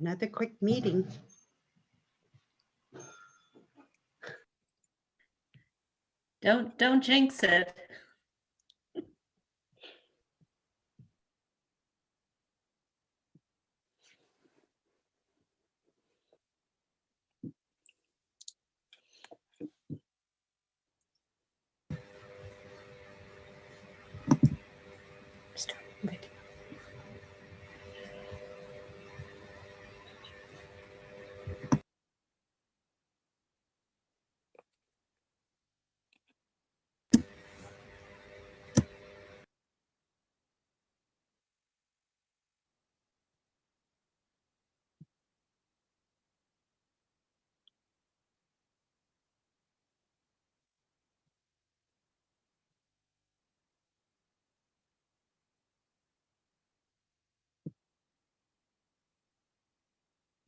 Another quick meeting. Don't jinx it.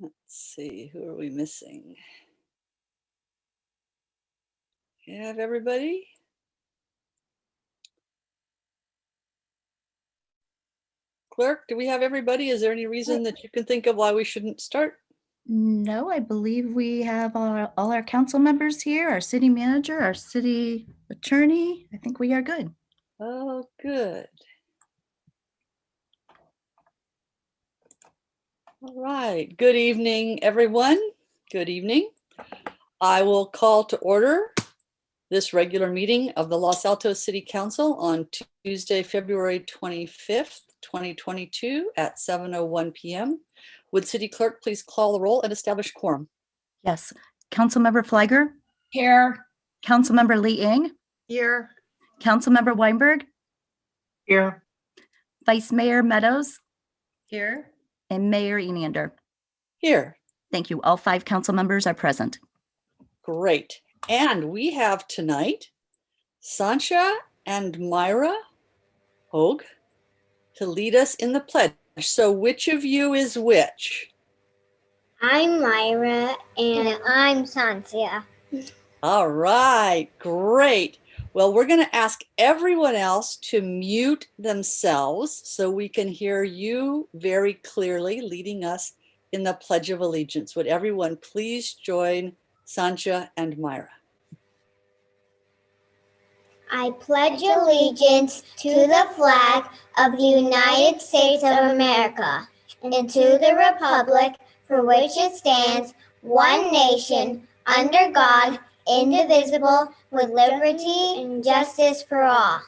Let's see, who are we missing? You have everybody? Clerk, do we have everybody? Is there any reason that you can think of why we shouldn't start? No, I believe we have all our council members here, our city manager, our city attorney. I think we are good. Oh, good. All right. Good evening, everyone. Good evening. I will call to order this regular meeting of the Los Altos City Council on Tuesday, February 25th, 2022 at 7:01 p.m. Would City Clerk please call the roll and establish quorum? Yes. Councilmember Fliger, Here. Councilmember Lee Ing, Here. Councilmember Weinberg, Here. Vice Mayor Meadows, Here. and Mayor Enander. Here. Thank you. All 5 council members are present. Great. And we have tonight Sancha and Myra Hogue to lead us in the pledge. So which of you is which? I'm Myra and I'm Santia. All right, great. Well, we're going to ask everyone else to mute themselves so we can hear you very clearly leading us in the Pledge of Allegiance. Would everyone please join Sancha and Myra? I pledge allegiance to the flag of the United States of America and to the republic for which it stands, one nation, under God, indivisible, with liberty and justice for all.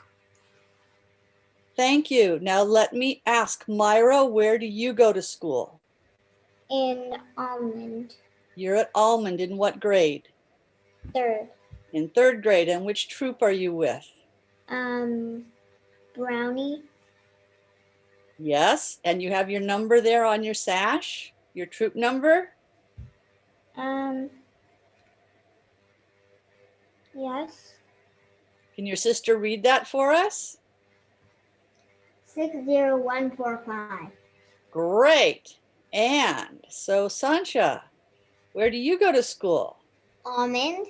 Thank you. Now let me ask Myra, where do you go to school? In Almond, You're at Almond. In what grade? 3rd. In 3rd grade. And which troop are you with? Brownie. Yes. And you have your number there on your sash? Your troop number? Yes. Can your sister read that for us? 60145. Great. And so Sancha, where do you go to school? Almond.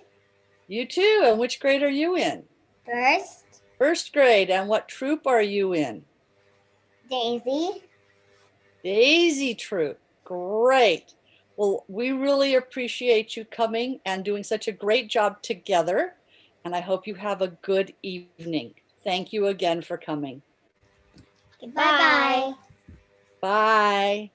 You too. And which grade are you in? 1st. 1st grade. And what troop are you in? Daisy. Daisy troop. Great. Well, we really appreciate you coming and doing such a great job together. And I hope you have a good evening. Thank you again for coming. Bye-bye. Bye.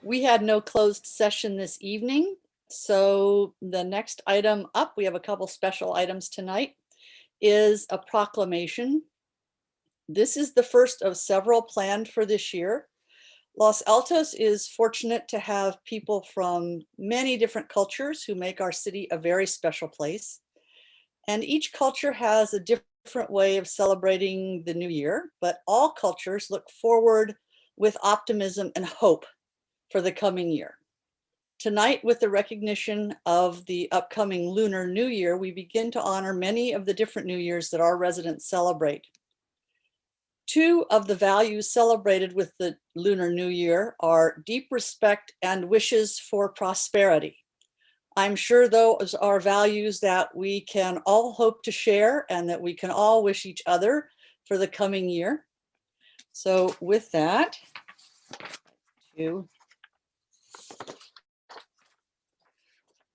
We had no closed session this evening. So the next item up, we have a couple special items tonight, is a proclamation. This is the first of several planned for this year. Los Altos is fortunate to have people from many different cultures who make our city a very special place. And each culture has a different way of celebrating the new year, but all cultures look forward with optimism and hope for the coming year. Tonight, with the recognition of the upcoming Lunar New Year, we begin to honor many of the different New Years that our residents celebrate. 2 of the values celebrated with the Lunar New Year are deep respect and wishes for prosperity. I'm sure those are values that we can all hope to share and that we can all wish each other for the coming year. So with that,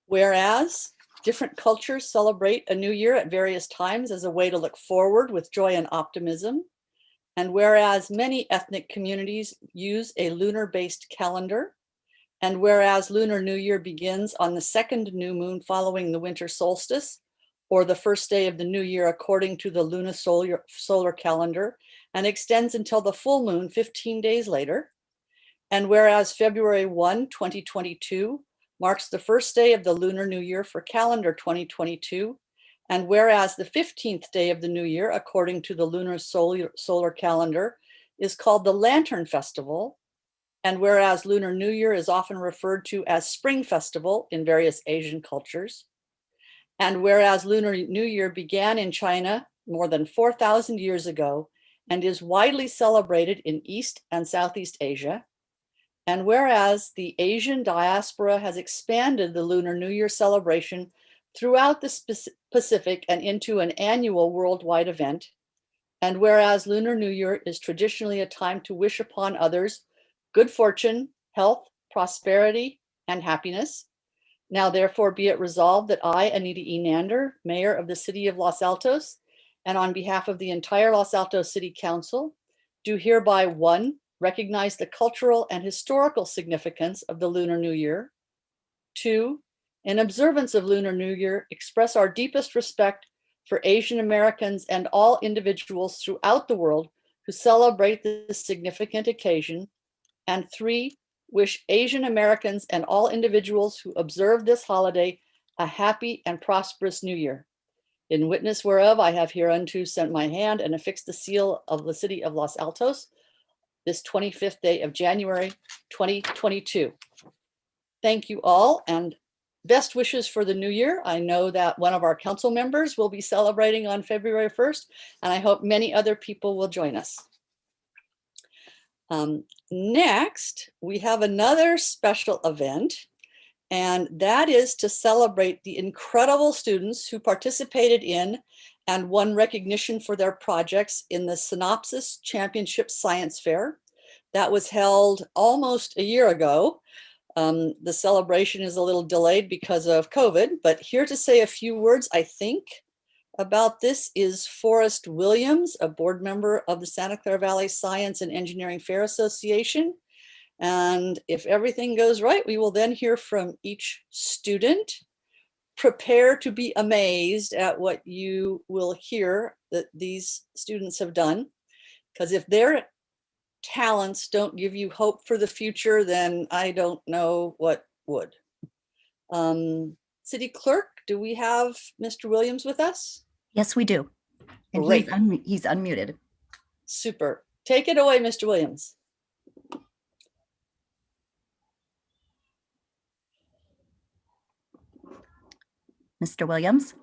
whereas different cultures celebrate a new year at various times as a way to look forward with joy and optimism, and whereas many ethnic communities use a lunar-based calendar, and whereas Lunar New Year begins on the second new moon following the winter solstice, or the first day of the new year according to the lunisolar calendar, and extends until the full moon 15 days later. And whereas February 1, 2022 marks the first day of the Lunar New Year for calendar 2022, and whereas the 15th day of the new year according to the lunar solar calendar is called the Lantern Festival, and whereas Lunar New Year is often referred to as Spring Festival in various Asian cultures, and whereas Lunar New Year began in China more than 4,000 years ago and is widely celebrated in East and Southeast Asia, and whereas the Asian diaspora has expanded the Lunar New Year celebration throughout the Pacific and into an annual worldwide event, and whereas Lunar New Year is traditionally a time to wish upon others good fortune, health, prosperity, and happiness. Now, therefore, be it resolved that I, Anita E. Nander, Mayor of the City of Los Altos, and on behalf of the entire Los Altos City Council, do hereby, 1, recognize the cultural and historical significance of the Lunar New Year. 2, in observance of Lunar New Year, express our deepest respect for Asian Americans and all individuals throughout the world who celebrate this significant occasion. And 3, wish Asian Americans and all individuals who observe this holiday a happy and prosperous New Year. In witness whereof, I have hereunto sent my hand and affixed the seal of the City of Los Altos this 25th day of January, 2022. Thank you all, and best wishes for the new year. I know that one of our council members will be celebrating on February 1st, and I hope many other people will join us. Next, we have another special event, and that is to celebrate the incredible students who participated in and won recognition for their projects in the Synopsis Championship Science Fair. That was held almost a year ago. The celebration is a little delayed because of COVID, but here to say a few words, I think, about this is Forrest Williams, a board member of the Santa Clara Valley Science and Engineering Fair Association. And if everything goes right, we will then hear from each student. Prepare to be amazed at what you will hear that these students have done, because if their talents don't give you hope for the future, then I don't know what would. City Clerk, do we have Mr. Williams with us? Yes, we do. And Great. he's unmuted. Super. Take it away, Mr. Williams. Mr. Williams?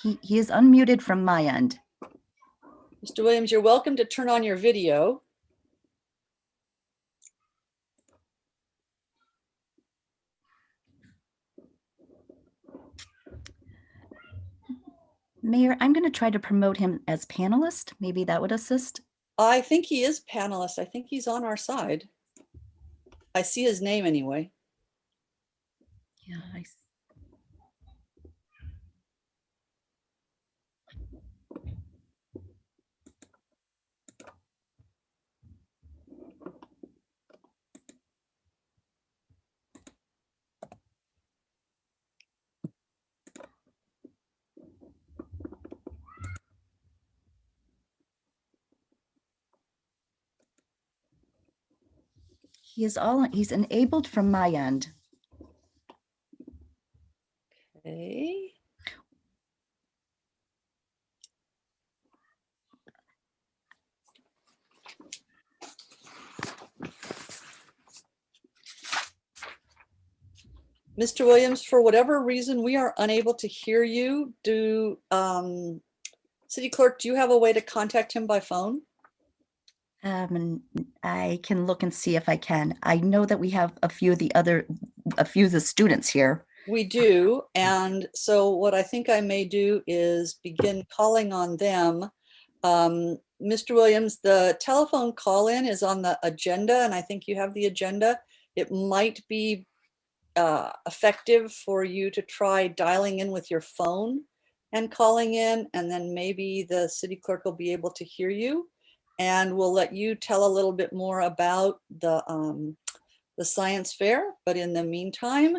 He is unmuted from my end. Mr. Williams, you're welcome to turn on your video. Mayor, I'm going to try to promote him as panelist. Maybe that would assist. I think he is panelist. I think he's on our side. I see his name anyway. Yeah, he's enabled from my end. Okay. Mr. Williams, for whatever reason, we are unable to hear you. City Clerk, do you have a way to contact him by phone? I can look and see if I can. I know that we have a few of the students here. We do. And so what I think I may do is begin calling on them. Mr. Williams, the telephone call-in is on the agenda, and I think you have the agenda. It might be effective for you to try dialing in with your phone and calling in, and then maybe the city clerk will be able to hear you. And we'll let you tell a little bit more about the science fair. But in the meantime,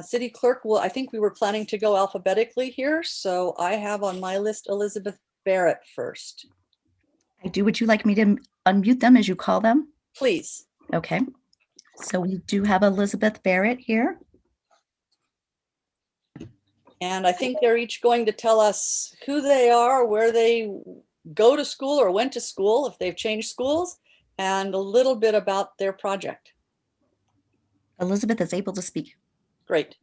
city clerk will, I think we were planning to go alphabetically here. So I have on my list Elizabeth Barrett first. I do. Would you like me to unmute them as you call them? Please. Okay. So we do have Elizabeth Barrett here. And I think they're each going to tell us who they are, where they go to school or went to school, if they've changed schools, and a little bit about their project. Elizabeth is able to speak. Great.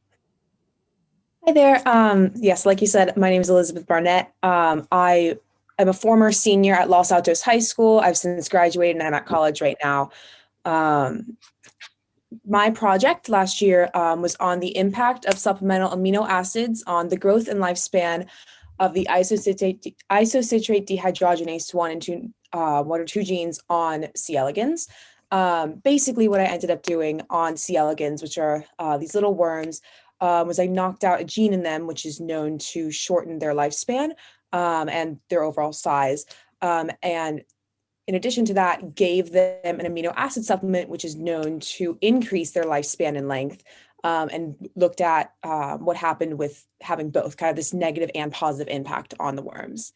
Hi there. Yes, like you said, my name is Elizabeth Barnett. I am a former senior at Los Altos High School. I've since graduated and I'm at college right now. My project last year was on the impact of supplemental amino acids on the growth and lifespan of the isocitrate dehydrogenase 1 or 2 genes on C. elegans. Basically, what I ended up doing on C. elegans, which are these little worms, was I knocked out a gene in them, which is known to shorten their lifespan and their overall size. And in addition to that, gave them an amino acid supplement, which is known to increase their lifespan and length, and looked at what happened with having both, kind of this negative and positive impact on the worms.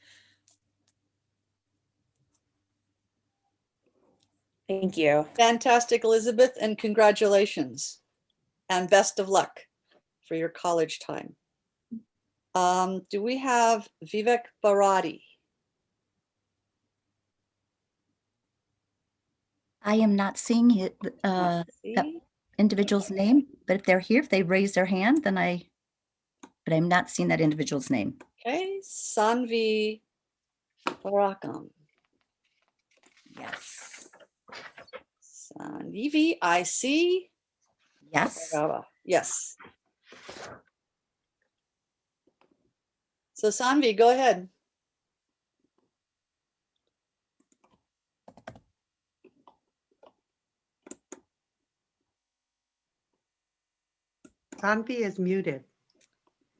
Thank you. Fantastic, Elizabeth, and congratulations. And best of luck for your college time. Do we have Vivek Bharati? I am not seeing it, that individual's name, but if they're here, if they raise their hand, then but I'm not seeing that individual's name. Okay, Sanvi Parakam. Yes. Sanvi, I see. Yes. Yes. So Sanvi, go ahead. Sanvi is muted.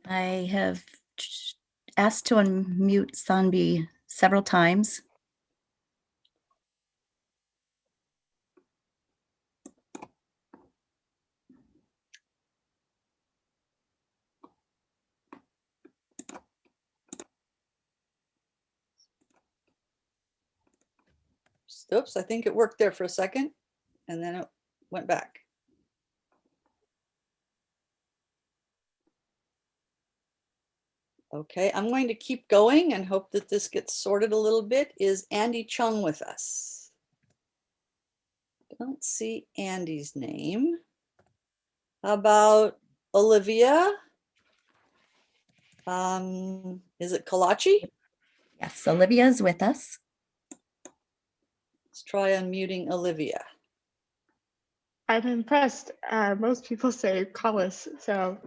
I have asked to unmute Sanvi several times. Oops, I think it worked there for a second and then it went back. Okay, I'm going to keep going and hope that this gets sorted a little bit. Is Andy Chung with us? Don't see Andy's name. How about Olivia? Is it Kalachi? Yes, Olivia is with us. Let's try unmuting Olivia. I'm impressed. Most people say Collis, so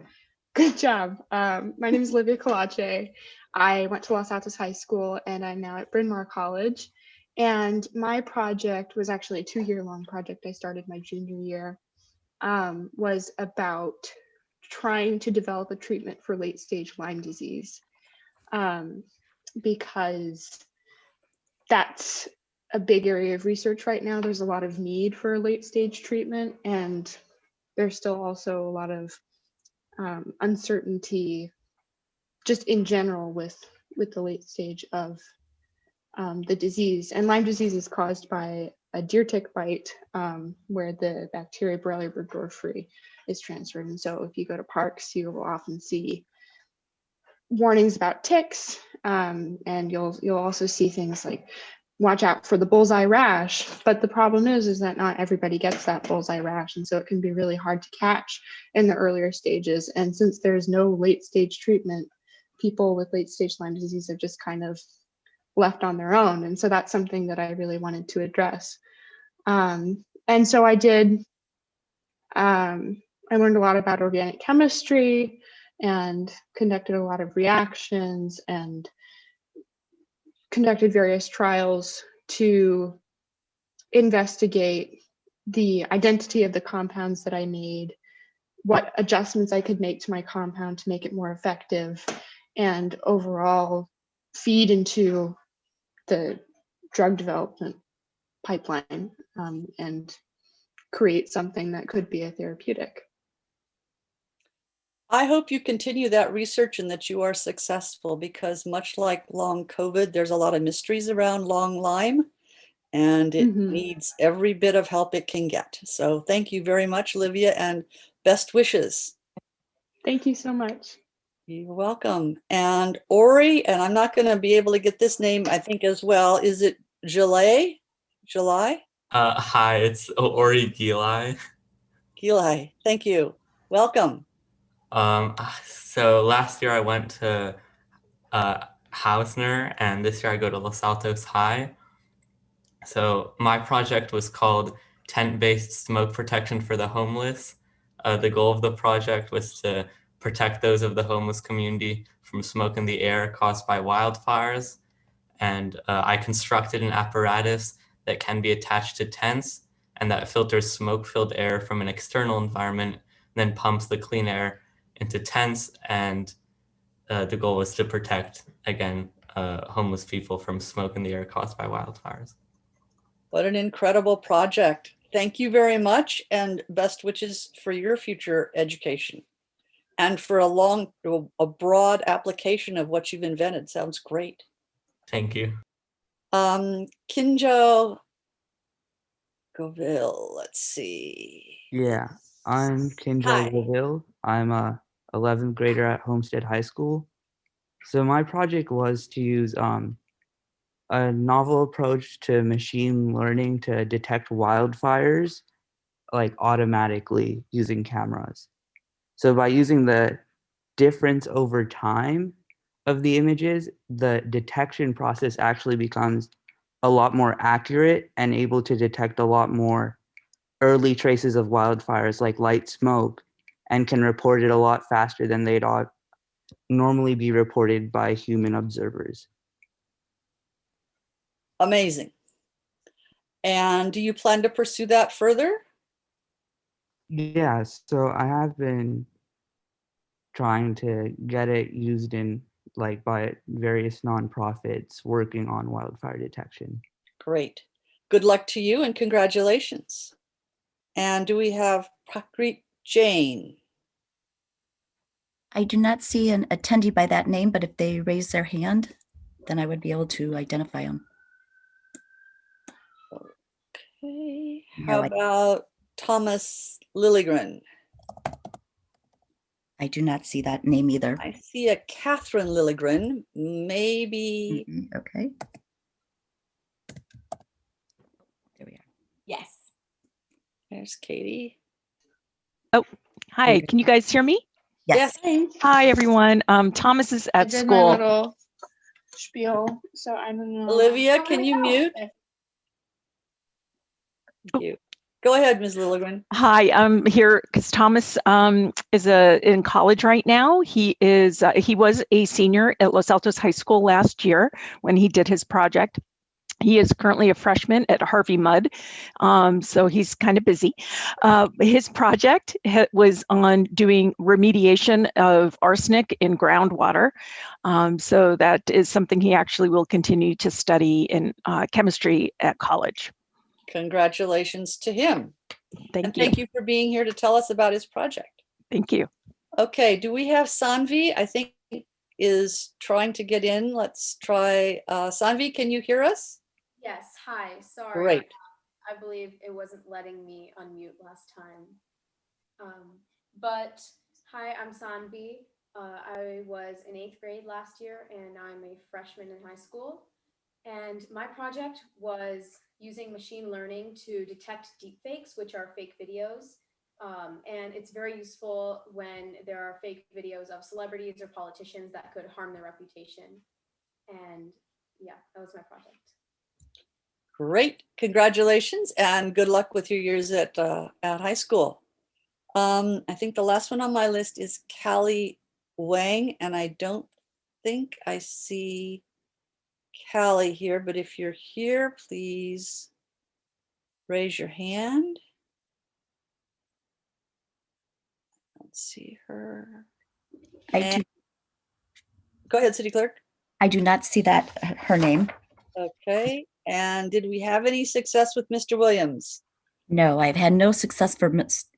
good job. My name is Olivia Colache. I went to Los Altos High School and I'm now at Bryn Mawr College. And my project was actually a 2-year-long project. I started my junior year, was about trying to develop a treatment for late-stage Lyme disease, because that's a big area of research right now. There's a lot of need for late-stage treatment, and there's still also a lot of uncertainty just in general with the late stage of the disease. And Lyme disease is caused by a deer tick bite, where the bacteria Borrelia burgdorferi is transferred. And so if you go to parks, you will often see warnings about ticks, and you'll also see things like watch out for the bullseye rash. But the problem is that not everybody gets that bullseye rash, and so it can be really hard to catch in the earlier stages. And since there's no late stage treatment, people with late stage Lyme disease are just kind of left on their own. And so that's something that I really wanted to address. And so I did I learned a lot about organic chemistry and conducted a lot of reactions and conducted various trials to investigate the identity of the compounds that I made, what adjustments I could make to my compound to make it more effective, and overall feed into the drug development pipeline, and create something that could be a therapeutic. I hope you continue that research and that you are successful, because much like long COVID, there's a lot of mysteries around long Lyme, and it Mhm. needs every bit of help it can get. So thank you very much, Livia, and best wishes. Thank you so much. You're welcome. And Ori, and I'm not going to be able to get this name, I think, as well. Is it July? July? Hi, it's Ori Gilai. Gilai. Thank you. Welcome. So last year I went to Hausner, and this year I go to Los Altos High. So my project was called Tent-Based Smoke Protection for the Homeless. The goal of the project was to protect those of the homeless community from smoke in the air caused by wildfires. And I constructed an apparatus that can be attached to tents and that filters smoke-filled air from an external environment, then pumps the clean air into tents. And the goal was to protect, again, homeless people from smoke in the air caused by wildfires. What an incredible project. Thank you very much, and best wishes for your future education and for a broad application of what you've invented. Sounds great. Thank you. Kinjo Goville, let's see. Yeah, I'm Kinjal Hi. Goville. I'm a 11th grader at Homestead High School. So my project was to use a novel approach to machine learning to detect wildfires like automatically using cameras. So by using the difference over time of the images, the detection process actually becomes a lot more accurate and able to detect a lot more early traces of wildfires like light smoke, and can report it a lot faster than they'd normally be reported by human observers. Amazing. And do you plan to pursue that further? Yeah, so I have been trying to get it used in by various nonprofits working on wildfire detection. Great. Good luck to you and congratulations. And do we have Prakrit Jain? I do not see an attendee by that name, but if they raise their hand, then I would be able to identify them. Okay. No, How about Thomas Lilligren? I do not see that name either. I see a Catherine Lilligren, maybe. Okay. There we are. Yes. There's Katie. Hi, can you guys hear me? Yes. Hi, everyone. Thomas is I at did my school. little spiel, so I don't know. Olivia, can you mute? Thank you. Go ahead, Ms. Lilligren. Hi, I'm here because Thomas is in college right now. He was a senior at Los Altos High School last year when he did his project. He is currently a freshman at Harvey Mudd, so he's kind of busy. His project was on doing remediation of arsenic in groundwater. So that is something he actually will continue to study in chemistry at college. Congratulations to him. Thank And you. thank you for being here to tell us about his project. Thank you. Okay, do we have Sanvi? I think is trying to get in. Let's try. Sanvi, can you hear us? Yes, hi, sorry. Great. I believe it wasn't letting me unmute last time. But hi, I'm Sanvi. I was in 8th grade last year and I'm a freshman in high school. And my project was using machine learning to detect deepfakes, which are fake videos. And it's very useful when there are fake videos of celebrities or politicians that could harm their reputation. And yeah, that was my project. Great. Congratulations and good luck with your years at high school. I think the last one on my list is Callie Wang, and I don't think I see Callie here, but if you're here, please raise your hand. Let's see her. I Go ahead, City Clerk. do not see that, her name. Okay, and did we have any success with Mr. Williams? No, I've had no success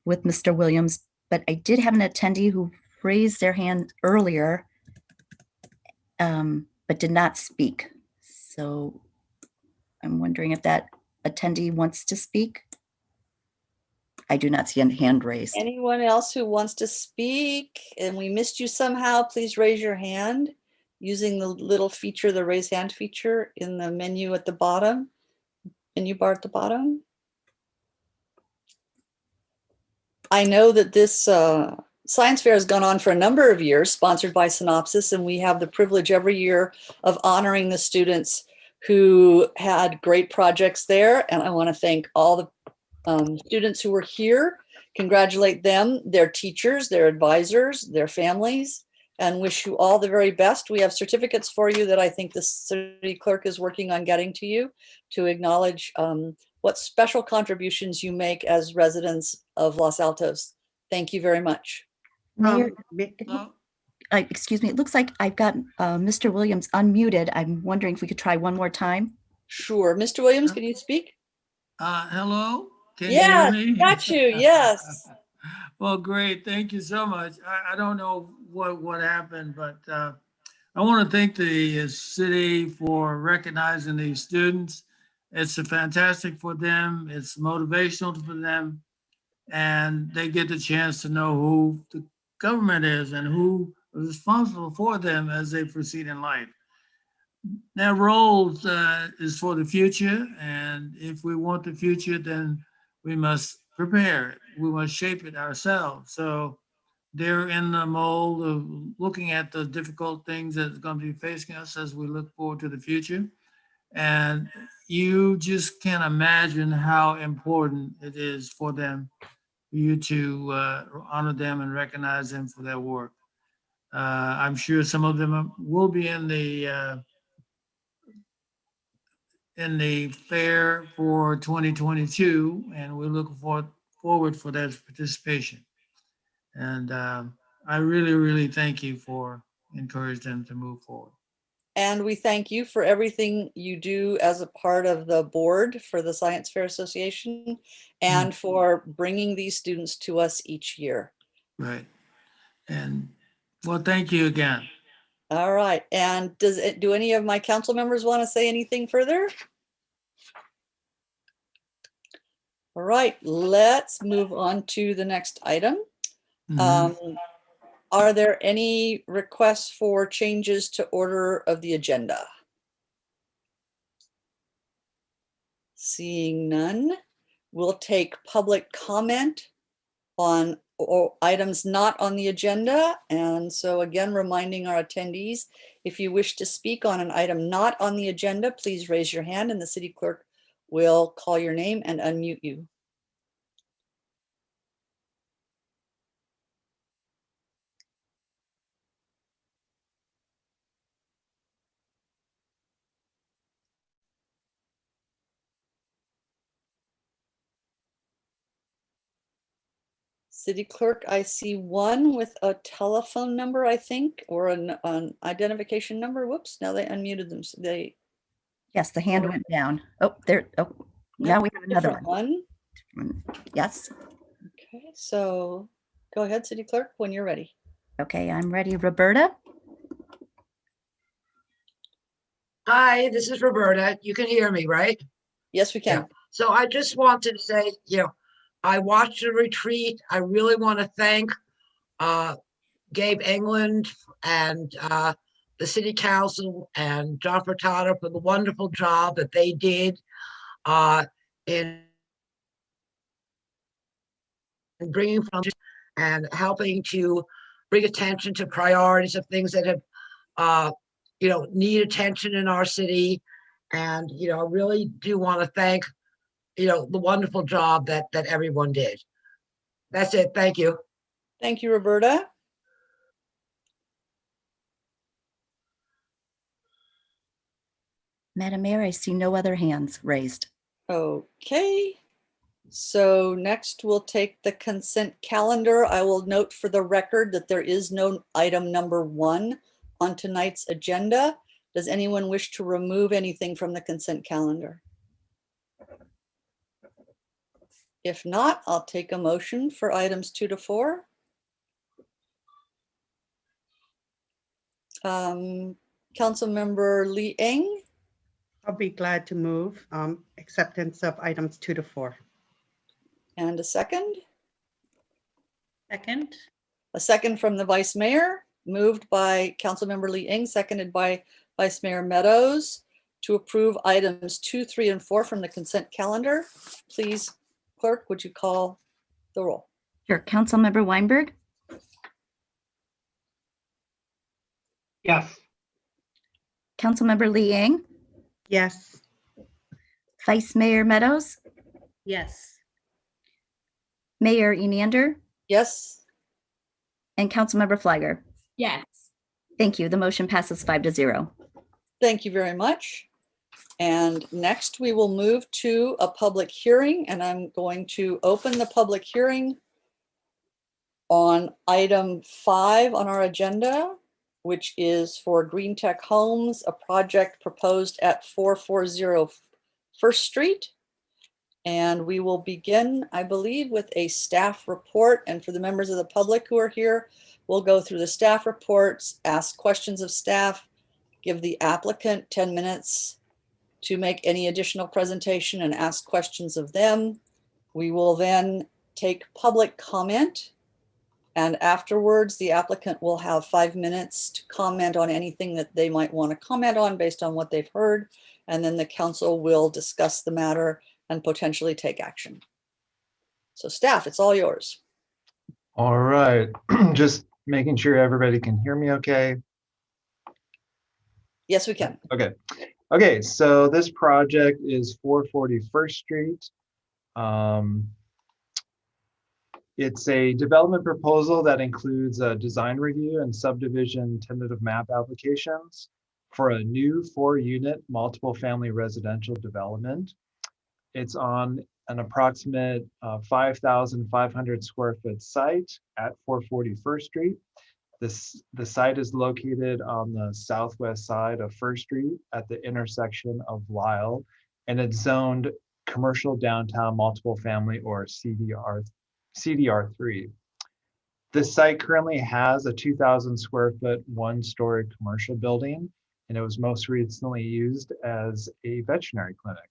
with Mr. Williams, but I did have an attendee who raised their hand earlier, but did not speak. So I'm wondering if that attendee wants to speak. I do not see a hand raised. Anyone else who wants to speak and we missed you somehow, please raise your hand using the little feature, the raise hand feature in the menu at the bottom, menu bar at the bottom. I know that this science fair has gone on for a number of years, sponsored by Synopsys, and we have the privilege every year of honoring the students who had great projects there. And I want to thank all the students who were here, congratulate them, their teachers, their advisors, their families, and wish you all the very best. We have certificates for you that I think the city clerk is working on getting to you to acknowledge what special contributions you make as residents of Los Altos. Thank you very much. Mayor, Oh, excuse me, it looks like I've got Mr. Williams unmuted. I'm wondering if we could try one more time. Sure. Mr. Williams, can you speak? Hello? Can Yes, you hear me? got you. Yes. Well, great. Thank you so much. I don't know what happened, but I want to thank the city for recognizing these students. It's fantastic for them. It's motivational for them. And they get the chance to know who the government is and who is responsible for them as they proceed in life. Their role is for the future, and if we want the future, then we must prepare it. We must shape it ourselves. So they're in the mold of looking at the difficult things that's going to be facing us as we look forward to the future. And you just can't imagine how important it is for them, for you to honor them and recognize them for their work. I'm sure some of them will be in the fair for 2022, and we look forward for that participation. And I really, really thank you for encouraging them to move forward. And we thank you for everything you do as a part of the board for the Science Fair Association and for bringing these students to us each year. Right. And well, thank you again. All right. And do any of my council members want to say anything further? All right, let's move on to the next item. Are there any requests for changes to order of the agenda? Seeing none, we'll take public comment on items not on the agenda. And so again, reminding our attendees, if you wish to speak on an item not on the agenda, please raise your hand and the city clerk will call your name and unmute you. City clerk, I see one with a telephone number, I think, or an identification number. Whoops, now they unmuted them. So they. Yes, the hand went down. Oh, there. Oh, now we have another Different one. one. Yes. Okay, so go ahead, city clerk, when you're ready. Okay, I'm ready. Roberta? Hi, this is Roberta. You can hear me, right? Yes, we can. Yeah. So I just wanted to say, I watched the retreat. I really want to thank Gabe England and the city council and John Furtado for the wonderful job that they did in bringing funds and helping to bring attention to priorities of things that have, need attention in our city. And, I really do want to thank, the wonderful job that everyone did. That's it. Thank you. Thank you, Roberta. Madam Mayor, I see no other hands raised. Okay. So next we'll take the consent calendar. I will note for the record that there is no item number 1 on tonight's agenda. Does anyone wish to remove anything from the consent calendar? If not, I'll take a motion for items 2 to 4. Councilmember Lee Eng, I'll be glad to move acceptance of items 2 to 4. and a second. Second. A second from the Vice Mayor, moved by Councilmember Lee Eng, seconded by Vice Mayor Meadows to approve items 2, 3, and 4 from the consent calendar. Please, clerk, would you call the roll? Sure. Councilmember Weinberg, Yes. Councilmember Lee Yang, Yes. Vice Mayor Meadows, Yes. Mayor Enander, Yes. and Councilmember Flagger. Yes. Thank you. The motion passes 5-0. Thank you very much. And next we will move to a public hearing, and I'm going to open the public hearing on item 5 on our agenda, which is for Green Tech Homes, a project proposed at 440 First Street. And we will begin, I believe, with a staff report. And for the members of the public who are here, we'll go through the staff reports, ask questions of staff, give the applicant 10 minutes to make any additional presentation and ask questions of them. We will then take public comment. And afterwards, the applicant will have 5 minutes to comment on anything that they might want to comment on based on what they've heard. And then the council will discuss the matter and potentially take action. So staff, it's all yours. All right, just making sure everybody can hear me okay. Yes, we can. Okay. Okay, so this project is 440 First Street. It's a development proposal that includes a design review and subdivision tentative map applications for a new 4-unit multiple family residential development. It's on an approximate 5,500 square foot site at 440 First Street. The site is located on the southwest side of First Street at the intersection of Lyle, and it's zoned commercial downtown multiple family, or CDR3. This site currently has a 2,000 square foot 1-story commercial building, and it was most recently used as a veterinary clinic.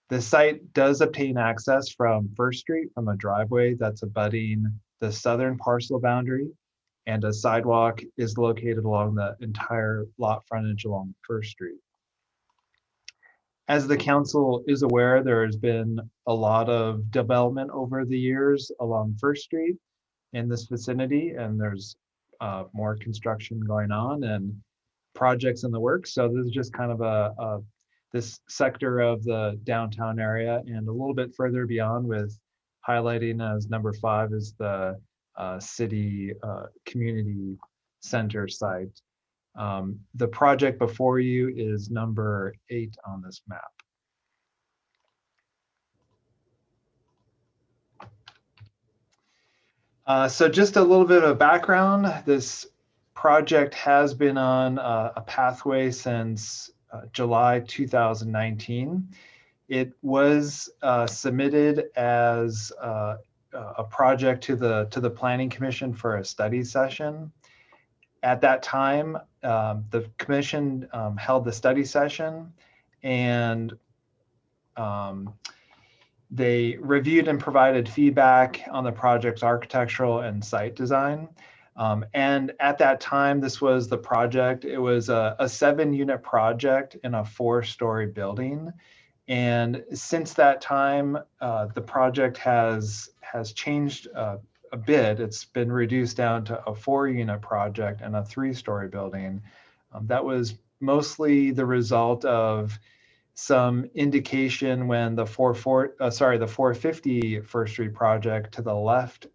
The site does obtain access from First Street from a driveway that's abutting the southern parcel boundary, and a sidewalk is located along the entire lot frontage along First Street. As the council is aware, there has been a lot of development over the years along First Street in this vicinity, and there's more construction going on and projects in the works. So this is just kind of this sector of the downtown area, and a little bit further beyond, with highlighting as number 5 is the city community center site. The project before you is number 8 on this map. So just a little bit of background. This project has been on a pathway since July 2019. It was submitted as a project to the Planning Commission for a study session. At that time, the commission held the study session, and they reviewed and provided feedback on the project's architectural and site design. And at that time, this was the project. It was a 7-unit project in a 4-story building. And since that time, the project has changed a bit. It's been reduced down to a 4-unit project and a 3-story building. That was mostly the result of some indication when the 450 First Street project to the left,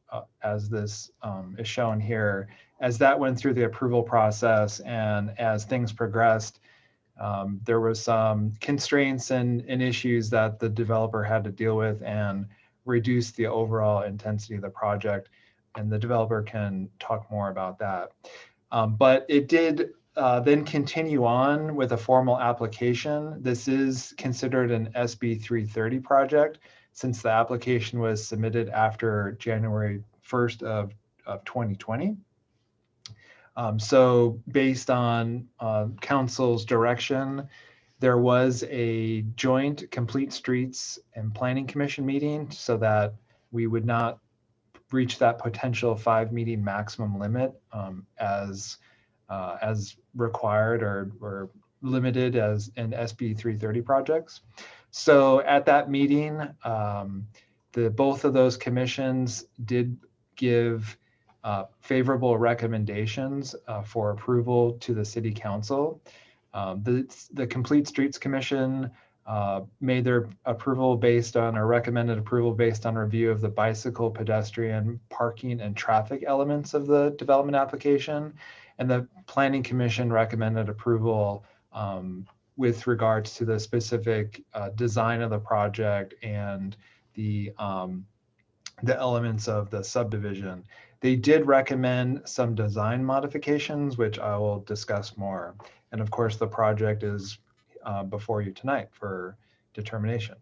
as this is shown here, as that went through the approval process and as things progressed, there was some constraints and issues that the developer had to deal with and reduce the overall intensity of the project. And the developer can talk more about that. But it did then continue on with a formal application. This is considered an SB 330 project since the application was submitted after January 1st of 2020. So based on council's direction, there was a joint Complete Streets and Planning Commission meeting so that we would not reach that potential 5 meeting maximum limit as required or limited as in SB 330 projects. So at that meeting, both of those commissions did give favorable recommendations for approval to the City Council. The Complete Streets Commission made their approval based on, or recommended approval based on review of the bicycle, pedestrian, parking, and traffic elements of the development application. And the Planning Commission recommended approval with regards to the specific design of the project and the elements of the subdivision. They did recommend some design modifications, which I will discuss more. And of course, the project is before you tonight for determination.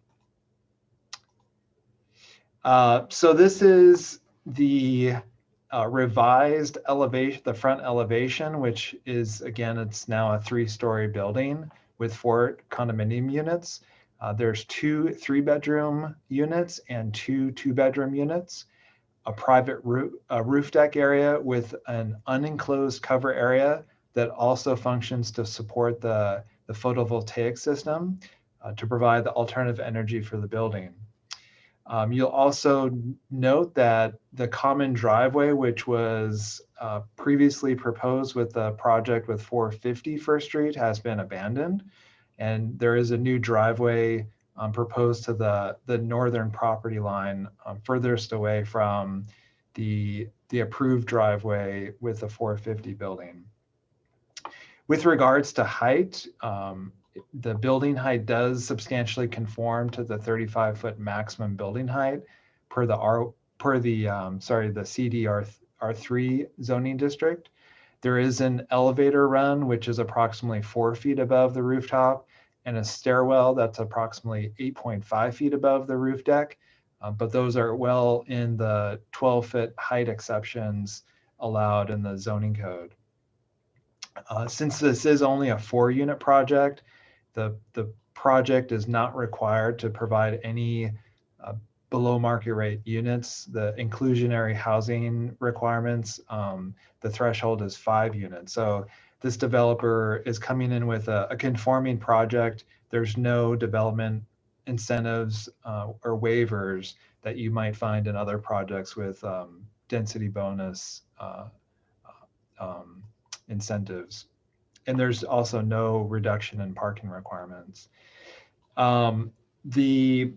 So this is the revised elevation, the front elevation, which is, again, it's now a 3-story building with 4 condominium units. There's 2 3-bedroom units and 2 2-bedroom units, a private roof deck area with an unenclosed cover area that also functions to support the photovoltaic system to provide the alternative energy for the building. You'll also note that the common driveway, which was previously proposed with the project with 450 First Street, has been abandoned. And there is a new driveway proposed to the northern property line, furthest away from the approved driveway with the 450 building. With regards to height, the building height does substantially conform to the 35-foot maximum building height per the CDR3 zoning district. There is an elevator run, which is approximately 4 feet above the rooftop, and a stairwell that's approximately 8.5 feet above the roof deck. But those are well in the 12-foot height exceptions allowed in the zoning code. Since this is only a 4-unit project, the project is not required to provide any below market rate units. The inclusionary housing requirements, the threshold is 5 units. So this developer is coming in with a conforming project. There's no development incentives or waivers that you might find in other projects with density bonus incentives. And there's also no reduction in parking requirements. The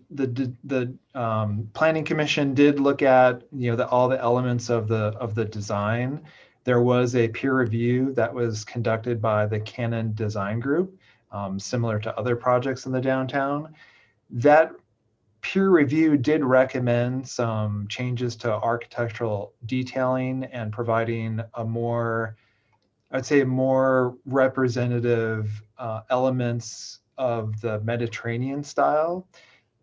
Planning Commission did look at all the elements of the design. There was a peer review that was conducted by the Canon Design Group, similar to other projects in the downtown. That peer review did recommend some changes to architectural detailing and providing a more, I'd say, more representative elements of the Mediterranean style.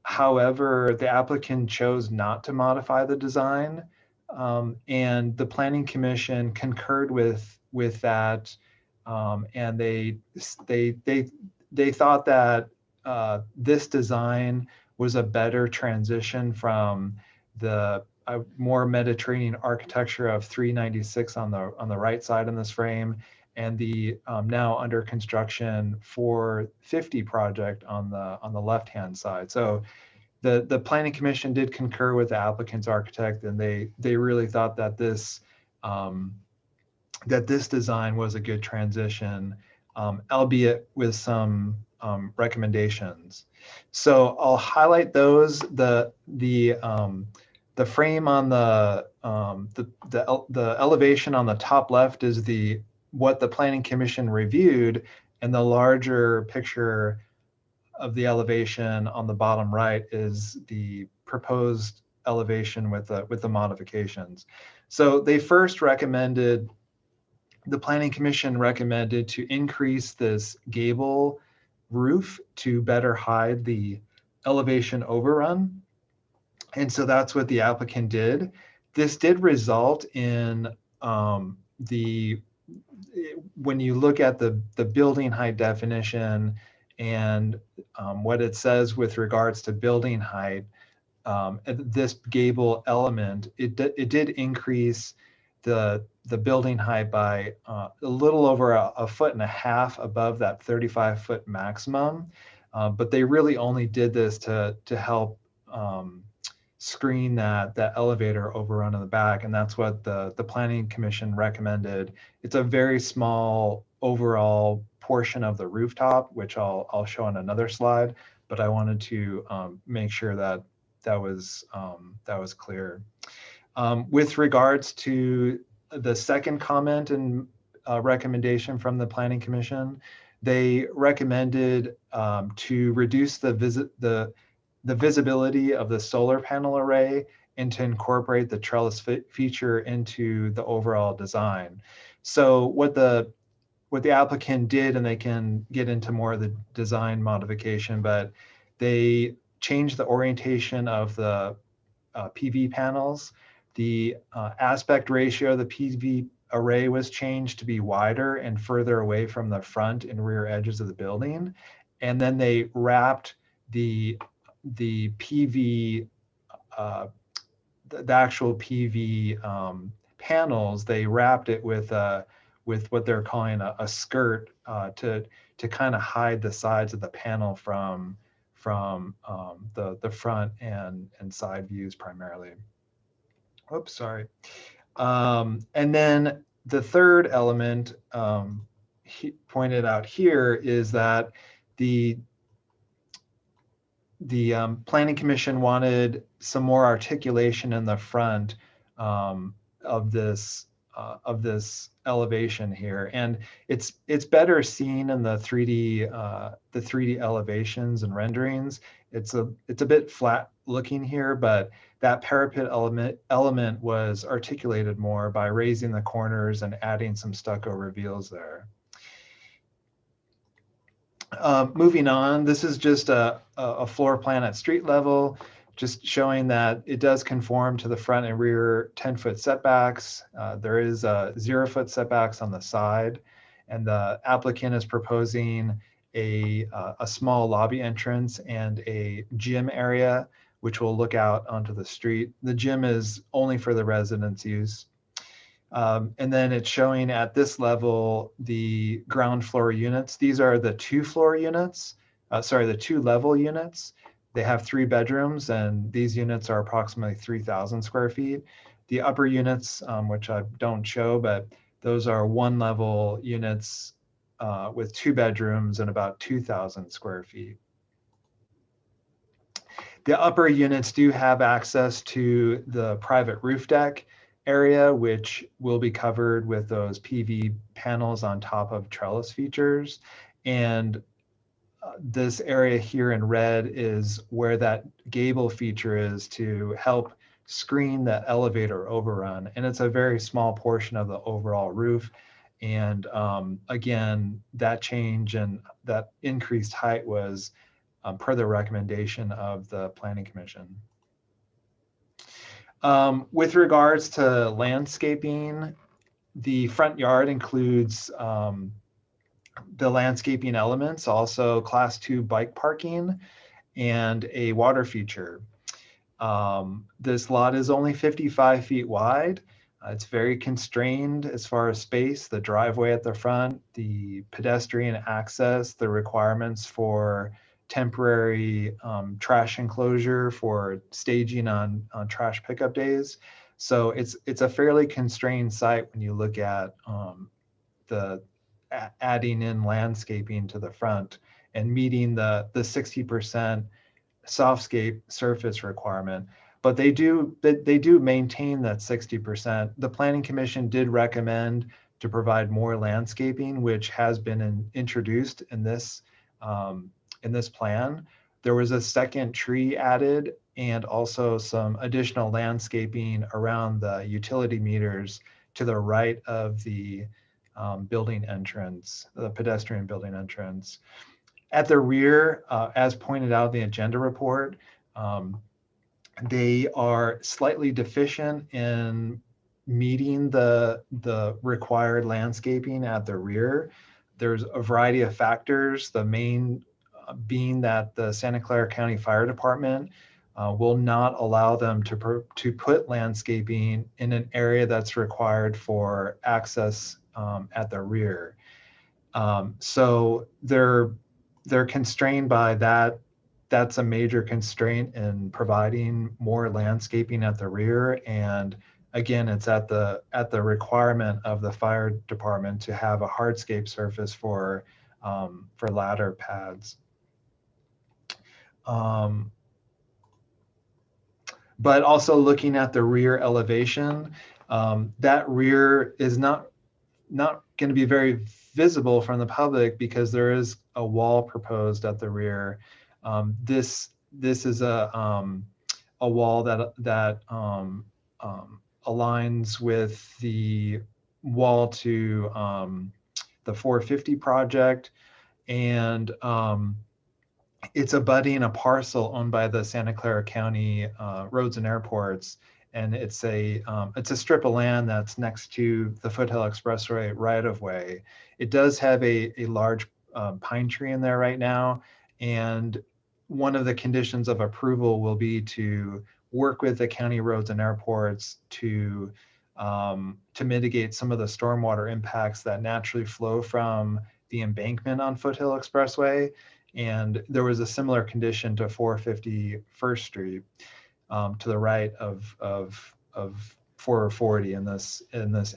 However, the applicant chose not to modify the design, and the Planning Commission concurred with that, and they thought that this design was a better transition from the more Mediterranean architecture of 396 on the right side in this frame, and the now under construction 450 project on the left hand side. So the Planning Commission did concur with the applicant's architect, and they really thought that this design was a good transition, albeit with some recommendations. So I'll highlight those. The frame on the elevation on the top left is what the Planning Commission reviewed, and the larger picture of the elevation on the bottom right is the proposed elevation with the modifications. So they first recommended, the Planning Commission recommended to increase this gable roof to better hide the elevation overrun. And so that's what the applicant did. This did result in when you look at the building height definition and what it says with regards to building height, this gable element, it did increase the building height by a little over a foot and a half above that 35-foot maximum. But they really only did this to help screen that elevator overrun in the back, and that's what the Planning Commission recommended. It's a very small overall portion of the rooftop, which I'll show on another slide, but I wanted to make sure that was clear. With regards to the second comment and recommendation from the Planning Commission, they recommended to reduce the visibility of the solar panel array and to incorporate the trellis feature into the overall design. So what the applicant did, and they can get into more of the design modification, but they changed the orientation of the PV panels. The aspect ratio of the PV array was changed to be wider and further away from the front and rear edges of the building. And then they wrapped the PV, the actual PV panels, they wrapped it with what they're calling a skirt to kind of hide the sides of the panel from the front and side views primarily. Oops, sorry. And then the third element pointed out here is that the Planning Commission wanted some more articulation in the front of this elevation here, and it's better seen in the 3D elevations and renderings. It's a bit flat looking here, but that parapet element was articulated more by raising the corners and adding some stucco reveals there. Moving on, this is just a floor plan at street level, just showing that it does conform to the front and rear 10-foot setbacks. There is 0-foot setbacks on the side, and the applicant is proposing a small lobby entrance and a gym area, which will look out onto the street. The gym is only for the residents' use. And then it's showing at this level the ground floor units. These are the two-floor units, the two-level units. They have 3 bedrooms, and these units are approximately 3,000 square feet. The upper units, which I don't show, but those are one-level units with 2 bedrooms and about 2,000 square feet. The upper units do have access to the private roof deck area, which will be covered with those PV panels on top of trellis features. And this area here in red is where that gable feature is to help screen the elevator overrun. And it's a very small portion of the overall roof. And again, that change and that increased height was per the recommendation of the Planning Commission. With regards to landscaping, the front yard includes the landscaping elements, also class 2 bike parking and a water feature. This lot is only 55 feet wide. It's very constrained as far as space, the driveway at the front, the pedestrian access, the requirements for temporary trash enclosure for staging on trash pickup days. So it's a fairly constrained site when you look at adding in landscaping to the front and meeting the 60% softscape surface requirement. But they do maintain that 60%. The Planning Commission did recommend to provide more landscaping, which has been introduced in this plan. There was a second tree added and also some additional landscaping around the utility meters to the right of the building entrance, the pedestrian building entrance. At the rear, as pointed out in the agenda report, they are slightly deficient in meeting the required landscaping at the rear. There's a variety of factors, the main being that the Santa Clara County Fire Department will not allow them to put landscaping in an area that's required for access at the rear. So they're constrained by that. That's a major constraint in providing more landscaping at the rear. And again, it's at the requirement of the fire department to have a hardscape surface for ladder pads. But also looking at the rear elevation, that rear is not going to be very visible from the public because there is a wall proposed at the rear. This is a wall that aligns with the wall to the 450 project, and it's abutting a parcel owned by the Santa Clara County Roads and Airports, and it's a strip of land that's next to the Foothill Expressway right-of-way. It does have a large pine tree in there right now, and one of the conditions of approval will be to work with the county roads and airports to mitigate some of the stormwater impacts that naturally flow from the embankment on Foothill Expressway. And there was a similar condition to 450 First Street to the right of 440 in this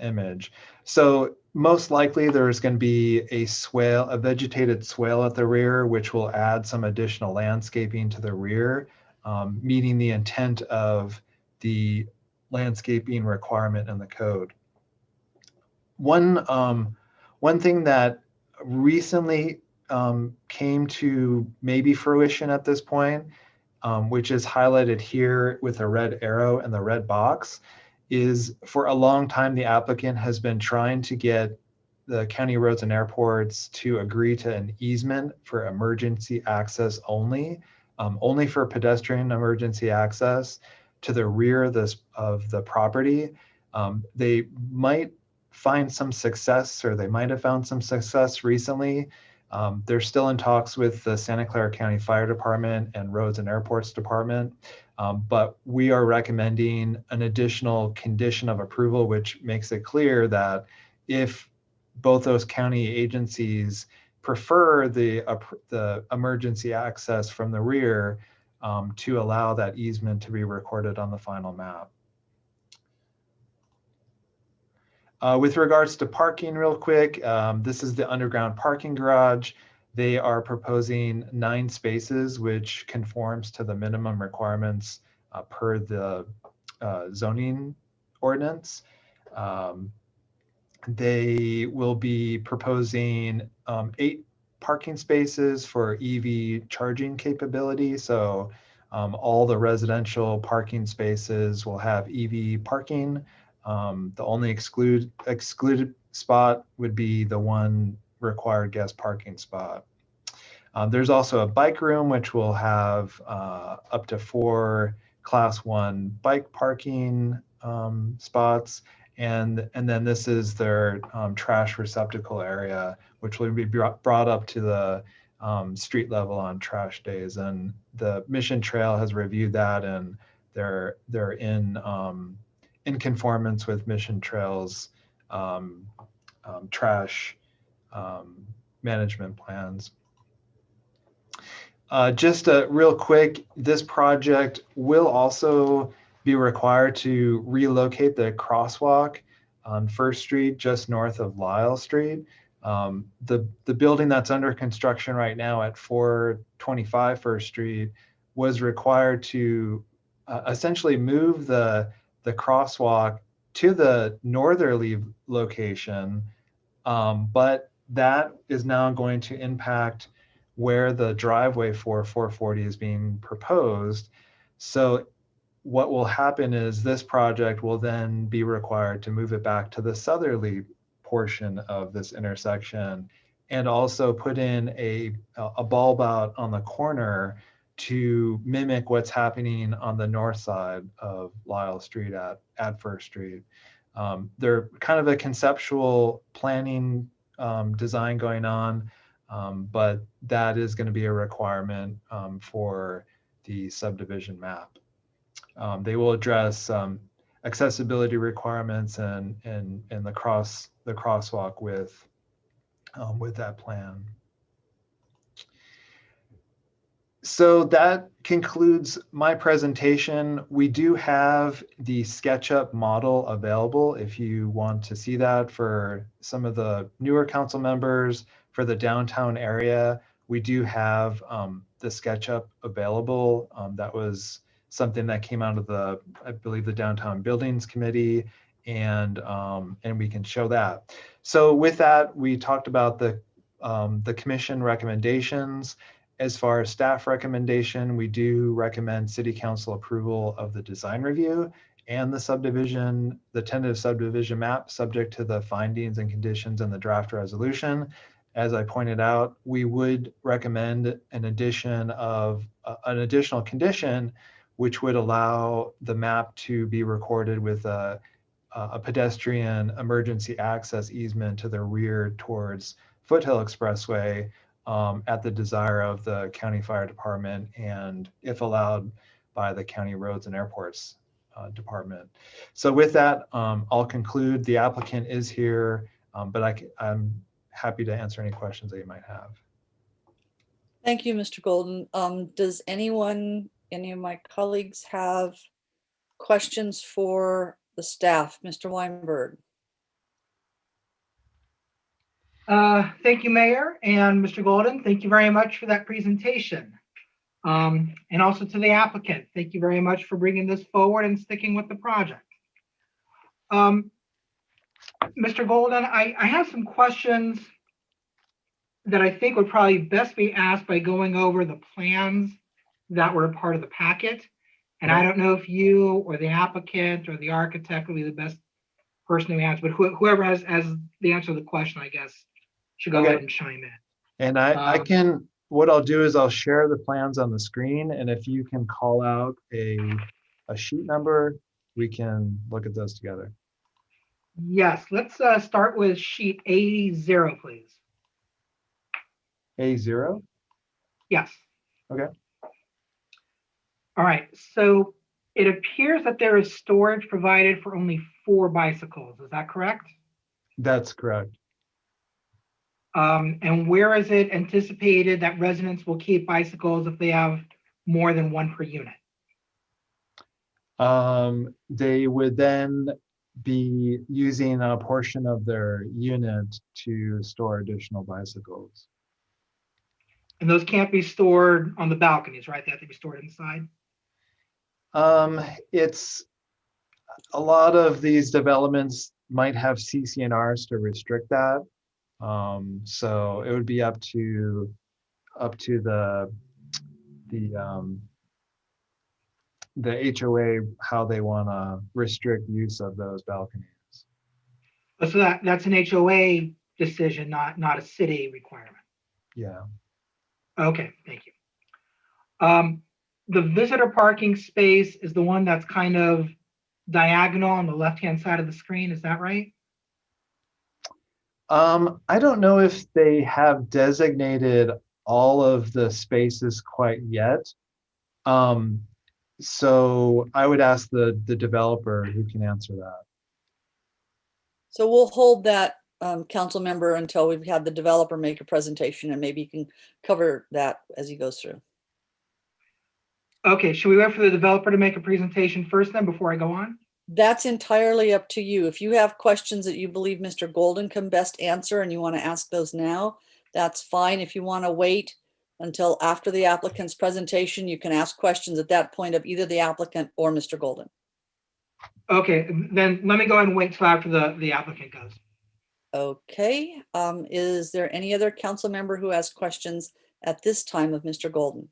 image. So most likely there's going to be a swale, a vegetated swale at the rear, which will add some additional landscaping to the rear, meeting the intent of the landscaping requirement in the code. One thing that recently came to maybe fruition at this point, which is highlighted here with a red arrow and the red box, is for a long time the applicant has been trying to get the county roads and airports to agree to an easement for emergency access only, only for pedestrian emergency access to the rear of the property. They might find some success, or they might have found some success recently. They're still in talks with the Santa Clara County Fire Department and Roads and Airports Department, but we are recommending an additional condition of approval, which makes it clear that if both those county agencies prefer the emergency access from the rear, to allow that easement to be recorded on the final map. With regards to parking real quick, this is the underground parking garage. They are proposing 9 spaces, which conforms to the minimum requirements per the zoning ordinance. They will be proposing 8 parking spaces for EV charging capability. So all the residential parking spaces will have EV parking. The only excluded spot would be the one required guest parking spot. There's also a bike room, which will have up to 4 Class 1 bike parking spots. And then this is their trash receptacle area, which will be brought up to the street level on trash days. And the Mission Trail has reviewed that, and they're in conformance with Mission Trail's trash management plans. Just real quick, this project will also be required to relocate the crosswalk on First Street just north of Lyle Street. The building that's under construction right now at 425 First Street was required to essentially move the crosswalk to the northerly location, but that is now going to impact where the driveway for 440 is being proposed. So what will happen is this project will then be required to move it back to the southerly portion of this intersection, and also put in a bulb out on the corner to mimic what's happening on the north side of Lyle Street at First Street. They're kind of a conceptual planning design going on, but that is going to be a requirement for the subdivision map. They will address accessibility requirements and the crosswalk with that plan. So that concludes my presentation. We do have the SketchUp model available if you want to see that for some of the newer council members. For the downtown area, we do have the SketchUp available. That was something that came out of I believe the Downtown Buildings Committee, and we can show that. So with that, we talked about the commission recommendations. As far as staff recommendation, we do recommend City Council approval of the design review and the tentative subdivision map, subject to the findings and conditions in the draft resolution. As I pointed out, we would recommend an additional condition, which would allow the map to be recorded with a pedestrian emergency access easement to the rear towards Foothill Expressway, at the desire of the County Fire Department, and if allowed by the County Roads and Airports Department. So with that, I'll conclude. The applicant is here, but I'm happy to answer any questions that you might have. Thank you, Mr. Golden. Does any of my colleagues have questions for the staff? Mr. Weinberg. Thank you, Mayor, and Mr. Golden. Thank you very much for that presentation. And also to the applicant, thank you very much for bringing this forward and sticking with the project. Mr. Golden, I have some questions that I think would probably best be asked by going over the plans that were a part of the packet. And I don't know if you or the applicant or the architect will be the best person to answer, but whoever has the answer to the question, I guess, should go ahead and chime in. And I can, what I'll do is I'll share the plans on the screen, and if you can call out a sheet number, we can look at those together. Yes, let's start with sheet A0, please. A0? Yes. Okay. All right, so it appears that there is storage provided for only 4 bicycles. Is that correct? That's correct. And where is it anticipated that residents will keep bicycles if they have more than 1 per unit? They would then be using a portion of their unit to store additional bicycles. And those can't be stored on the balconies, right? They have to be stored inside? It's a lot of these developments might have CC&Rs to restrict that. So it would be up to the HOA how they want to restrict use of those balconies. So that's an HOA decision, not a city requirement. Yeah. Okay, thank you. The visitor parking space is the one that's kind of diagonal on the left-hand side of the screen. Is that right? I don't know if they have designated all of the spaces quite yet. So I would ask the developer who can answer that. So we'll hold that, council member, until we've had the developer make a presentation, and maybe you can cover that as he goes through. Okay, should we wait for the developer to make a presentation first then before I go on? That's entirely up to you. If you have questions that you believe Mr. Golden can best answer and you want to ask those now, that's fine. If you want to wait until after the applicant's presentation, you can ask questions at that point of either the applicant or Mr. Golden. Okay, then let me go ahead and wait till after the applicant goes. Okay, is there any other council member who has questions at this time of Mr. Golden?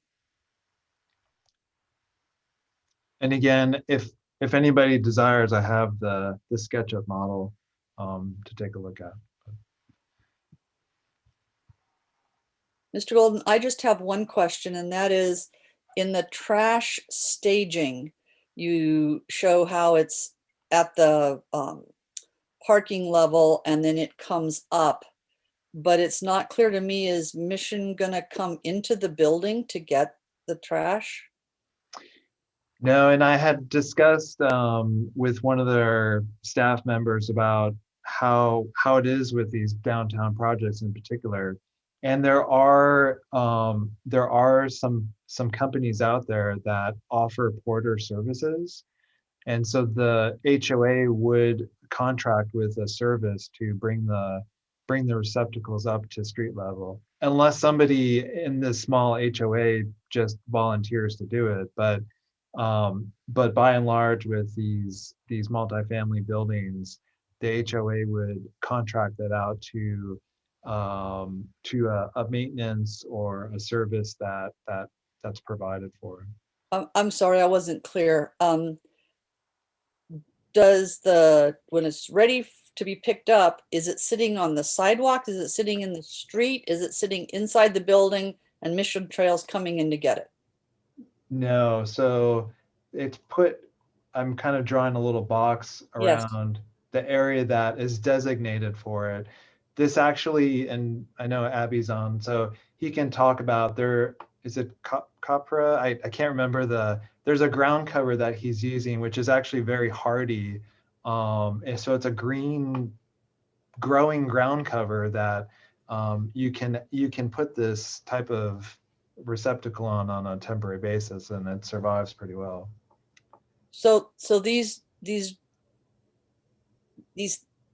And again, if anybody desires, I have the SketchUp model to take a look at. Mr. Golden, I just have one question, and that is, in the trash staging, you show how it's at the parking level and then it comes up, but it's not clear to me, is Mission gonna come into the building to get the trash? No, and I had discussed with one of their staff members about how it is with these downtown projects in particular. And there are some companies out there that offer porter services. And so the HOA would contract with a service to bring the receptacles up to street level, unless somebody in this small HOA just volunteers to do it. But by and large, with these multifamily buildings, the HOA would contract that out to a maintenance or a service that's provided for. I'm sorry, I wasn't clear. When it's ready to be picked up, is it sitting on the sidewalk? Is it sitting in the street? Is it sitting inside the building and Mission Trail's coming in to get it? No, so it's I'm kind of drawing a little box around the area that is designated for it. This actually, and I know Abby's on, so he can talk about is it copra? I can't remember there's a ground cover that he's using, which is actually very hardy. And so it's a green growing ground cover that you can put this type of receptacle on a temporary basis, and it survives pretty well. So these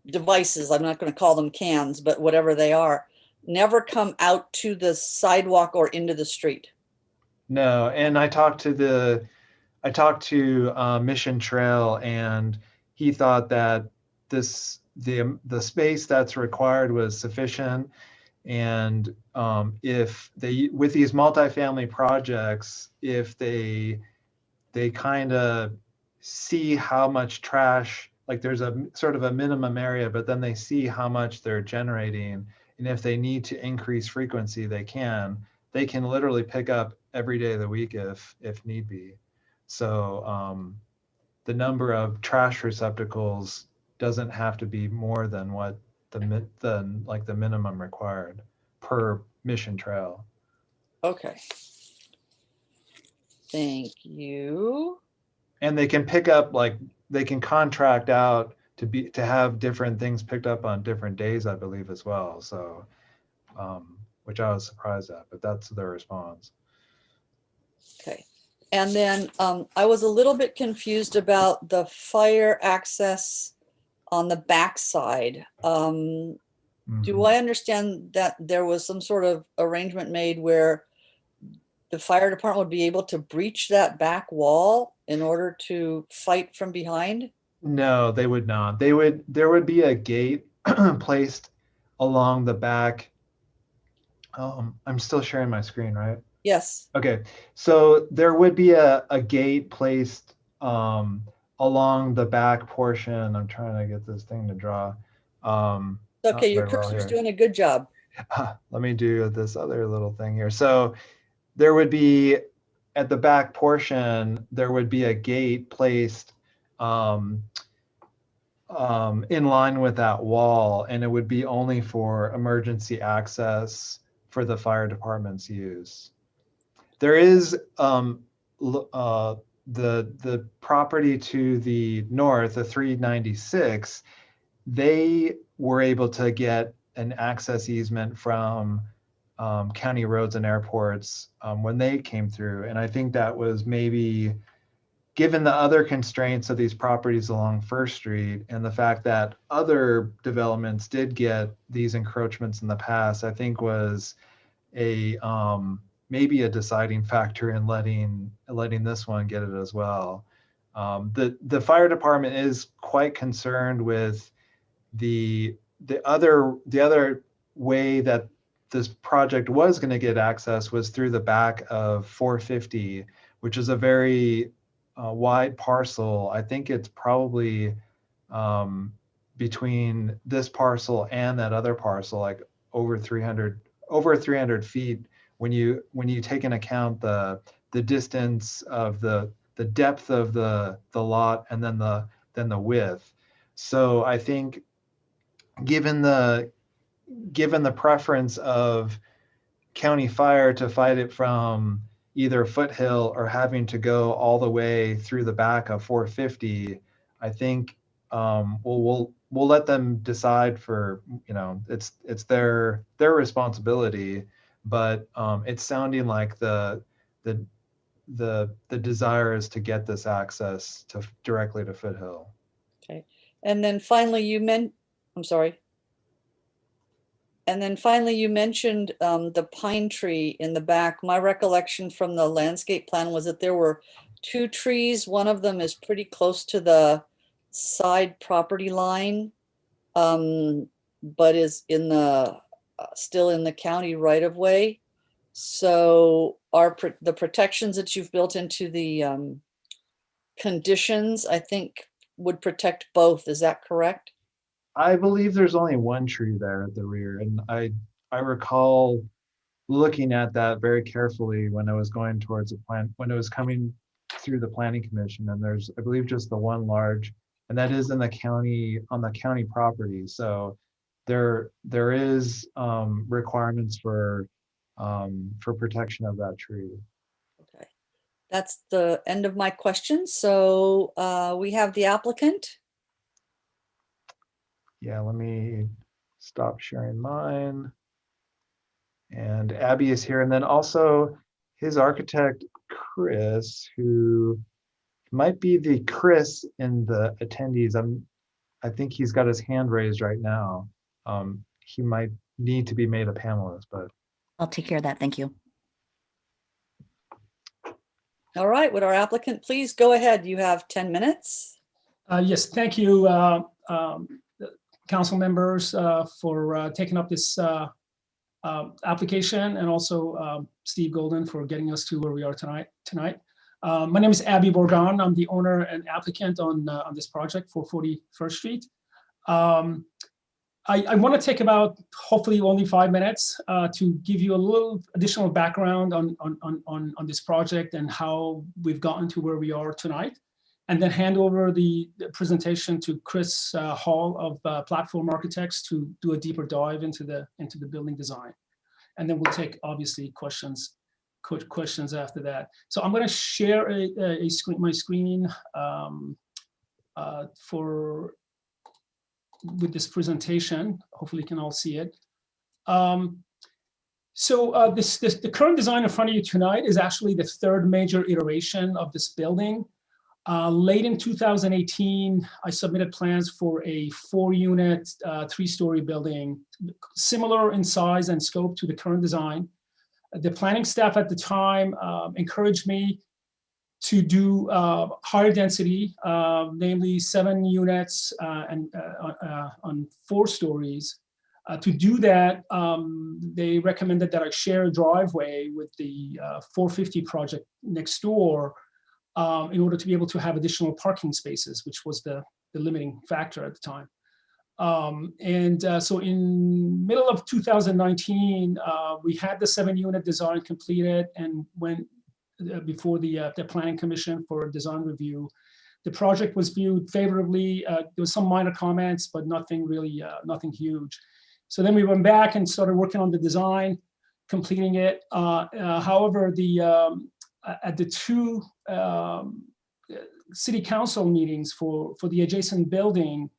devices, I'm not going to call them cans, but whatever they are, never come out to the sidewalk or into the street. No, and I talked to Mission Trail, and he thought that the space that's required was sufficient. And if with these multifamily projects, if they kind of see how much trash, like there's a sort of a minimum area, but then they see how much they're generating. And if they need to increase frequency, they can literally pick up every day of the week if need be. So the number of trash receptacles doesn't have to be more than what the minimum required per Mission Trail. Okay. Thank you. And they can pick up, they can contract out to have different things picked up on different days, I believe, as well. So, which I was surprised at, but that's their response. Okay. And then I was a little bit confused about the fire access on the backside. Do I understand that there was some sort of arrangement made where the fire department would be able to breach that back wall in order to fight from behind? No, they would not. There would be a gate placed along the back. I'm still sharing my screen, right? Yes. Okay, so there would be a gate placed along the back portion. I'm trying to get this thing to draw. Okay, your cursor's doing a good job. Let me do this other little thing here. So there would be, at the back portion, there would be a gate placed in line with that wall, and it would be only for emergency access for the fire department's use. There is the property to the north, the 396, they were able to get an access easement from County Roads and Airports when they came through. And I think that was maybe given the other constraints of these properties along First Street and the fact that other developments did get these encroachments in the past, I think was a maybe a deciding factor in letting this one get it as well. The fire department is quite concerned with the other way that this project was going to get access was through the back of 450, which is a very wide parcel. I think it's probably between this parcel and that other parcel, like over 300 feet. When you take into account the distance of the depth of the lot and then the width. So I think given the preference of county fire to fight it from either foothill or having to go all the way through the back of 450, I think we'll let them decide for, it's their responsibility, but it's sounding like the desire is to get this access to directly to Foothill. Okay. And then finally I'm sorry. And then finally, you mentioned the pine tree in the back. My recollection from the landscape plan was that there were 2 trees. One of them is pretty close to the side property line, but is in the still in the county right of way. So the protections that you've built into the conditions, I think, would protect both. Is that correct? I believe there's only 1 tree there at the rear, and I recall looking at that very carefully when I was going towards the plan, when it was coming through the planning commission, and there's, I believe, just the 1 large, and that is in the county, on the county property. So there is requirements for protection of that tree. Okay, that's the end of my questions. So we have the applicant. Yeah, let me stop sharing mine. And Abby is here. And then also his architect, Chris, who might be the Chris in the attendees. I think he's got his hand raised right now. He might need to be made a panelist, but. I'll take care of that. Thank you. All right, would our applicant please go ahead? You have 10 minutes. Yes, thank you, council members, for taking up this application, and also Steve Golden for getting us to where we are tonight. My name is Abby Borgan. I'm the owner and applicant on this project for 41st Street. I want to take about, hopefully, only 5 minutes to give you a little additional background on this project and how we've gotten to where we are tonight, and then hand over the presentation to Chris Hall of Platform Architects to do a deeper dive into the building design, and then we'll take obviously questions after that. So I'm going to share my screen with this presentation. Hopefully you can all see it. So the current design in front of you tonight is actually the 3rd major iteration of this building. Late in 2018, I submitted plans for a 4-unit, 3-story building, similar in size and scope to the current design. The planning staff at the time encouraged me to do higher density, namely 7 units and on 4 stories. To do that, they recommended that I share a driveway with the 450 project next door in order to be able to have additional parking spaces, which was the limiting factor at the time. So in middle of 2019, we had the 7-unit design completed and went before the planning commission for a design review. The project was viewed favorably. There was some minor comments, but nothing really, nothing huge. So then we went back and started working on the design, completing it. However, at the 2 city council meetings for the adjacent building,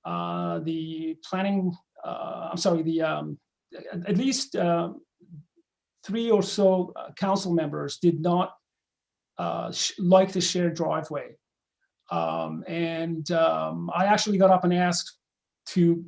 the planning, at least 3 or so council members did not like the shared driveway. I actually got up and asked to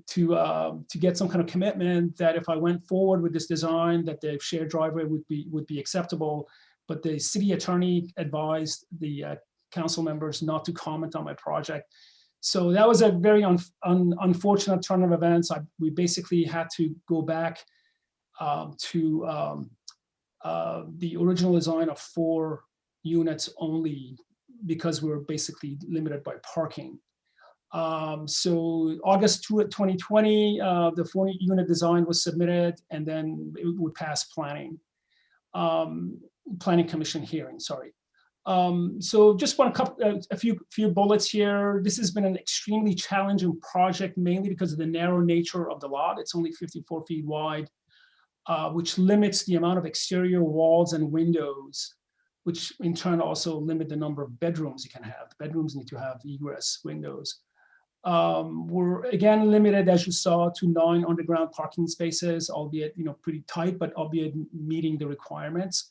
get some kind of commitment that if I went forward with this design, that the shared driveway would be acceptable. But the city attorney advised the council members not to comment on my project. So that was a very unfortunate turn of events. We basically had to go back to the original design of 4 units only, because we were basically limited by parking. So August 2020, the 4-unit design was submitted, and then it would pass planning commission hearing, sorry. So just want a few bullets here. This has been an extremely challenging project, mainly because of the narrow nature of the lot. It's only 54 feet wide, which limits the amount of exterior walls and windows, which in turn also limit the number of bedrooms you can have. The bedrooms need to have egress windows. We're again limited, as you saw, to 9 underground parking spaces, albeit pretty tight, but albeit meeting the requirements.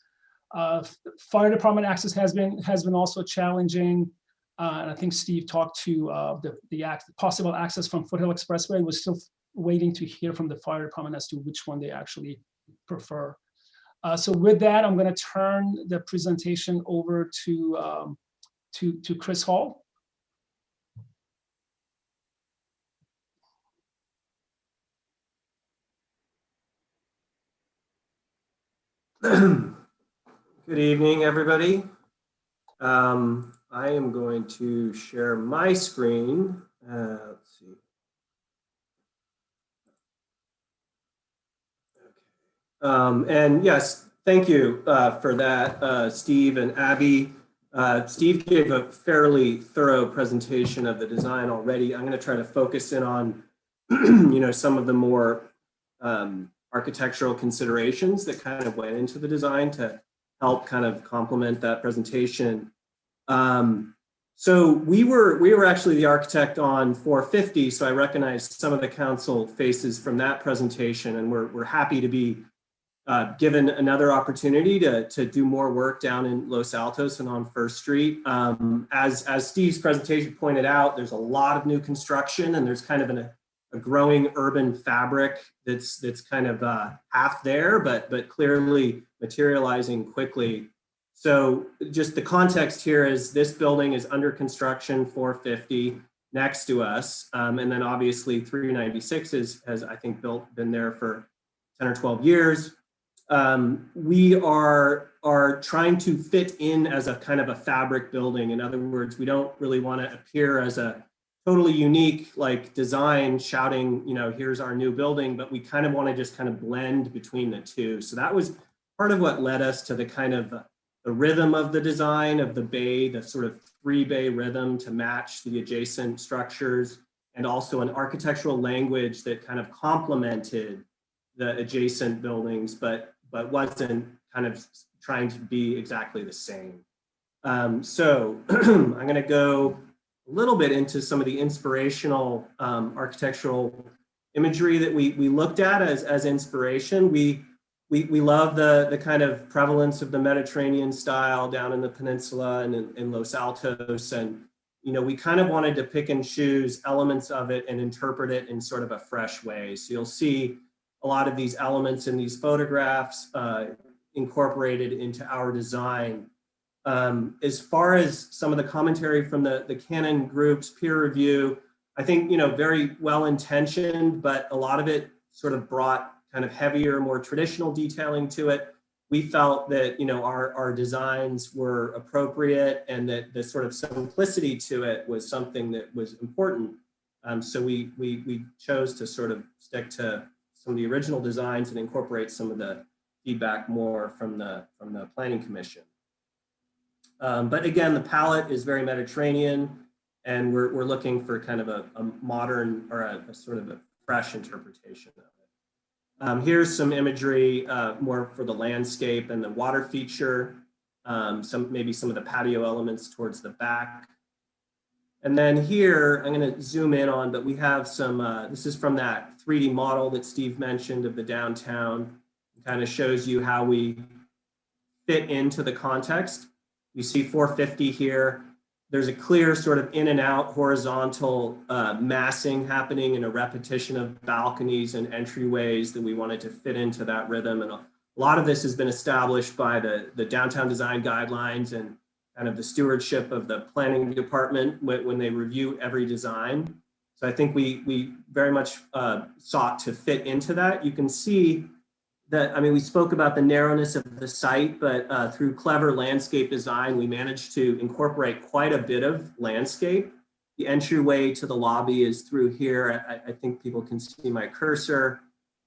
Fire department access has been also challenging, and I think Steve talked to the possible access from Foothill Expressway. We're still waiting to hear from the fire department as to which one they actually prefer. So with that, I'm going to turn the presentation over to Chris Hall. Good evening, everybody. I am going to share my screen. Let's see. Okay. And yes, thank you for that, Steve and Abby. Steve gave a fairly thorough presentation of the design already. I'm going to try to focus in on, some of the more architectural considerations that kind of went into the design to help kind of complement that presentation. So we were actually the architect on 450, so I recognized some of the council faces from that presentation, and we're happy to be given another opportunity to do more work down in Los Altos and on First Street. As Steve's presentation pointed out, there's a lot of new construction, and there's kind of a growing urban fabric that's kind of half there, but clearly materializing quickly. So just the context here is this building is under construction, 450 next to us. And then obviously 396 has I think been there for 10 or 12 years. We are trying to fit in as a kind of a fabric building. In other words, we don't really want to appear as a totally unique design shouting, here's our new building, but we kind of want to just kind of blend between the two. So that was part of what led us to the kind of the rhythm of the design of the bay, the sort of 3-bay rhythm to match the adjacent structures, and also an architectural language that kind of complemented the adjacent buildings, but wasn't kind of trying to be exactly the same. So I'm going to go a little bit into some of the inspirational architectural imagery that we looked at as inspiration. We love the kind of prevalence of the Mediterranean style down in the peninsula and in Los Altos. And, we kind of wanted to pick and choose elements of it and interpret it in sort of a fresh way. So you'll see a lot of these elements in these photographs incorporated into our design. As far as some of the commentary from the Canon Group's peer review, I think, very well intentioned, but a lot of it sort of brought kind of heavier, more traditional detailing to it. We felt that, our designs were appropriate and that the sort of simplicity to it was something that was important. So we chose to sort of stick to some of the original designs and incorporate some of the feedback more from the Planning Commission. But again, the palette is very Mediterranean, and we're looking for kind of a modern or a sort of a fresh interpretation of it. Here's some imagery more for the landscape and the water feature, maybe some of the patio elements towards the back. And then here, I'm going to zoom in on, but we have some, this is from that 3D model that Steve mentioned of the downtown. It kind of shows you how we fit into the context. We see 450 here. There's a clear sort of in and out horizontal massing happening in a repetition of balconies and entryways that we wanted to fit into that rhythm. And a lot of this has been established by the downtown design guidelines and kind of the stewardship of the planning department when they review every design. So I think we very much sought to fit into that. You can see that, I mean, we spoke about the narrowness of the site, but through clever landscape design, we managed to incorporate quite a bit of landscape. The entryway to the lobby is through here. I think people can see my cursor.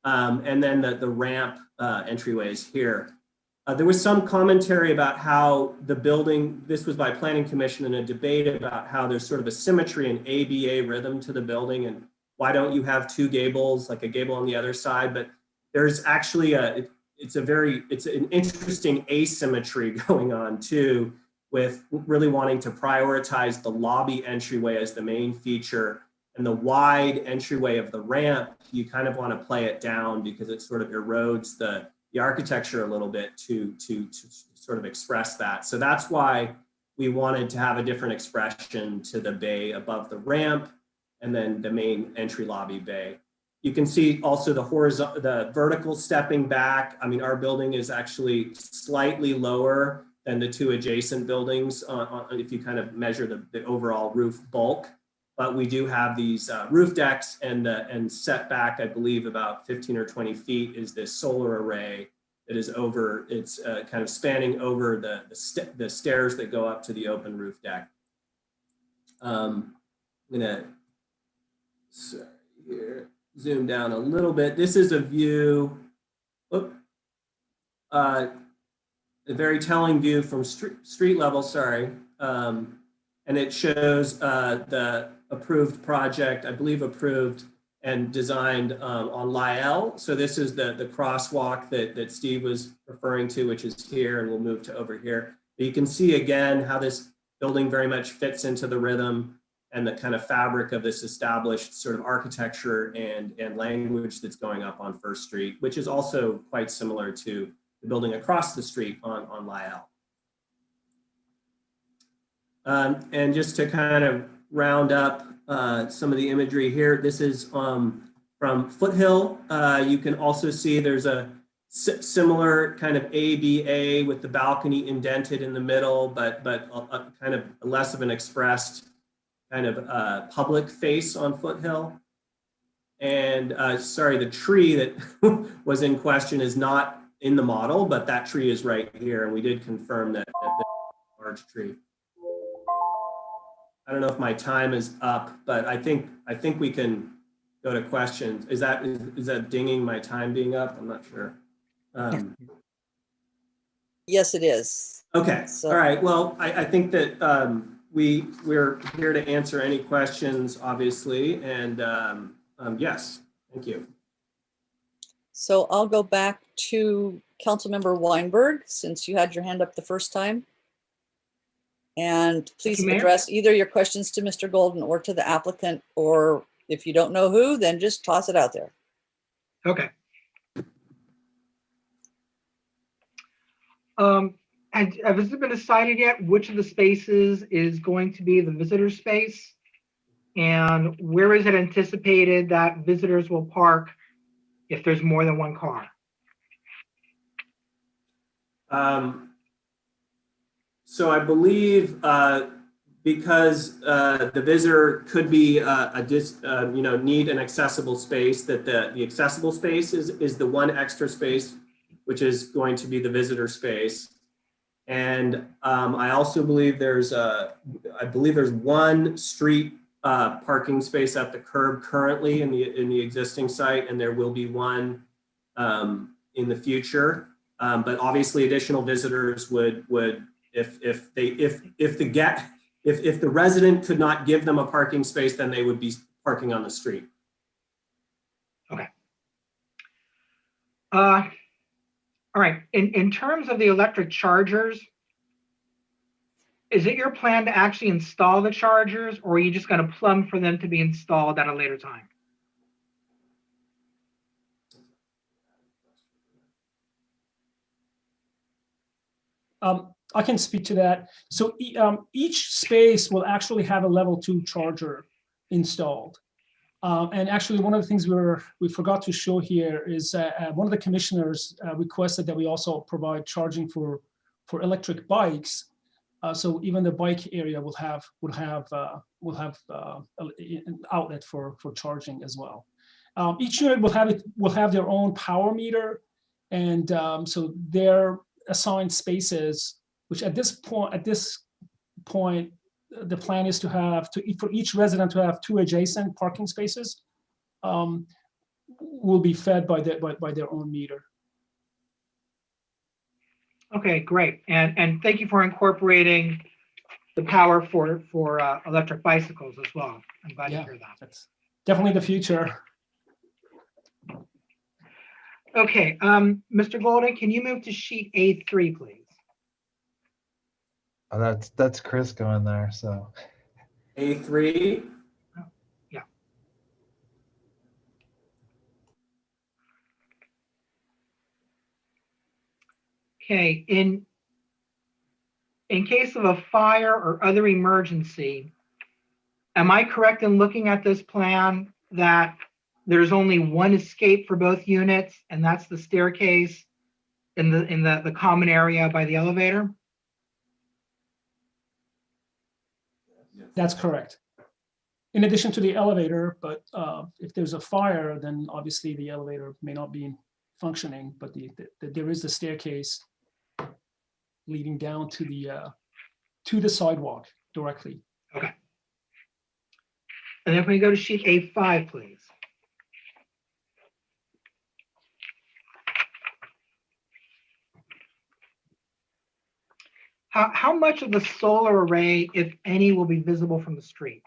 And then the ramp entryway is here. There was some commentary about how the building, this was by Planning Commission, in a debate about how there's sort of a symmetry and ABA rhythm to the building, and why don't you have two gables, like a gable on the other side? But there's actually it's an interesting asymmetry going on too, with really wanting to prioritize the lobby entryway as the main feature, and the wide entryway of the ramp, you kind of want to play it down because it sort of erodes the architecture a little bit to sort of express that. So that's why we wanted to have a different expression to the bay above the ramp and then the main entry lobby bay. You can see also the vertical stepping back. I mean, our building is actually slightly lower than the two adjacent buildings if you kind of measure the overall roof bulk. But we do have these roof decks, and set back, I believe, about 15 or 20 feet is this solar array that is over, it's kind of spanning over the stairs that go up to the open roof deck. I'm gonna here, zoom down a little bit. This is a view, a very telling view from street level, sorry. And it shows the approved project, I believe approved and designed on Lyell. So this is the crosswalk that Steve was referring to, which is here, and we'll move to over here. But you can see again how this building very much fits into the rhythm and the kind of fabric of this established sort of architecture and language that's going up on First Street, which is also quite similar to the building across the street on Lyell. And just to kind of round up some of the imagery here, this is from Foothill. You can also see there's a similar kind of ABA with the balcony indented in the middle, but a kind of less of an expressed kind of public face on Foothill. And sorry, the tree that was in question is not in the model, but that tree is right here. And we did confirm that the large tree. I don't know if my time is up, but I think we can go to questions. Is that dinging my time being up? I'm not sure. Yes, it is. Okay. So, all right. Well, I think that we're here to answer any questions, obviously, and yes, thank you. so I'll go back to Councilmember Weinberg, since you had your hand up the first time. And please address either your questions to Mr. Golden or to the applicant, or if you don't know who, then just toss it out there. Okay. Has it been decided yet which of the spaces is going to be the visitor space? And where is it anticipated that visitors will park if there's more than one car? So I believe because the visitor could be need an accessible space, that the accessible space is the one extra space, which is going to be the visitor space. And I also believe there's one street parking space at the curb currently in the existing site, and there will be one in the future. But obviously, additional visitors would if the resident could not give them a parking space, then they would be parking on the street. Okay. All right. In terms of the electric chargers, is it your plan to actually install the chargers, or are you just going to plumb for them to be installed at a later time? I can speak to that. So each space will actually have a level 2 charger installed. And actually, one of the things we forgot to show here is one of the commissioners requested that we also provide charging for electric bikes. So even the bike area will have an outlet for charging as well. Each unit will have their own power meter, and so their assigned spaces, which at this point, the plan is to have for each resident to have 2 adjacent parking spaces, will be fed by their own meter. Okay, great. And thank you for incorporating the power for electric bicycles as well. I'm glad to hear that. That's definitely the future. Okay, Mr. Golden, can you move to sheet A3, please? Oh, that's Chris going there, so. A3. Yeah. Okay, in case of a fire or other emergency, am I correct in looking at this plan that there's only one escape for both units, and that's the staircase in the common area by the elevator? That's correct. In addition to the elevator, but if there's a fire, then obviously the elevator may not be functioning, but there is the staircase leading down to the sidewalk directly. Okay. And then if we go to sheet A5, please. How much of the solar array, if any, will be visible from the street?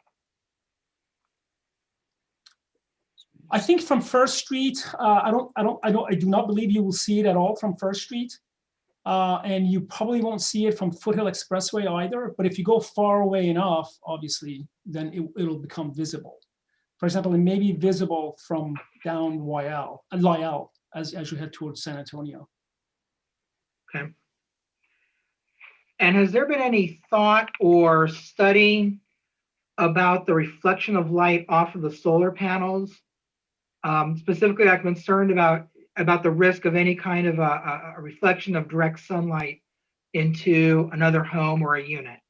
I think from First Street, I do not believe you will see it at all from First Street. And you probably won't see it from Foothill Expressway either. But if you go far away enough, obviously, then it'll become visible. For example, it may be visible from down Lyell as you head towards San Antonio. Okay. And has there been any thought or study about the reflection of light off of the solar panels? Specifically, I'm concerned about the risk of any kind of a reflection of direct sunlight into another home or a unit.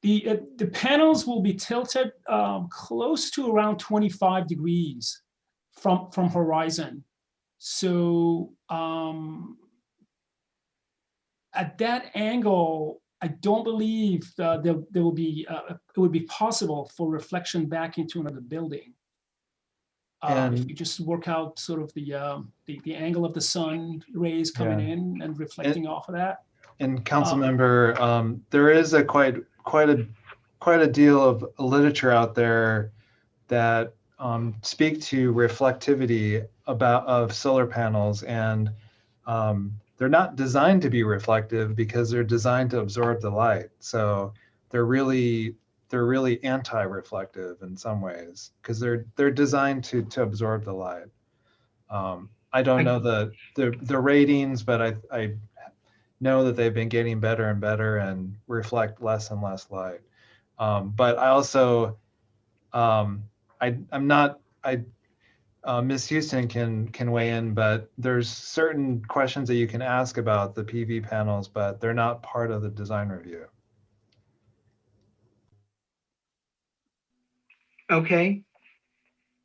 The panels will be tilted close to around 25 degrees from horizon. So at that angle, I don't believe there will be it would be possible for reflection back into another building. If you just work out sort of the angle of the sun rays coming in and reflecting off of that. And council member, there is quite a deal of literature out there that speak to reflectivity of solar panels, and they're not designed to be reflective because they're designed to absorb the light. So they're really anti-reflective in some ways because they're designed to absorb the light. I don't know the ratings, but I know that they've been getting better and better and reflect less and less light. But I also Ms. Houston can weigh in, but there's certain questions that you can ask about the PV panels, but they're not part of the design review. Okay.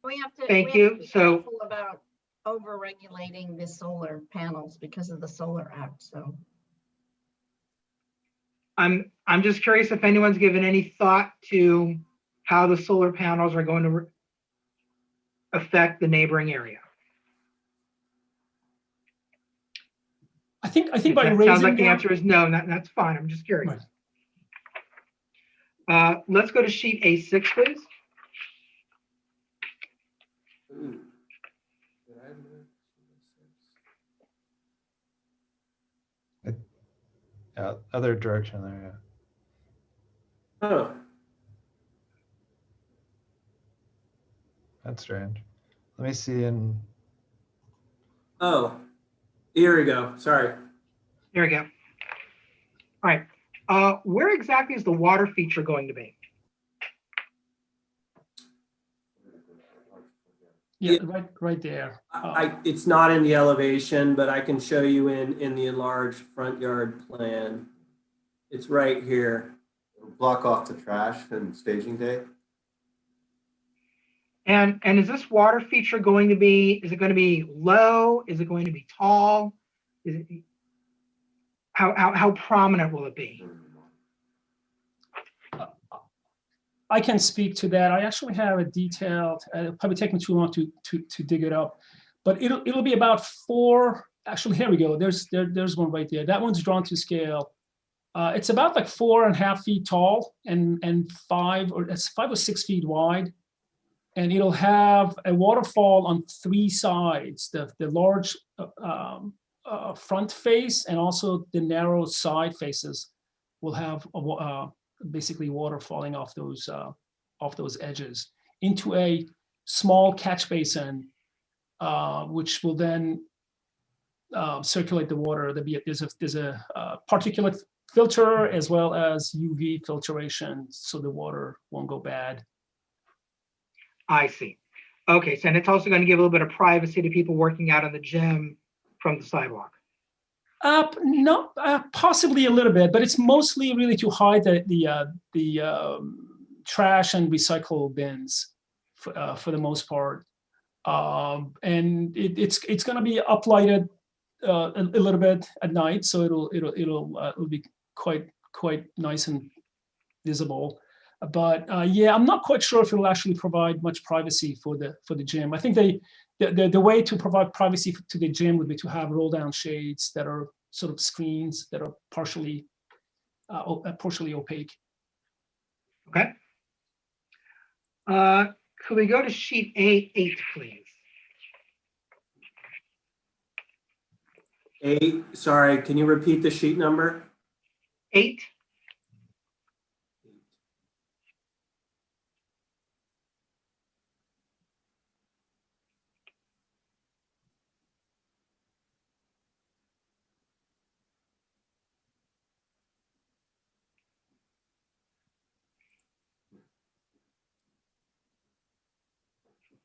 We have to. Thank you. Be so careful about over-regulating the solar panels because of the Solar Act. So I'm just curious if anyone's given any thought to how the solar panels are going to affect the neighboring area. I think by that raising sounds like the them, answer is no. That's fine. I'm just curious. Right. Let's go to sheet A6, please. Yeah, other direction there. Yeah. Oh. That's strange. Let me see in. Oh, here we go. Sorry. Here we go. All right. Where exactly is the water feature going to be? Yeah, right there. It's not in the elevation, but I can show you in the enlarged front yard plan. It's right here. Block off the trash and staging day. And is this water feature going to be, is it going to be low? Is it going to be tall? Is it, how prominent will it be? I can speak to that. I actually have a detailed, it'll probably take me too long to dig it up, but it'll be about 4, actually, here we go. There's one right there. That one's drawn to scale. It's about like 4.5 feet tall and 5 or 6 feet wide. And it'll have a waterfall on 3 sides, the large front face and also the narrow side faces will have basically water falling off those edges into a small catch basin, which will then circulate the water. There's a particulate filter as well as UV filtration, so the water won't go bad. I see. Okay, so and it's also going to give a little bit of privacy to people working out in the gym from the sidewalk. No, possibly a little bit, but it's mostly really to hide the trash and recycle bins for the most part. And it's going to be uplighted a little bit at night, so it'll be quite nice and visible. But yeah, I'm not quite sure if it'll actually provide much privacy for the gym. I think the way to provide privacy to the gym would be to have roll down shades that are sort of screens that are partially opaque. Okay. Could we go to sheet 8, please? 8, sorry, can you repeat the sheet number? 8.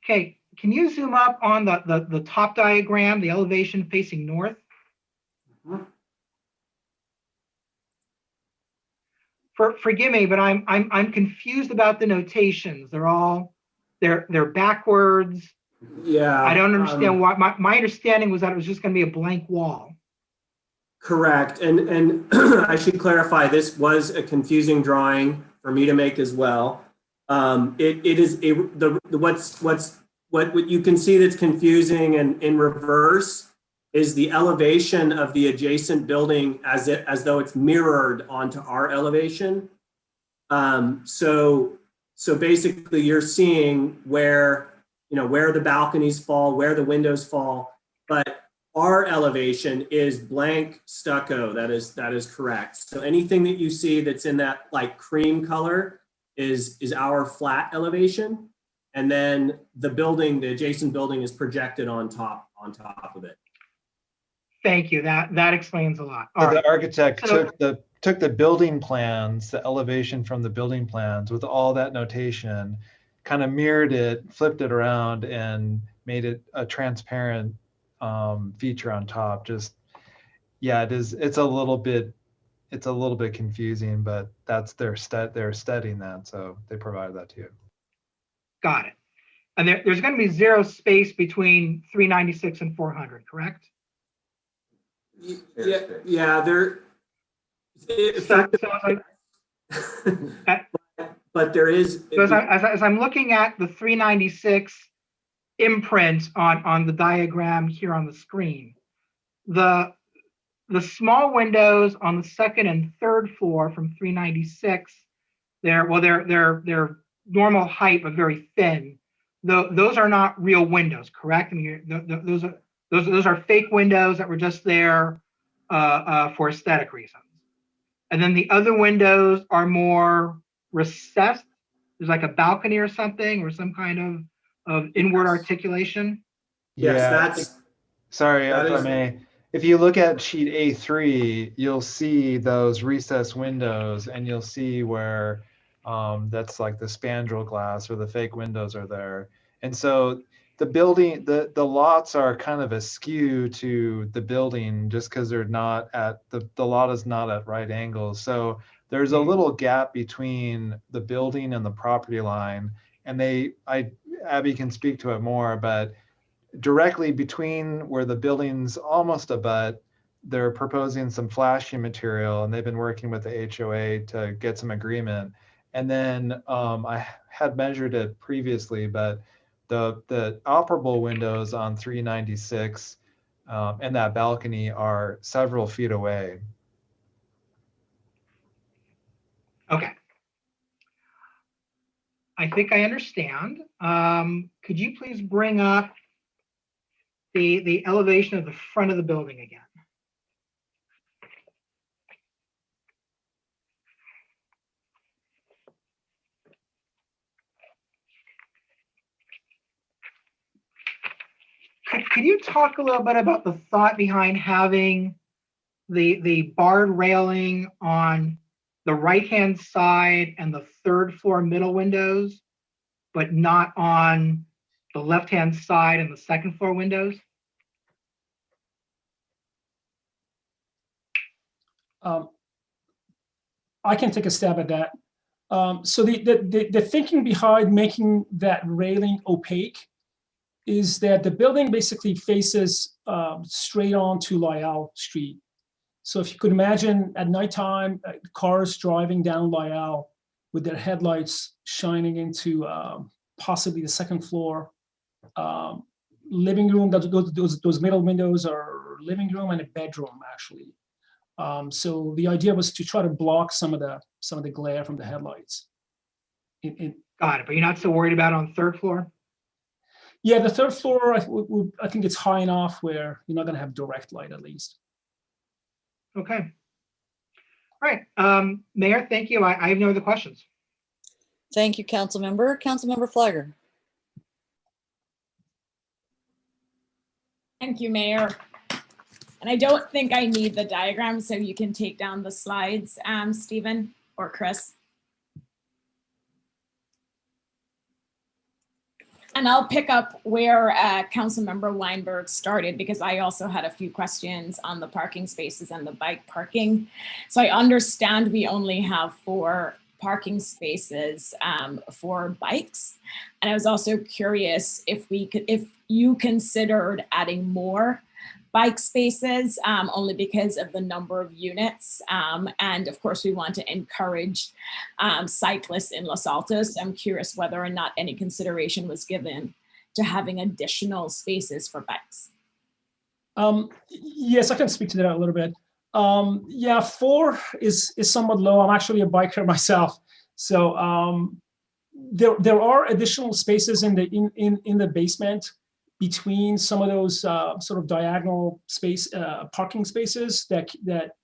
Okay, can you zoom up on the top diagram, the elevation facing north? Forgive me, but I'm confused about the notations. They're backwards. Yeah. I don't understand why. My understanding was that it was just going to be a blank wall. Correct, and I should clarify, this was a confusing drawing for me to make as well. It is what you can see that's confusing and in reverse is the elevation of the adjacent building as though it's mirrored onto our elevation. So basically you're seeing where the balconies fall, where the windows fall, but our elevation is blank stucco. That is correct. So anything that you see that's in that like cream color is our flat elevation. And then the adjacent building is projected on top of it. Thank you. That explains a lot. So the architect took the building plans, the elevation from the building plans with all that notation, kind of mirrored it, flipped it around, and made it a transparent feature on top. Just, yeah, it's a little bit confusing, but that's they're studying that, so they provided that to you. Got it. And there's going to be 0 space between 396 and 400, correct? Yeah, there. But there is. So as I'm looking at the 396 imprint on the diagram here on the screen, the small windows on the 2nd and 3rd floor from 396, they're normal height but very thin. Those are not real windows, correct? I mean, those are fake windows that were just there for aesthetic reasons. And then the other windows are more recessed. There's like a balcony or something, or some kind of inward articulation. Yes, sorry, if I may. if you look at sheet A3, you'll see those recessed windows, and you'll see where that's like the spandrel glass or the fake windows are there. And so the building, the lots are kind of askew to the building just because they're not at, the lot is not at right angles. So there's a little gap between the building and the property line. And Abby can speak to it more, but directly between where the buildings almost abut, they're proposing some flashing material, and they've been working with the HOA to get some agreement. And then I had measured it previously, but the operable windows on 396 and that balcony are several feet away. Okay. I think I understand. Could you please bring up the elevation of the front of the building again? Could you talk a little bit about the thought behind having the barred railing on the right-hand side and the third floor middle windows, but not on the left-hand side and the second floor windows? I can take a stab at that. So the thinking behind making that railing opaque is that the building basically faces straight on to Lyell Street. So if you could imagine at nighttime, cars driving down Lyell with their headlights shining into possibly the second floor living room. Those middle windows are living room and a bedroom actually. So the idea was to try to block some of the glare from the headlights. Got it, but you're not so worried about it on the third floor? Yeah, the third floor, I think it's high enough where you're not going to have direct light at least. Okay. All right, Mayor, thank you. I have no other questions. Thank you, Councilmember. Councilmember Flagger. Thank you, Mayor. And I don't think I need the diagram, so you can take down the slides, Stephen or Chris. And I'll pick up where Councilmember Weinberg started, because I also had a few questions on the parking spaces and the bike parking. So I understand we only have 4 parking spaces for bikes. And I was also curious if you considered adding more bike spaces, only because of the number of units. And of course, we want to encourage cyclists in Los Altos. I'm curious whether or not any consideration was given to having additional spaces for bikes. Yes, I can speak to that a little bit. Yeah, 4 is somewhat low. I'm actually a biker myself. So there are additional spaces in the basement between some of those sort of diagonal space parking spaces that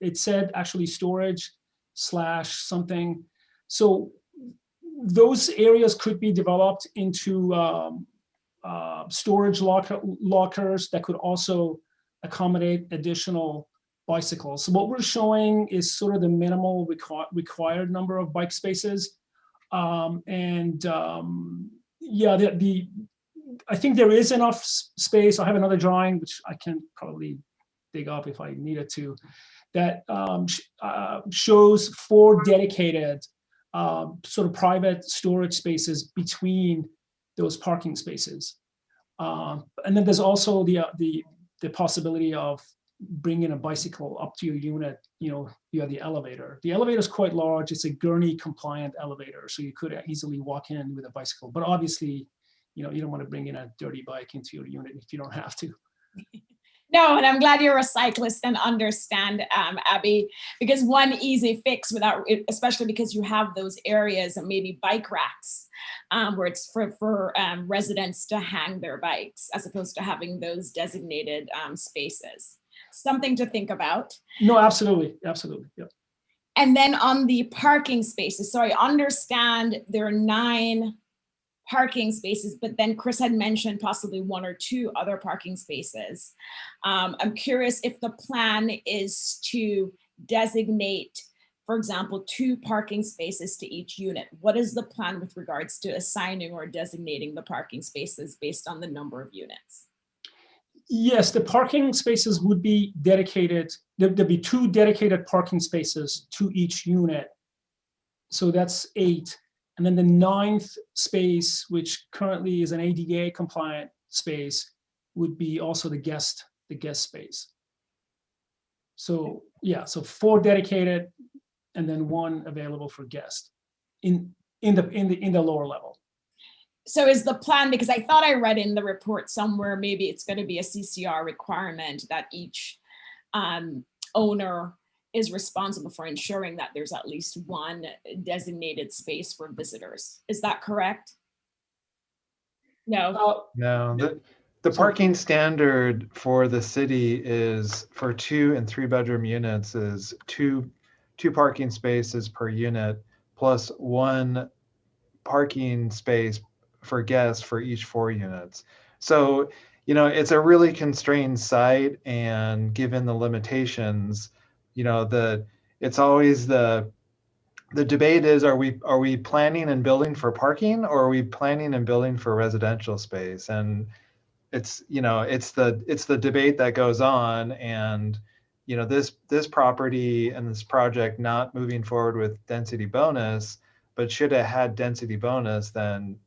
it said actually storage / something. So those areas could be developed into storage lockers that could also accommodate additional bicycles. So what we're showing is sort of the minimal required number of bike spaces. Yeah, I think there is enough space. I have another drawing, which I can probably dig up if I needed to, that shows 4 dedicated sort of private storage spaces between those parking spaces. And then there's also the possibility of bringing a bicycle up to your unit, via the elevator. The elevator is quite large. It's a gurney compliant elevator, so you could easily walk in with a bicycle. But obviously, you don't want to bring in a dirty bike into your unit if you don't have to. No, and I'm glad you're a cyclist and understand, Abby, because one easy fix especially because you have those areas and maybe bike racks where it's for residents to hang their bikes as opposed to having those designated spaces. Something to think about. No, absolutely. Absolutely. Yep. And then on the parking spaces, so I understand there are 9 parking spaces, but then Chris had mentioned possibly 1 or 2 other parking spaces. I'm curious if the plan is to designate, for example, 2 parking spaces to each unit. What is the plan with regards to assigning or designating the parking spaces based on the number of units? Yes, the parking spaces would be dedicated. There'd be 2 dedicated parking spaces to each unit. So that's 8. And then the 9th space, which currently is an ADA compliant space, would be also the guest space. So yeah, so 4 dedicated and then 1 available for guest in the lower level. So is the plan, because I thought I read in the report somewhere, maybe it's going to be a CCR requirement that each owner is responsible for ensuring that there's at least 1 designated space for visitors. Is that correct? No. No, the parking standard for the city is for 2 and 3 bedroom units is two parking spaces per unit plus 1 parking space for guests for each 4 units. So, it's a really constrained site, and given the limitations, it's always the debate is, are we planning and building for parking, or are we planning and building for residential space? And it's the debate that goes on. And this property and this project not moving forward with density bonus, but should have had density bonus, then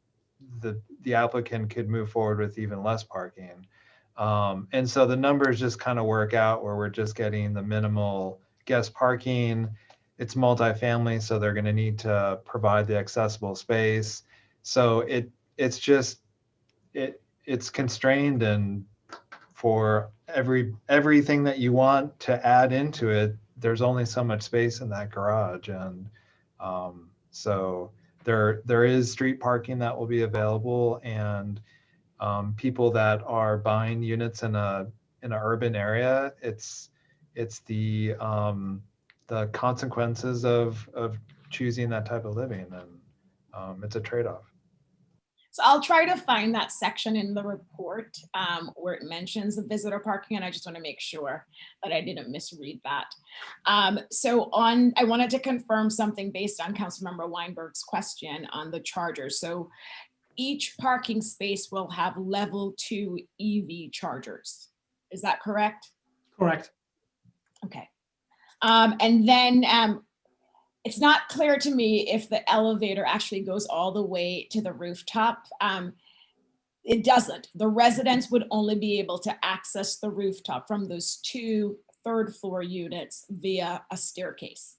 the applicant could move forward with even less parking. And so the numbers just kind of work out where we're just getting the minimal guest parking. It's multifamily, so they're going to need to provide the accessible space. So it's constrained, and for everything that you want to add into it, there's only so much space in that garage. And so there is street parking that will be available, and people that are buying units in an urban area, it's the consequences of choosing that type of living, and it's a trade-off. So I'll try to find that section in the report where it mentions the visitor parking, and I just want to make sure that I didn't misread that. I wanted to confirm something based on Councilmember Weinberg's question on the chargers. So each parking space will have level 2 EV chargers. Is that correct? Correct. Okay. And then it's not clear to me if the elevator actually goes all the way to the rooftop. It doesn't. The residents would only be able to access the rooftop from those 2 third-floor units via a staircase.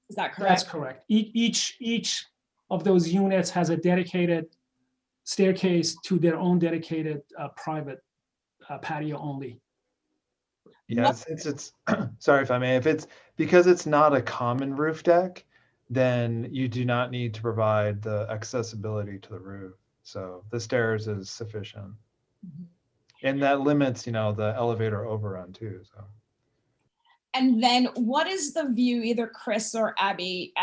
Is that correct? That's correct. Each of those units has a dedicated staircase to their own dedicated private patio only. Yes, it's sorry if I may, because it's not a common roof deck, then you do not need to provide the accessibility to the roof. So the stairs is sufficient. And that limits, the elevator overrun too. So. And then what is the view, either Chris or Abby,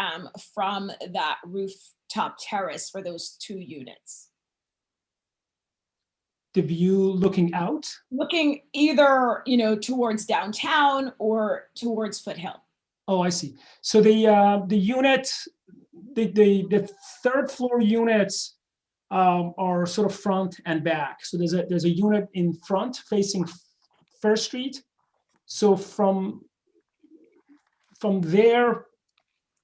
from that rooftop terrace for those 2 units? The view looking out? Looking either, towards downtown or towards Foothill. Oh, I see. So the unit, the 3rd floor units are sort of front and back. So there's a unit in front facing First Street. So from their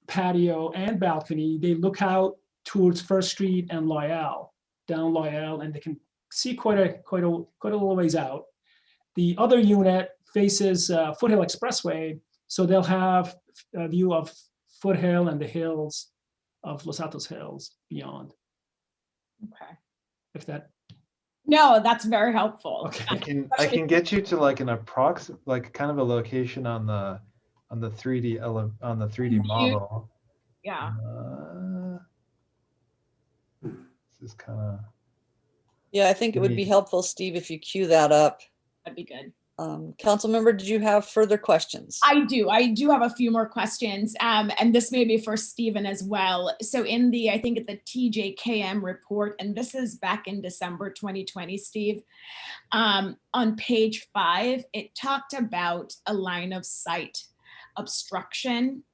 patio and balcony, they look out towards First Street and Lyell, down Lyell, and they can see quite a little ways out. The other unit faces Foothill Expressway, so they'll have a view of Foothill and the hills of Los Altos Hills beyond. Okay. If that. No, that's very helpful. Okay. I can get you to like an kind of a location on the 3D model. Yeah. This is kind of. Yeah, I think it would be helpful, Steve, if you cue that up. That'd be good. Councilmember, did you have further questions? I do have a few more questions, and this may be for Stephen as well. So in the, I think the TJKM report, and this is back in December 2020, Steve, on page 5, it talked about a line of sight obstruction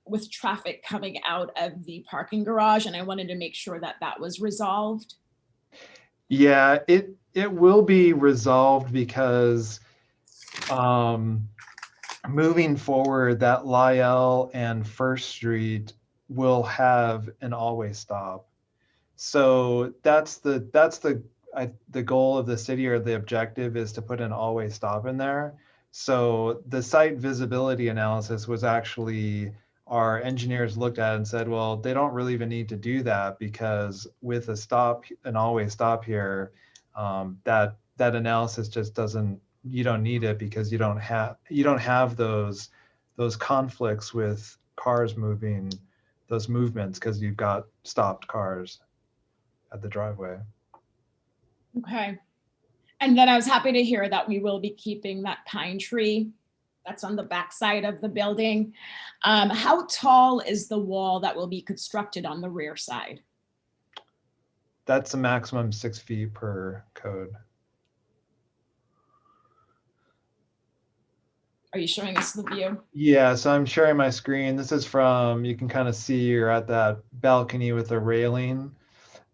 with traffic coming out of the parking garage, and I wanted to make sure that that was resolved. Yeah, it will be resolved because moving forward, that Lyell and First Street will have an always stop. So that's the goal of the city, or the objective is to put an always stop in there. So the site visibility analysis was actually, our engineers looked at it and said, well, they don't really even need to do that, because with a stop, an always stop here, that analysis just doesn't, you don't need it, because you don't have those conflicts with cars moving, those movements, because you've got stopped cars at the driveway. Okay. And then I was happy to hear that we will be keeping that pine tree that's on the back side of the building. How tall is the wall that will be constructed on the rear side? That's a maximum 6 feet per code. Are you showing us the view? Yeah, so I'm sharing my screen. This is from, you can kind of see you're at that balcony with a railing.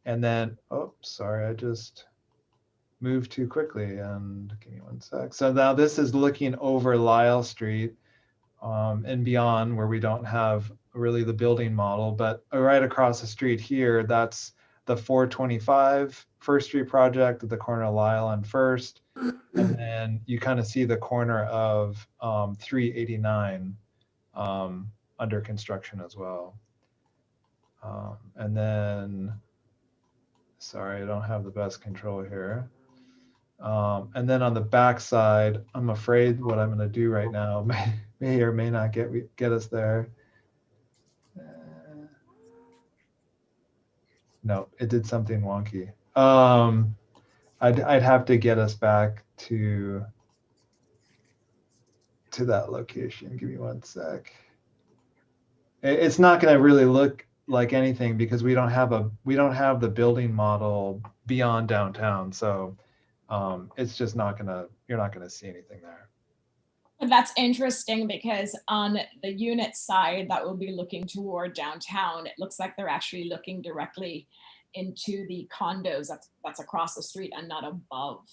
And then, oh, sorry, I just moved too quickly, and give me one sec. So now this is looking over Lyell Street and beyond, where we don't have really the building model, but right across the street here, that's the 425 First Street project at the corner of Lyell and First. And then you kind of see the corner of 389 under construction as well. And then, sorry, I don't have the best control here. And then on the back side, I'm afraid what I'm going to do right now may or may not get us there. No, it did something wonky. I'd have to get us back to that location. Give me one sec. It's not going to really look like anything, because we don't have the building model beyond downtown. So it's just you're not gonna see anything there. That's interesting, because on the unit side that will be looking toward downtown, it looks like they're actually looking directly into the condos that's across the street and not above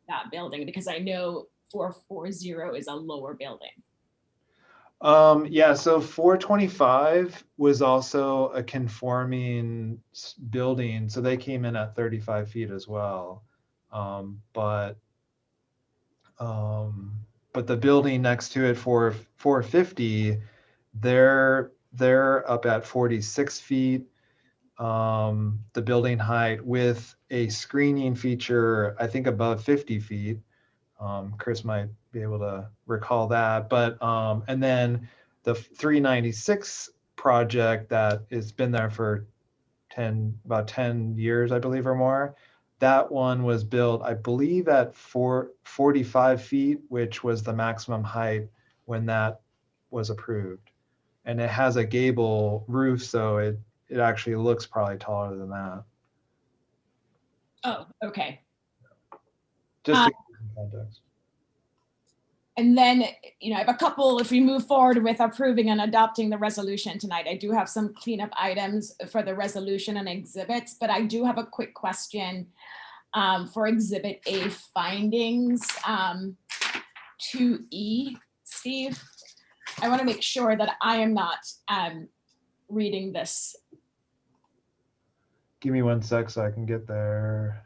that building, because I know 440 is a lower building. Yeah, so 425 was also a conforming building, so they came in at 35 feet as well. But the building next to it, for 450, they're up at 46 feet. The building height with a screening feature, I think above 50 feet. Chris might be able to recall that, but and then the 396 project that has been there for about 10 years, I believe, or more. That one was built, I believe, at 45 feet, which was the maximum height when that was approved. And it has a gable roof, so it actually looks probably taller than that. Oh, okay. Just to give some context. And then, I have a couple, if we move forward with approving and adopting the resolution tonight, I do have some cleanup items for the resolution and exhibits, but I do have a quick question for Exhibit A findings 2E, Steve. I want to make sure that I am not reading this. Give me one sec so I can get there.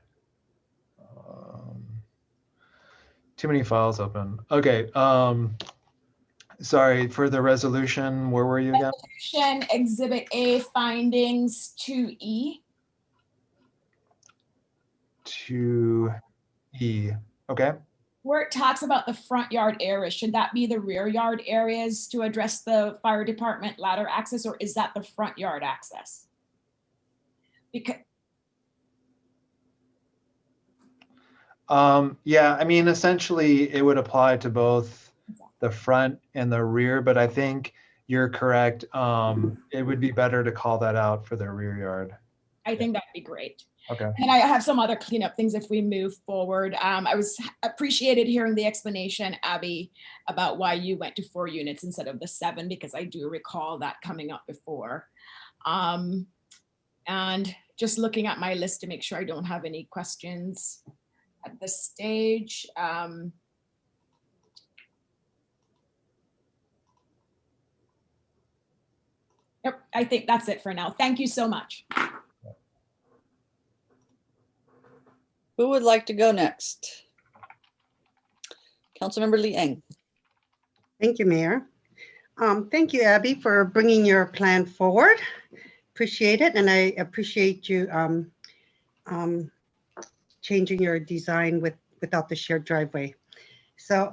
Too many files open. Okay. Sorry, for the resolution, where were you again? Resolution Exhibit A findings 2E. 2E. Okay. Where it talks about the front yard areas, should that be the rear yard areas to address the fire department ladder access, or is that the front yard access? Because Yeah, I mean, essentially it would apply to both the front and the rear, but I think you're correct. It would be better to call that out for the rear yard. I think that'd be great. Okay. And I have some other cleanup things if we move forward. I was appreciated hearing the explanation, Abby, about why you went to 4 units instead of the 7, because I do recall that coming up before. And just looking at my list to make sure I don't have any questions at this stage. Yep, I think that's it for now. Thank you so much. Who would like to go next? Councilmember Liang. Thank you, Mayor. Thank you, Abby, for bringing your plan forward. Appreciate it, and I appreciate you changing your design without the shared driveway. So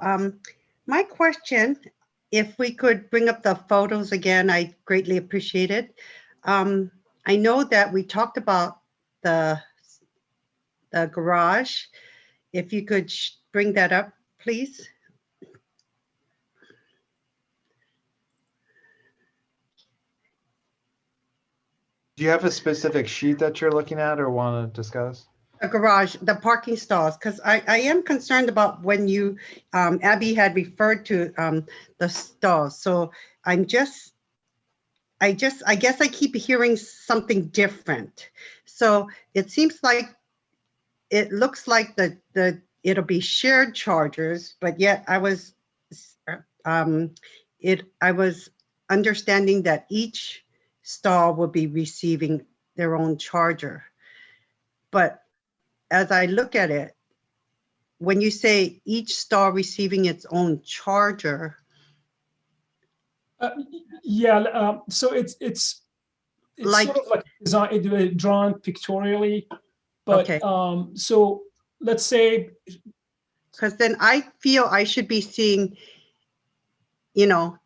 my question, if we could bring up the photos again, I greatly appreciate it. I know that we talked about the garage. If you could bring that up, please. Do you have a specific sheet that you're looking at or want to discuss? The garage, the parking stalls, because I am concerned about when you, Abby had referred to the stalls. So I guess I keep hearing something different. So it seems like, it looks like it'll be shared chargers, but yet I was understanding that each stall will be receiving their own charger. But as I look at it, when you say each stall receiving its own charger. So it's like, sort of like design, drawn pictorially, but okay. So let's say, because then I feel I should be seeing, 9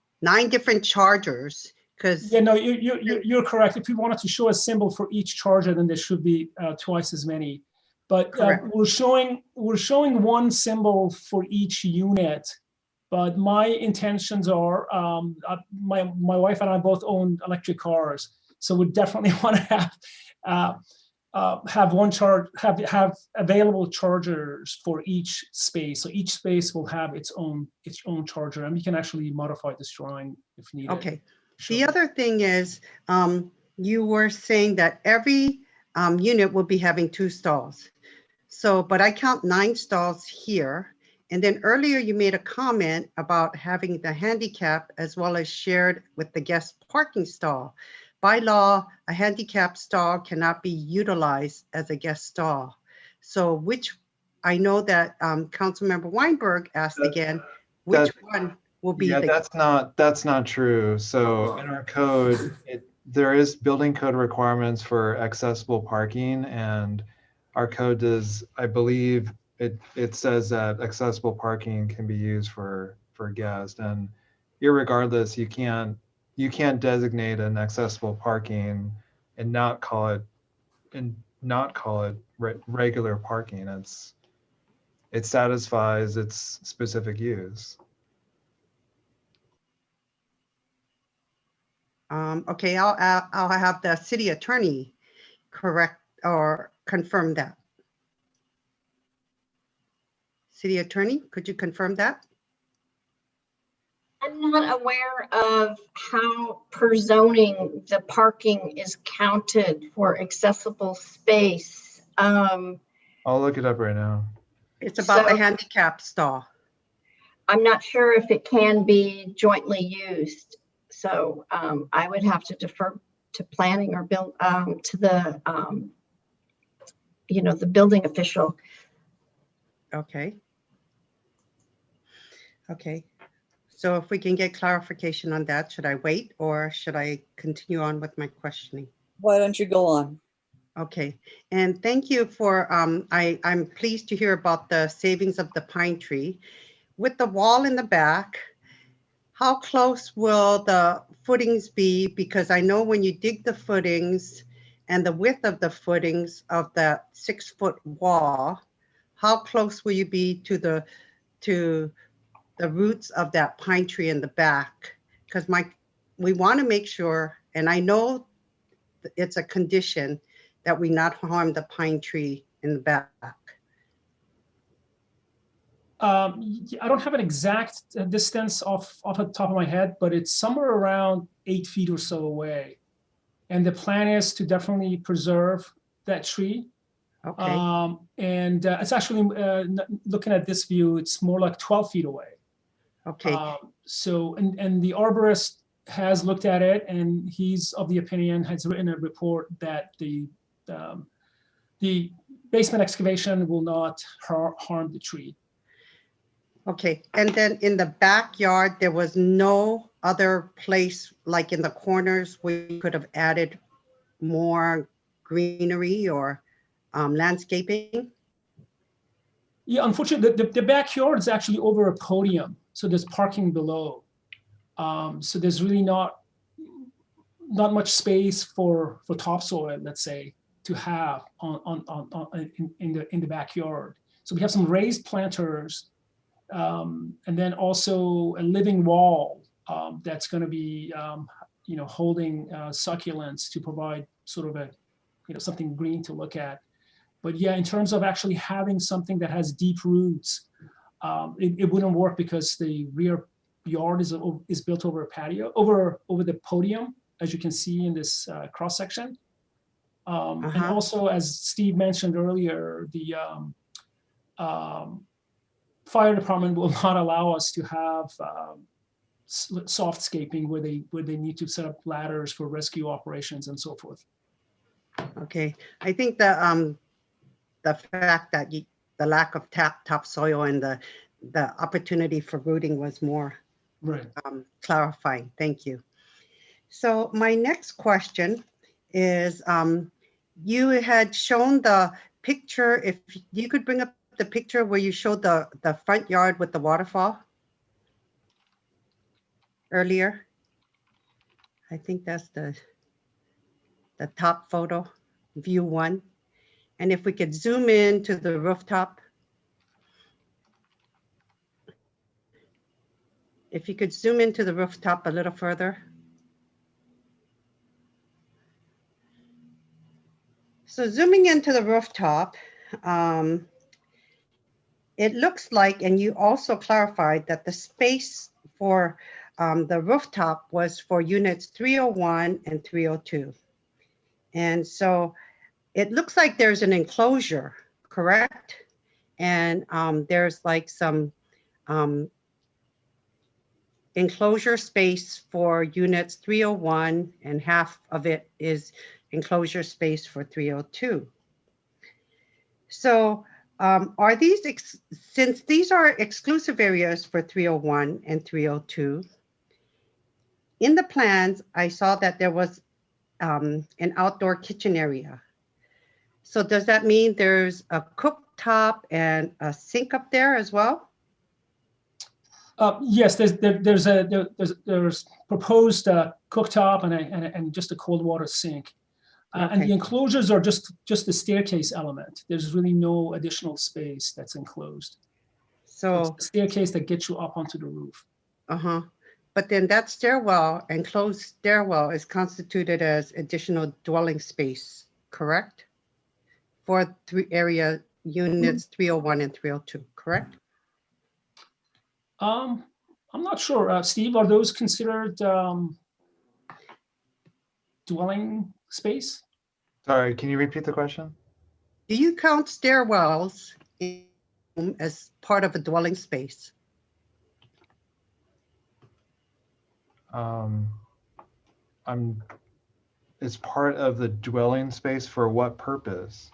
different chargers. Because yeah, no, you're correct. If we wanted to show a symbol for each charger, then there should be twice as many. But we're showing one symbol for each unit. But my intentions are, my wife and I both own electric cars, so we definitely want to have one charge, have available chargers for each space. So each space will have its own charger, and we can actually modify this drawing if needed. Okay. The other thing is, you were saying that every unit will be having 2 stalls. So, but I count 9 stalls here. And then earlier you made a comment about having the handicap as well as shared with the guest parking stall. By law, a handicap stall cannot be utilized as a guest stall. So I know that Councilmember Weinberg asked again, which one will be that's not true. So in our code, there is building code requirements for accessible parking, and our code does, I believe it says that accessible parking can be used for guests, and irregardless, you can't designate an accessible parking and not call it regular parking. It satisfies its specific use. Okay, I'll have the city attorney correct or confirm that. City attorney, could you confirm that? I'm not aware of how per zoning the parking is counted for accessible space. I'll look it up right now. It's about the handicap stall. I'm not sure if it can be jointly used. So I would have to defer to planning or to the, the building official. Okay. Okay. So if we can get clarification on that, should I wait or should I continue on with my questioning? Why don't you go on? Okay, and thank you for, I'm pleased to hear about the savings of the pine tree. With the wall in the back, how close will the footings be? Because I know when you dig the footings and the width of the footings of that 6-foot wall, how close will you be to the roots of that pine tree in the back? Because we want to make sure, and I know it's a condition that we not harm the pine tree in the back. I don't have an exact distance off the top of my head, but it's somewhere around 8 feet or so away. And the plan is to definitely preserve that tree. Okay. And it's actually, looking at this view, it's more like 12 feet away. Okay. So, and the arborist has looked at it, and he's of the opinion, has written a report that the basement excavation will not harm the tree. Okay, and then in the backyard, there was no other place, like in the corners, where you could have added more greenery or landscaping? Yeah, unfortunately, the backyard is actually over a podium, so there's parking below. So there's really not much space for topsoil, let's say, to have in the backyard. So we have some raised planters. And then also a living wall that's going to be, holding succulents to provide sort of a, something green to look at. But yeah, in terms of actually having something that has deep roots, it wouldn't work because the rear yard is built over a patio, over the podium, as you can see in this cross section. And also, as Steve mentioned earlier, the fire department will not allow us to have softscaping where they need to set up ladders for rescue operations and so forth. Okay, I think the fact that the lack of topsoil and the opportunity for rooting was more right. Clarifying. Thank you. So my next question is, you had shown the picture. If you could bring up the picture where you showed the front yard with the waterfall earlier. I think that's the top photo, view 1. And if we could zoom in to the rooftop. If you could zoom into the rooftop a little further. So zooming into the rooftop, it looks like, and you also clarified that the space for the rooftop was for units 301 and 302. And so it looks like there's an enclosure, correct? And there's like some enclosure space for units 301, and half of it is enclosure space for 302. So are these, since these are exclusive areas for 301 and 302, in the plans, I saw that there was an outdoor kitchen area. So does that mean there's a cooktop and a sink up there as well? Yes, there's proposed cooktop and just a cold water sink. And the enclosures are just the staircase element. There's really no additional space that's enclosed. So it's the staircase that gets you up onto the roof. But then that stairwell, enclosed stairwell, is constituted as additional dwelling space, correct? For area units 301 and 302, correct? I'm not sure. Steve, are those considered dwelling space? Sorry, can you repeat the question? Do you count stairwells as part of a dwelling space? It's part of the dwelling space for what purpose?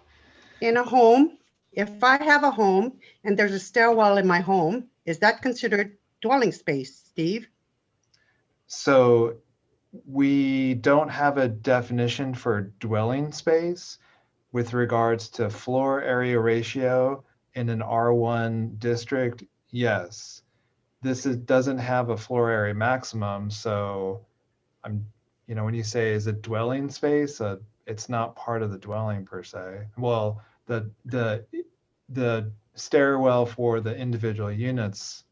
In a home, if I have a home and there's a stairwell in my home, is that considered dwelling space, Steve? So we don't have a definition for dwelling space with regards to floor area ratio in an R1 district. Yes, this doesn't have a floor area maximum. So when you say is it dwelling space, it's not part of the dwelling per se. Well, the stairwell for the individual units,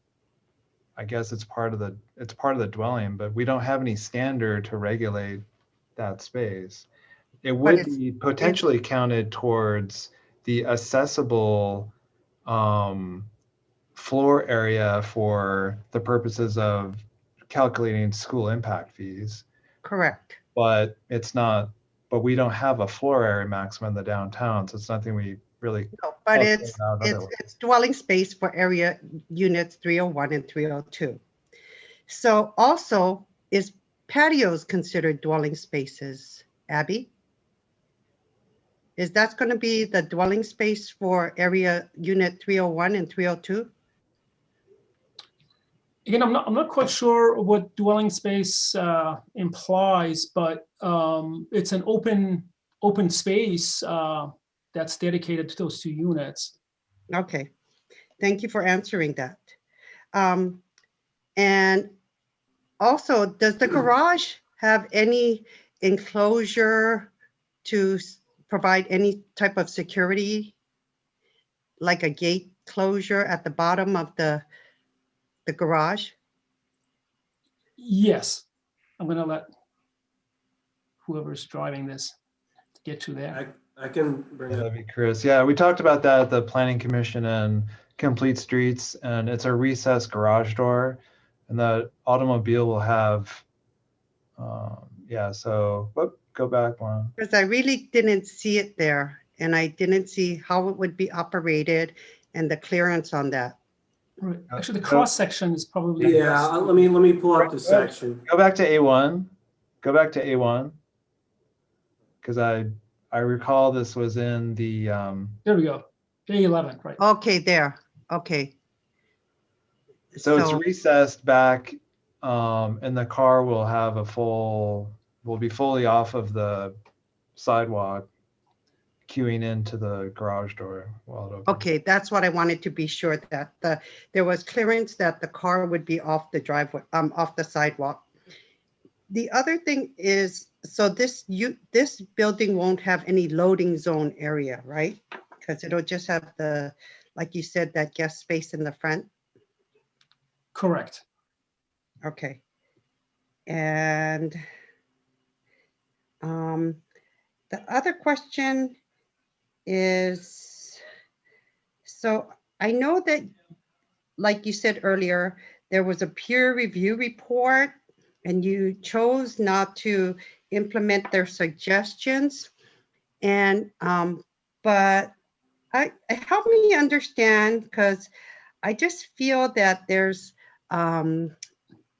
I guess it's part of the dwelling, but we don't have any standard to regulate that space. It would be potentially counted towards the accessible floor area for the purposes of calculating school impact fees. Correct. But it's not, but we don't have a floor area maximum in the downtown, so it's nothing we really. No, but calculate it's out it's otherwise. it's dwelling space for area units 301 and 302. So also, is patios considered dwelling spaces, Abby? Is that going to be the dwelling space for area unit 301 and 302? Again, I'm not quite sure what dwelling space implies, but it's an open space that's dedicated to those two units. Okay, thank you for answering that. And also, does the garage have any enclosure to provide any type of security, like a gate closure at the bottom of the garage? Yes, I'm gonna let whoever's driving this get to there. I can bring That'd be Chris. Yeah, we talked about that at the Planning Commission and Complete Streets, and it's a recessed garage door, and the automobile will have, yeah, so, go back one. Because I really didn't see it there, and I didn't see how it would be operated and the clearance on that. Right. Actually, the cross section is probably. Yeah, let me pull up the section. Go back to A1. Go back to A1. Because I recall this was in the. There we go. A11, right. Okay, there. Okay. So it's recessed back, and the car will have will be fully off of the sidewalk, queuing into the garage door while it opens. Okay, that's what I wanted to be sure that there was clearance that the car would be off the driveway, off the sidewalk. The other thing is, so this building won't have any loading zone area, right? Because it'll just have the, like you said, that guest space in the front. Correct. Okay. And the other question is, so I know that, like you said earlier, there was a peer review report and you chose not to implement their suggestions. And, but help me understand, because I just feel that there's,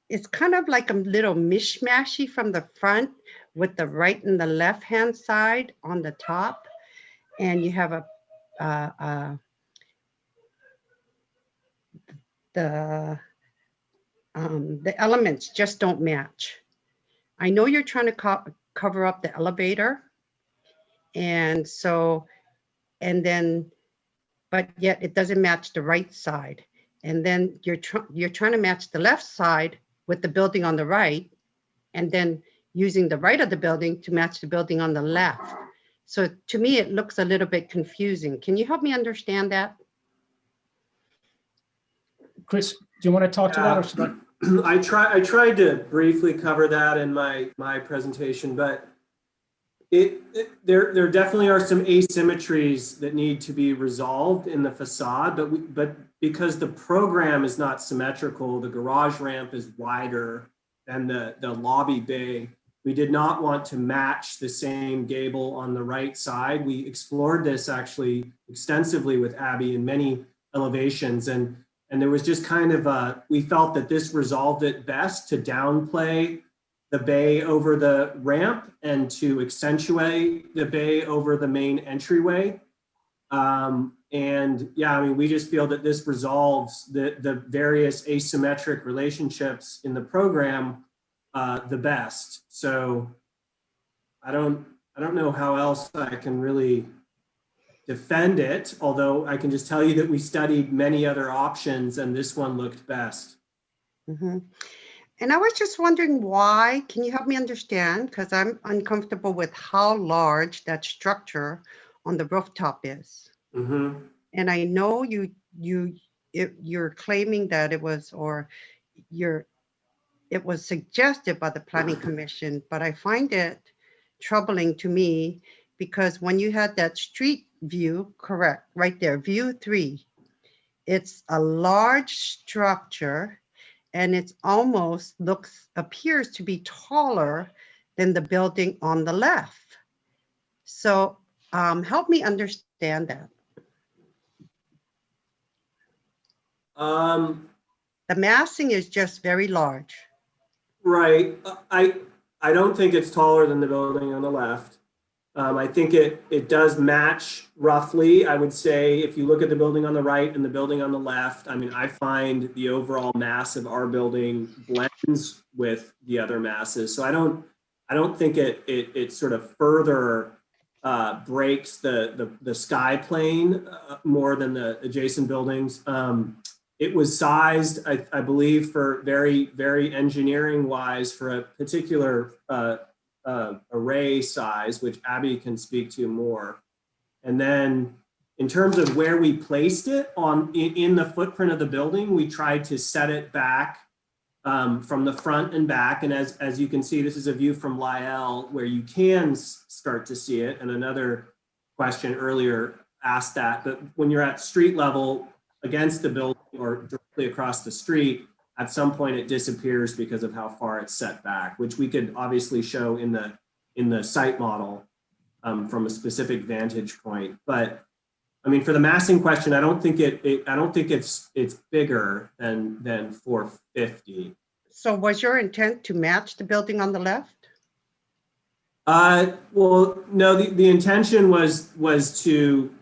it's kind of like a little mishmashy from the front with the right and the left hand side on the top. And you have the elements just don't match. I know you're trying to cover up the elevator. And so, and then, but yet it doesn't match the right side. And then you're trying to match the left side with the building on the right, and then using the right of the building to match the building on the left. So to me, it looks a little bit confusing. Can you help me understand that? Chris, do you want to talk to that, or should I? I tried to briefly cover that in my presentation, but there definitely are some asymmetries that need to be resolved in the facade, but because the program is not symmetrical, the garage ramp is wider than the lobby bay. We did not want to match the same gable on the right side. We explored this actually extensively with Abby in many elevations, and there was just kind of we felt that this resolved it best to downplay the bay over the ramp and to accentuate the bay over the main entryway. And yeah, I mean, we just feel that this resolves the various asymmetric relationships in the program the best. So I don't know how else I can really defend it, although I can just tell you that we studied many other options and this one looked best. Mm-hmm. And I was just wondering why, can you help me understand? Because I'm uncomfortable with how large that structure on the rooftop is. Mm-hmm. And I know you're claiming that it was, or it was suggested by the Planning Commission, but I find it troubling to me because when you had that street view, correct, right there, view 3, it's a large structure and it's almost appears to be taller than the building on the left. So help me understand that. The massing is just very large. Right. I don't think it's taller than the building on the left. I think it does match roughly. I would say if you look at the building on the right and the building on the left, I mean, I find the overall mass of our building blends with the other masses. So I don't think it sort of further breaks the sky plane more than the adjacent buildings. It was sized, I believe, for very engineering wise for a particular array size, which Abby can speak to more. And then in terms of where we placed it in the footprint of the building, we tried to set it back from the front and back. And as you can see, this is a view from Lyell where you can start to see it. And another question earlier asked that, but when you're at street level against the building or directly across the street, at some point it disappears because of how far it's set back, which we could obviously show in the site model from a specific vantage point. But I mean, for the massing question, I don't think it's bigger than 450. So was your intent to match the building on the left? Well, no, the intention was to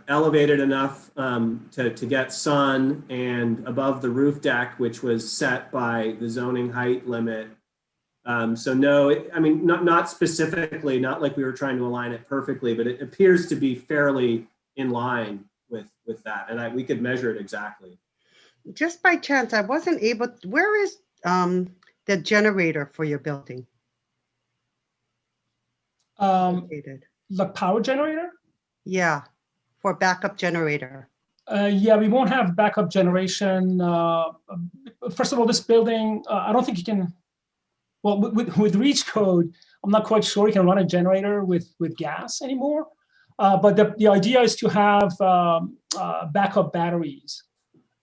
elevate it enough to get sun and above the roof deck, which was set by the zoning height limit. So no, I mean, not specifically, not like we were trying to align it perfectly, but it appears to be fairly in line with that. And we could measure it exactly. Just by chance, I wasn't able, where is the generator for your building? The power generator? Yeah, for backup generator. Yeah, we won't have backup generation. First of all, this building, I don't think you can, well, with REACH code, I'm not quite sure you can run a generator with gas anymore. But the idea is to have backup batteries,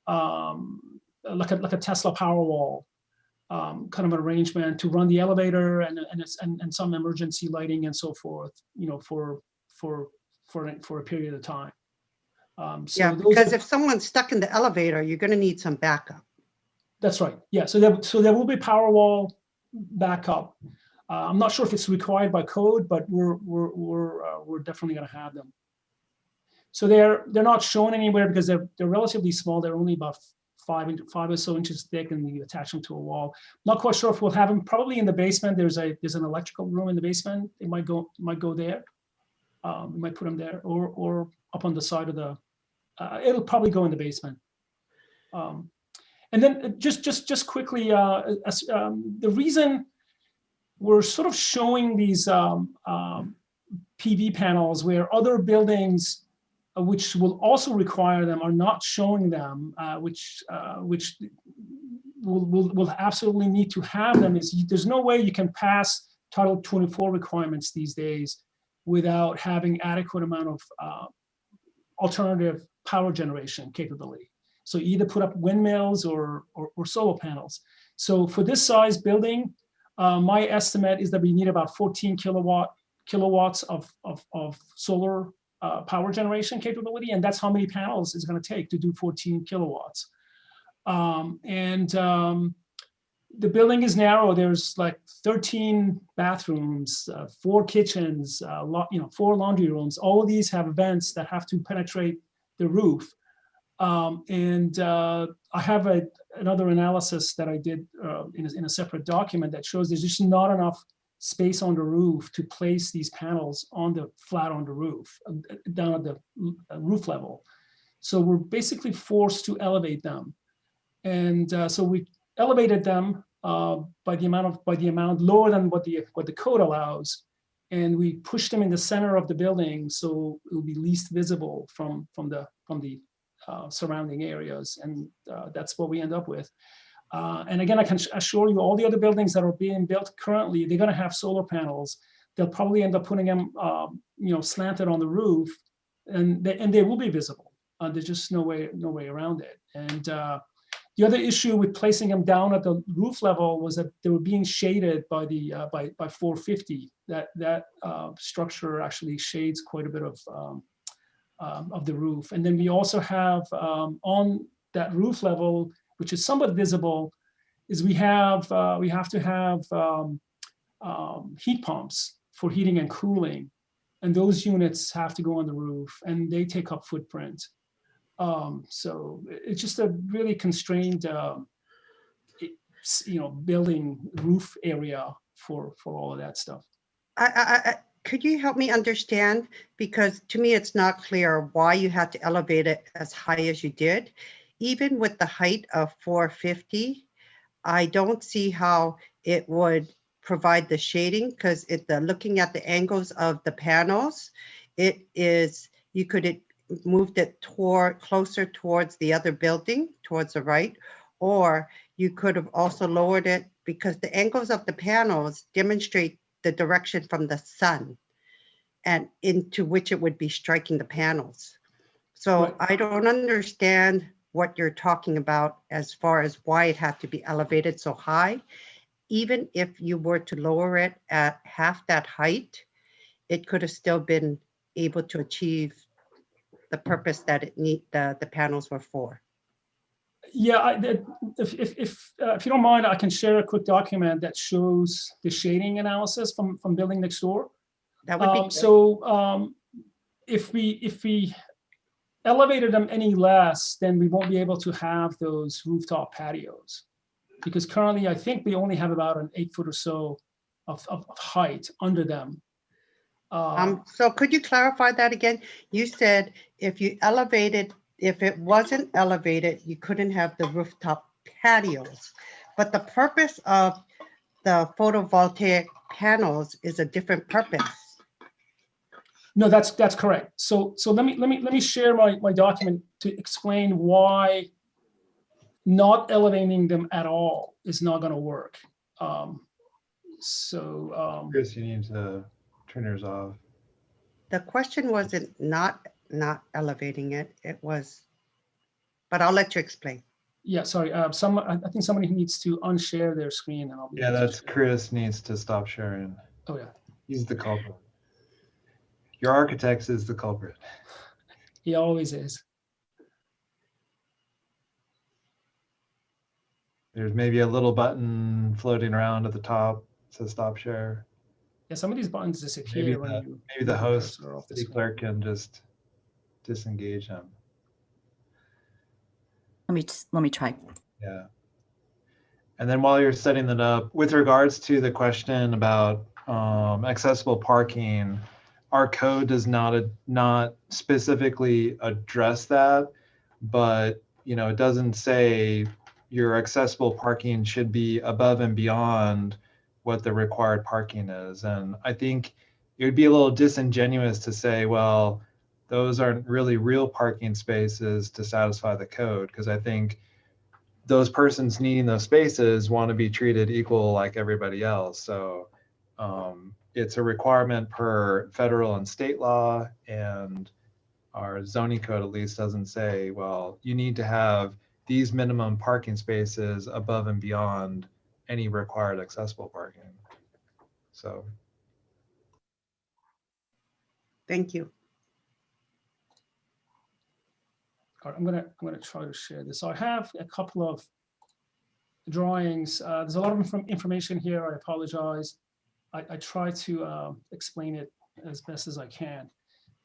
like a Tesla Powerwall. Kind of an arrangement to run the elevator and some emergency lighting and so forth, you know, for a period of time. So yeah, because if someone's stuck in the elevator, you're going to need some backup. That's right. Yeah. So there will be Powerwall backup. I'm not sure if it's required by code, but we're definitely going to have them. So they're not shown anywhere because they're relatively small. They're only about 5 or so inches thick, and you attach them to a wall. Not quite sure if we'll have them. Probably in the basement. There's an electrical room in the basement. It might go there. We might put them there, or up on the side of the. It'll probably go in the basement. And then just quickly, the reason we're sort of showing these PV panels where other buildings, which will also require them, are not showing them, which will absolutely need to have them, is there's no way you can pass Title 24 requirements these days without having adequate amount of alternative power generation capability. So either put up windmills or solar panels. So for this size building, my estimate is that we need about 14 kilowatts of solar power generation capability, and that's how many panels it's going to take to do 14 kilowatts. The building is narrow. There's like 13 bathrooms, 4 kitchens, 4 laundry rooms. All of these have vents that have to penetrate the roof. I have another analysis that I did in a separate document that shows there's just not enough space on the roof to place these panels flat on the roof, down at the roof level. So we're basically forced to elevate them. And so we elevated them by the amount lower than what the code allows. And we pushed them in the center of the building so it will be least visible from the the surrounding areas, and that's what we end up with. And again, I can assure you, all the other buildings that are being built currently, they're going to have solar panels. They'll probably end up putting them, slanted on the roof, and they will be visible. There's just no way around it. And the other issue with placing them down at the roof level was that they were being shaded by the by 450. That structure actually shades quite a bit of the roof. And then we also have on that roof level, which is somewhat visible, is we have to have heat pumps for heating and cooling, and those units have to go on the roof, and they take up footprint. So it's just a really constrained, building roof area for all of that stuff. Could you help me understand? Because to me, it's not clear why you had to elevate it as high as you did. Even with the height of 450, I don't see how it would provide the shading, because looking at the angles of the panels, you could have moved it closer towards the other building, towards the right, or you could have also lowered it, because the angles of the panels demonstrate the direction from the sun and into which it would be striking the panels. So Right. I don't understand what you're talking about as far as why it had to be elevated so high. Even if you were to lower it at half that height, it could have still been able to achieve the purpose that the panels were for. Yeah, if you don't mind, I can share a quick document that shows the shading analysis from building next door. That would be great. So if we elevated them any less, then we won't be able to have those rooftop patios, because currently I think we only have about an 8 foot or so of height under them. So could you clarify that again? You said if it wasn't elevated, you couldn't have the rooftop patios, but the purpose of the photovoltaic panels is a different purpose. No, that's correct. So let me share my document to explain why not elevating them at all is not going to work. Chris, you need to turn yours off. The question wasn't not elevating it. It was, but I'll let you explain. Yeah, sorry. I think somebody needs to unshare their screen, and I'll be. Yeah, that's Chris needs to stop sharing. Oh yeah. He's the culprit. Your architect is the culprit. He always is. There's maybe a little button floating around at the top that says stop share. Yeah, some of these buttons disappear Maybe the host, city clerk, can just disengage them. Let me try. Yeah. And then while you're setting that up, with regards to the question about accessible parking, our code does not specifically address that, but it doesn't say your accessible parking should be above and beyond what the required parking is. And I think it would be a little disingenuous to say, well, those aren't really real parking spaces to satisfy the code, because I think those persons needing those spaces want to be treated equal like everybody else. So it's a requirement per federal and state law, and our zoning code at least doesn't say, well, you need to have these minimum parking spaces above and beyond any required accessible parking. So. Thank you. All right, I'm gonna try to share this. So I have a couple of drawings. There's a lot of information here. I apologize. I try to explain it as best as I can.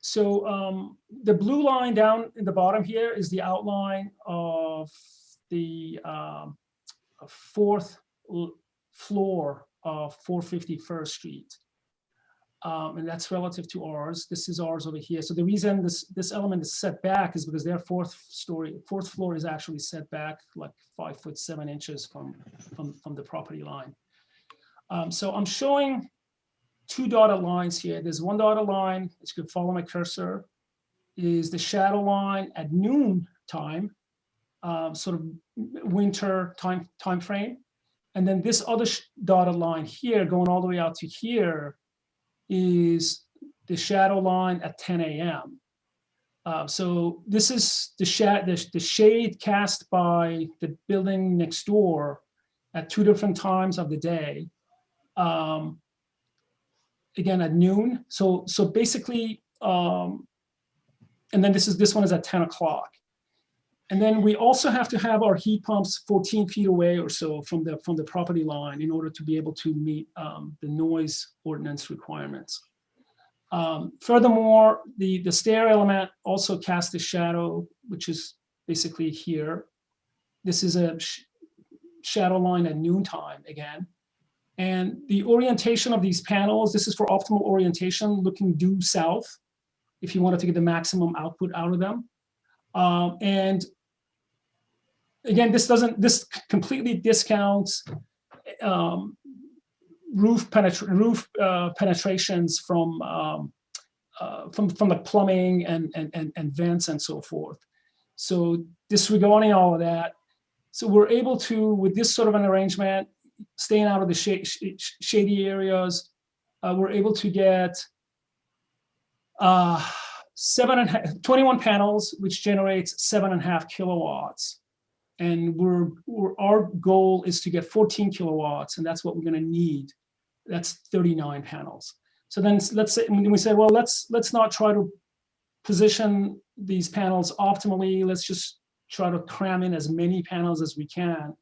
So the blue line down in the bottom here is the outline of the fourth floor of 450 First Street. And that's relative to ours. This is ours over here. So the reason this element is set back is because their fourth floor is actually set back like 5 foot 7 inches from the property line. So I'm showing two dotted lines here. There's one dotted line, as you can follow my cursor, is the shadow line at noon time, sort of winter time frame. And then this other dotted line here going all the way out to here is the shadow line at 10 a.m. So this is the shade cast by the building next door at 2 different times of the day. Again at noon. So basically, and then this one is at 10 o'clock. And then we also have to have our heat pumps 14 feet away or so from the property line in order to be able to meet the noise ordinance requirements. Furthermore, the stair element also casts a shadow, which is basically here. This is a shadow line at noontime again. And the orientation of these panels, this is for optimal orientation, looking due south, if you wanted to get the maximum output out of them. And again, this completely discounts roof penetrations from the plumbing and vents and so forth. So disregarding all of that, so we're able to, with this sort of an arrangement, staying out of the shady areas, we're able to get 21 panels, which generates 7.5 kilowatts. And our goal is to get 14 kilowatts, and that's what we're going to need. That's 39 panels. So then let's say we say, well, let's not try to position these panels optimally. Let's just try to cram in as many panels as we can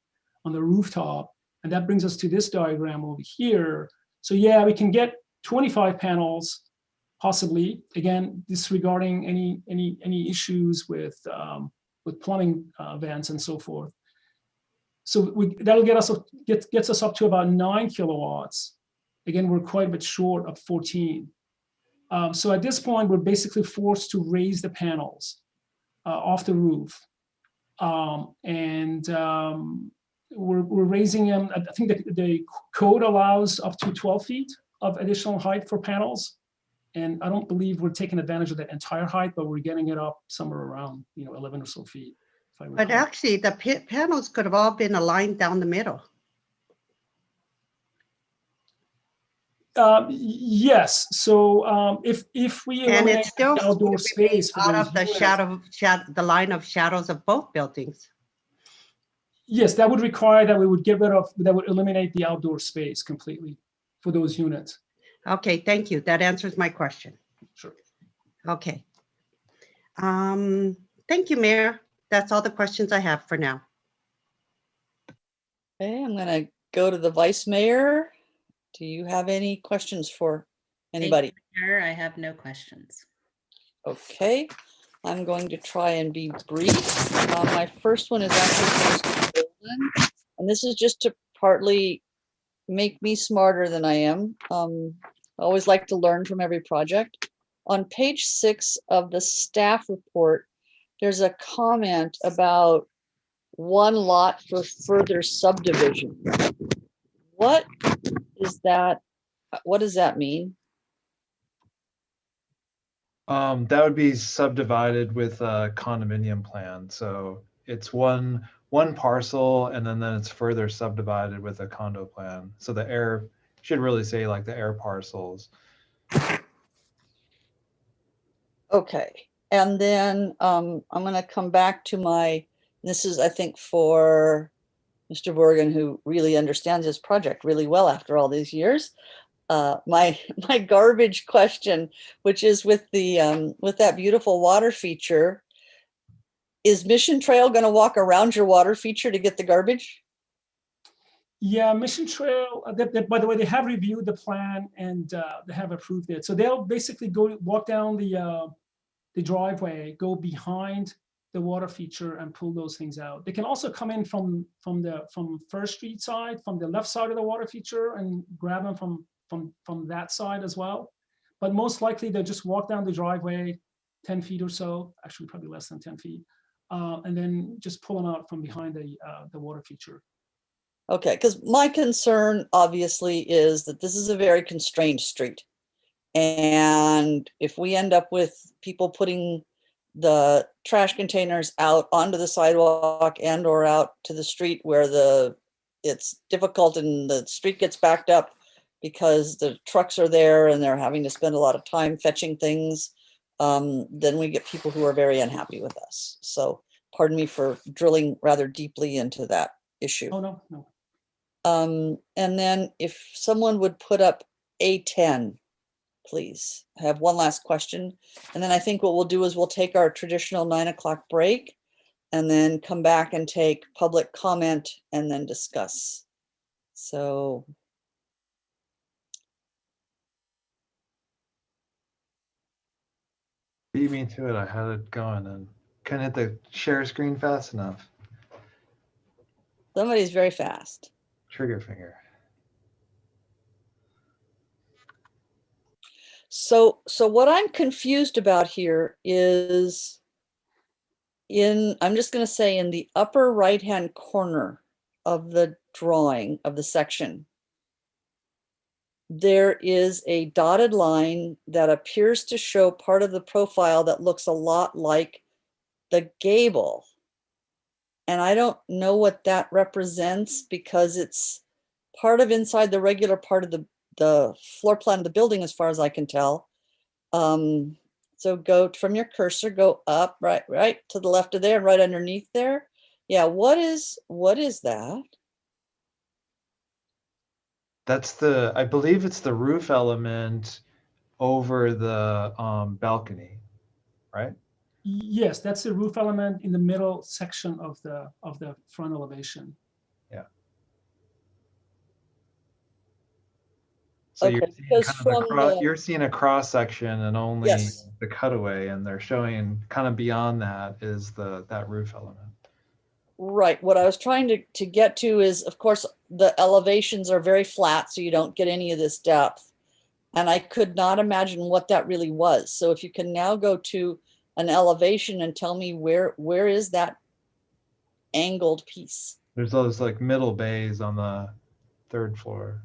on the rooftop. And that brings us to this diagram over here. So yeah, we can get 25 panels, possibly. Again, disregarding any issues with plumbing vents and so forth. So that'll gets us up to about 9 kilowatts. Again, we're quite a bit short of 14. So at this point, we're basically forced to raise the panels off the roof. We're raising them. I think the code allows up to 12 feet of additional height for panels. And I don't believe we're taking advantage of that entire height, but we're getting it up somewhere around 11 or so feet. But actually, the panels could have all been aligned down the middle. Yes. So if we eliminate it's still the outdoor space for out those of the units, the line of shadows of both buildings. Yes, that would require that we would get rid of, that would eliminate the outdoor space completely for those units. Okay, thank you. That answers my question. Sure. Okay. Thank you, Mayor. That's all the questions I have for now. Okay, I'm going to go to the Vice Mayor. Do you have any questions for anybody? Mayor, I have no questions. Okay, I'm going to try and be brief. My first one is actually, and this is just to partly make me smarter than I am. I always like to learn from every project. On page 6 of the staff report, there's a comment about one lot for further subdivision. What is that? What does that mean? That would be subdivided with a condominium plan. So it's one parcel, and then it's further subdivided with a condo plan. So the air should really say like the air parcels. Okay, and then I'm going to come back to this is, I think, for Mr. Borgen, who really understands his project really well after all these years. My garbage question, which is with that beautiful water feature, is Mission Trail going to walk around your water feature to get the garbage? Yeah, Mission Trail, by the way, they have reviewed the plan and they have approved it. So they'll basically walk down the driveway, go behind the water feature and pull those things out. They can also come in from First Street side, from the left side of the water feature, and grab them from that side as well. But most likely they'll just walk down the driveway 10 feet or so, actually probably less than 10 feet, and then just pull them out from behind the water feature. Okay, because my concern obviously is that this is a very constrained street. And if we end up with people putting the trash containers out onto the sidewalk and or out to the street where it's difficult and the street gets backed up because the trucks are there and they're having to spend a lot of time fetching things, then we get people who are very unhappy with us. So pardon me for drilling rather deeply into that issue. Oh, no, no. And then if someone would put up A10, please. I have one last question. And then I think what we'll do is we'll take our traditional 9 o'clock break and then come back and take public comment and then discuss. So. Beat me to it. I had it going and couldn't hit the share screen fast enough. Somebody's very fast. Trigger finger. So what I'm confused about here is I'm just going to say in the upper right-hand corner of the drawing of the section, there is a dotted line that appears to show part of the profile that looks a lot like the gable. And I don't know what that represents because it's part of inside the regular part of the floor plan of the building, as far as I can tell. So go from your cursor, go up, right to the left of there, right underneath there. Yeah, what is that? That's I believe it's the roof element over the balcony, right? Yes, that's the roof element in the middle section of the front elevation. Yeah. So Okay, you're seeing you're seeing a cross section and only the cutaway, and they're showing kind of beyond that is that roof element. Right. What I was trying to get to is, of course, the elevations are very flat, so you don't get any of this depth. And I could not imagine what that really was. So if you can now go to an elevation and tell me where is that angled piece? There's those like middle bays on the 3rd floor.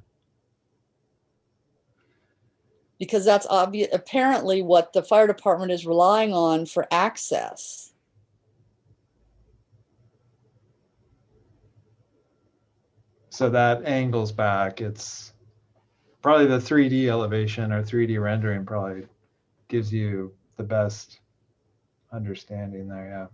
Because that's obvious, apparently what the fire department is relying on for access. So that angles back. It's probably the 3D elevation or 3D rendering probably gives you the best understanding there, yeah.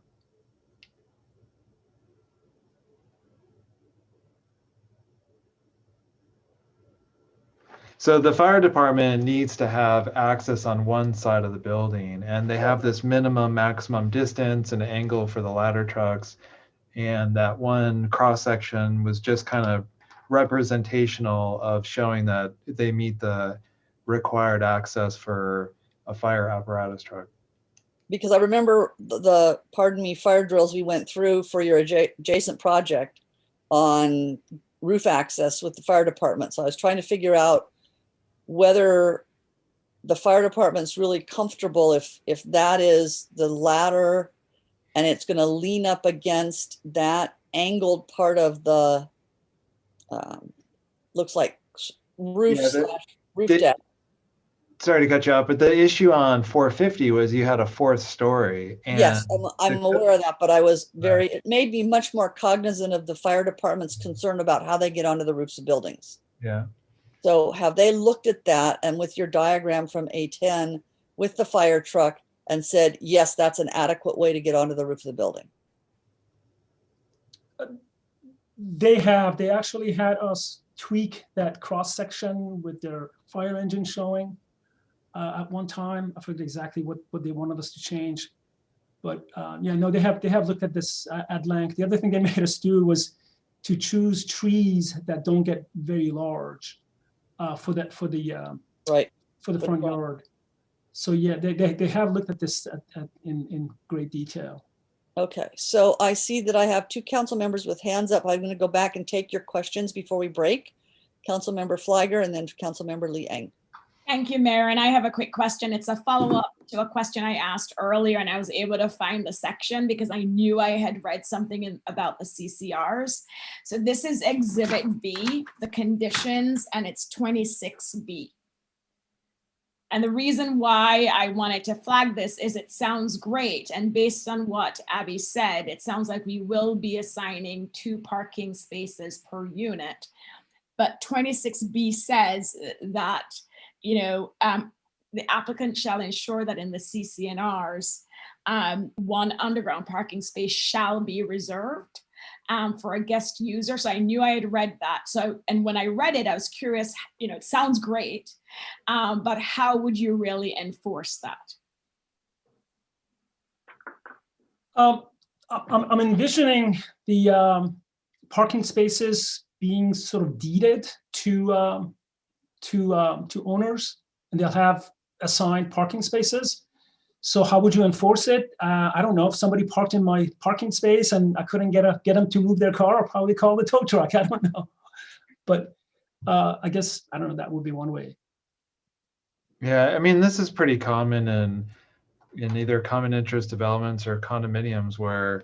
So the fire department needs to have access on one side of the building, and they have this minimum maximum distance and angle for the ladder trucks. And that one cross section was just kind of representational of showing that they meet the required access for a fire apparatus truck. Because I remember the pardon me, fire drills we went through for your adjacent project on roof access with the fire department. So I was trying to figure out whether the fire department's really comfortable if that is the ladder and it's going to lean up against that angled part of the looks like roof deck. Sorry to cut you off, but the issue on 450 was you had a 4th story. And yes, I'm aware of that, but I was it made me much more cognizant of the fire department's concern about how they get onto the roofs of buildings. Yeah. So have they looked at that and with your diagram from A10 with the fire truck and said, yes, that's an adequate way to get onto the roof of the building? They actually had us tweak that cross section with their fire engine showing at one time. I forget exactly what they wanted us to change, but yeah, no, they have looked at this at length. The other thing they made us do was to choose trees that don't get very large for the front yard. So yeah, they have looked at this in great detail. Okay, so I see that I have 2 council members with hands up. I'm going to go back and take your questions before we break. Council Member Flagger and then Council Member Liang. Thank you, Mayor. And I have a quick question. It's a follow-up to a question I asked earlier, and I was able to find the section because I knew I had read something about the CCRs. So this is Exhibit B, the conditions, and it's 26B. And the reason why I wanted to flag this is it sounds great. And based on what Abby said, it sounds like we will be assigning 2 parking spaces per unit. But 26B says that, the applicant shall ensure that in the CCNRs, 1 underground parking space shall be reserved for a guest user. So I knew I had read that. So, and when I read it, I was curious, it sounds great, but how would you really enforce that? I'm envisioning the parking spaces being sort of deeded to owners, and they'll have assigned parking spaces. So how would you enforce it? I don't know. If somebody parked in my parking space and I couldn't get them to move their car, I'll probably call the tow truck. I don't know. But I guess, I don't know, that would be one way. Yeah, I mean, this is pretty common in either common interest developments or condominiums where,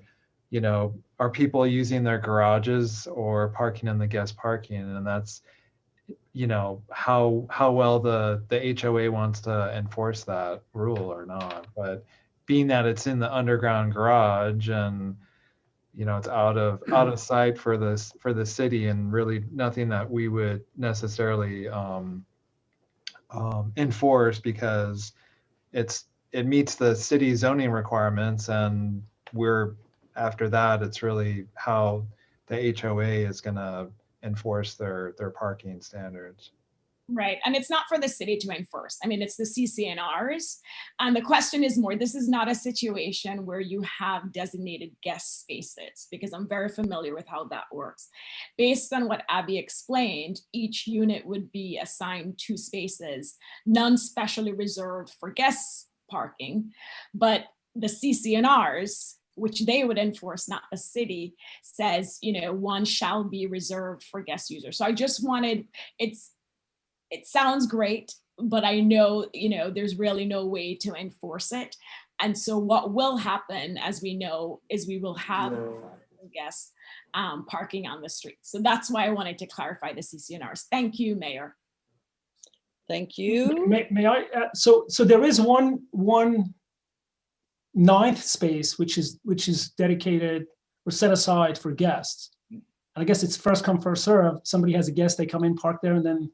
are people using their garages or parking in the guest parking? And that's, how well the HOA wants to enforce that rule or not. But being that it's in the underground garage and it's out of sight for the city, and really nothing that we would necessarily enforce, because it meets the city zoning requirements, and after that it's really how the HOA is going to enforce their parking standards. Right. And it's not for the city to enforce. I mean, it's the CCNRs. And the question is more, this is not a situation where you have designated guest spaces, because I'm very familiar with how that works. Based on what Abby explained, each unit would be assigned 2 spaces, none specially reserved for guest parking, but the CCNRs, which they would enforce, not the city, says, 1 shall be reserved for guest users. So I just wanted, it sounds great, but I know, there's really no way to enforce it. And so what will happen, as we know, is we will have guests parking on the street. So that's why I wanted to clarify the CCNRs. Thank you, Mayor. Thank you. May I? So there is one 9th space which is dedicated or set aside for guests. And I guess it's first come, first serve. Somebody has a guest, they come in, park there, and then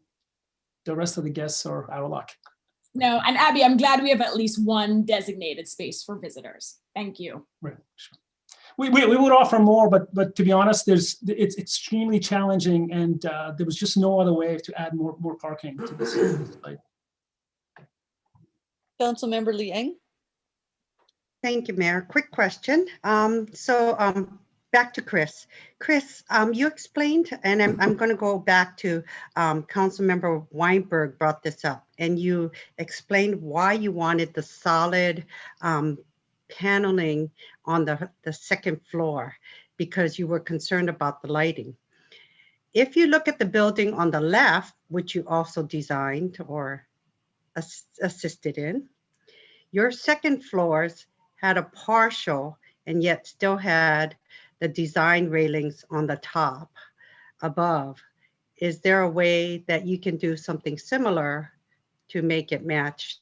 the rest of the guests are out of luck. No, and Abby, I'm glad we have at least 1 designated space for visitors. Thank you. Right, sure. We would offer more, but to be honest, it's extremely challenging, and there was just no other way to add more parking to this site. Councilmember Liang. Thank you, Mayor. Quick question. Back to Chris. Chris, you explained, and I'm going to go back to Councilmember Weinberg brought this up, and you explained why you wanted the solid paneling on the 2nd floor, because you were concerned about the lighting. If you look at the building on the left, which you also designed or assisted in, your 2nd floors had a partial and yet still had the design railings on the top above. Is there a way that you can do something similar to make it match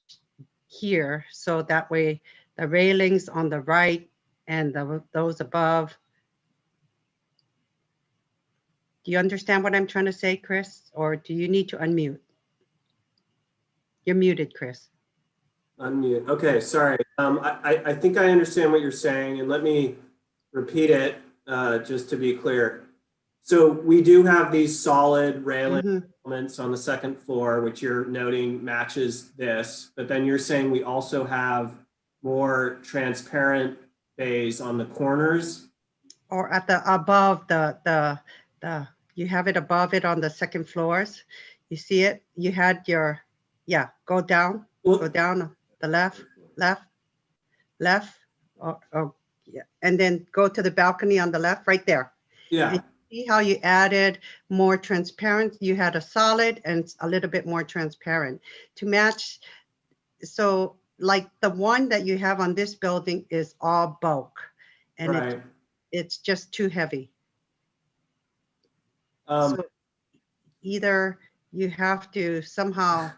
here? So that way the railings on the right and those above. Do you understand what I'm trying to say, Chris? Or do you need to unmute? You're muted, Chris. Unmute. Okay, sorry. I think I understand what you're saying, and let me repeat it just to be clear. So we do have these solid railing elements on the 2nd floor, which you're noting matches this, but then you're saying we also have more transparent bays on the corners? Or at the above you have it above it on the 2nd floors. You see it? You had your, go down the left, and then go to the balcony on the left, right there. Yeah. And see how you added more transparent? You had a solid and a little bit more transparent to match. So like the one that you have on this building is all bulk, and right. It's just too heavy. So either you have to somehow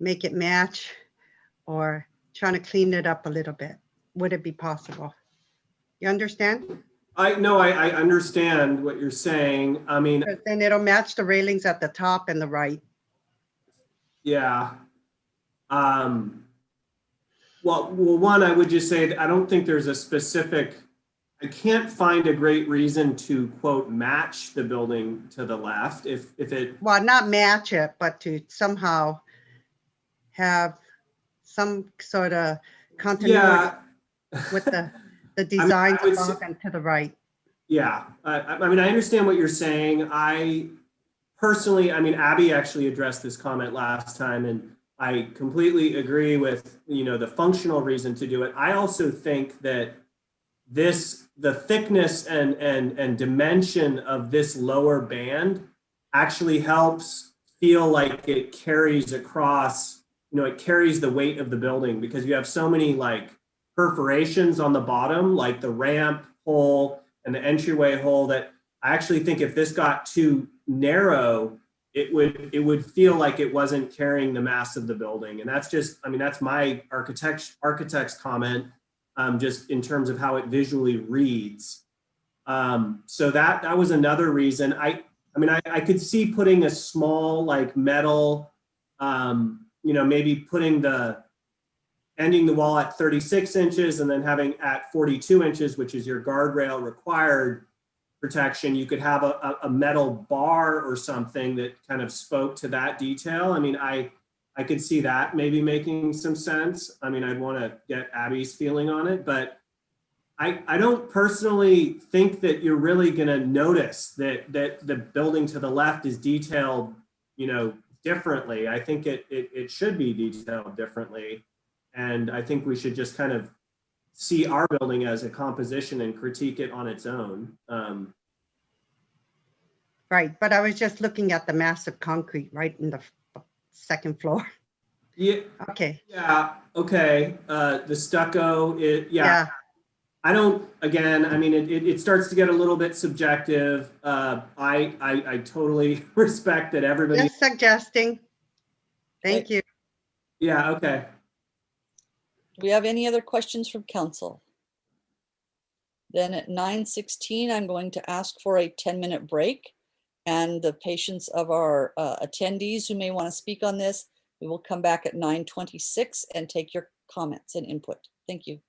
make it match or trying to clean it up a little bit? Would it be possible? You understand? I understand what you're saying. I mean, Then it'll match the railings at the top and the right. yeah. Well, one, I would just say that I don't think there's a specific, I can't find a great reason to quote match the building to the left if it. Well, not match it, but to somehow have some sort of continuity with the designs above and to the right. Yeah, I mean, I understand what you're saying. I personally, I mean, Abby actually addressed this comment last time, and I completely agree with, the functional reason to do it. I also think that the thickness and dimension of this lower band actually helps feel like it carries across, it carries the weight of the building, because you have so many like perforations on the bottom, like the ramp hole and the entryway hole, that I actually think if this got too narrow, it would feel like it wasn't carrying the mass of the building. And that's just, I mean, that's my architect's comment, just in terms of how it visually reads. So that was another reason. I mean, I could see putting a small like metal, maybe ending the wall at 36 inches and then having at 42 inches, which is your guardrail required protection. You could have a metal bar or something that kind of spoke to that detail. I mean, I could see that maybe making some sense. I mean, I'd want to get Abby's feeling on it, but I don't personally think that you're really going to notice that the building to the left is detailed, differently. I think it should be detailed differently. And I think we should just kind of see our building as a composition and critique it on its own. Right, but I was just looking at the massive concrete right in the second floor. Yeah. Okay. Yeah. Okay. The stucco. Yeah. I don't. Again, I mean, it starts to get a little bit subjective. I totally respect that everybody. Just suggesting. Thank you. Yeah. Okay. Do we have any other questions from council? Then at 9:16, I'm going to ask for a 10-minute break, and the patience of our attendees who may want to speak on this, we will come back at 9:26 and take your comments and input. Thank you.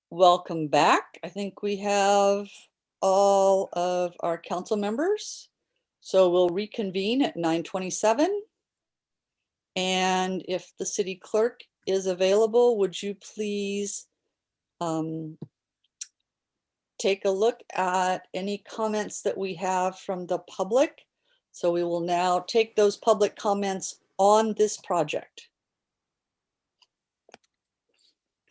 welcome back. I think we have all of our council members. So we'll reconvene at 9:27. And if the city clerk is available, would you please take a look at any comments that we have from the public? So we will now take those public comments on this project.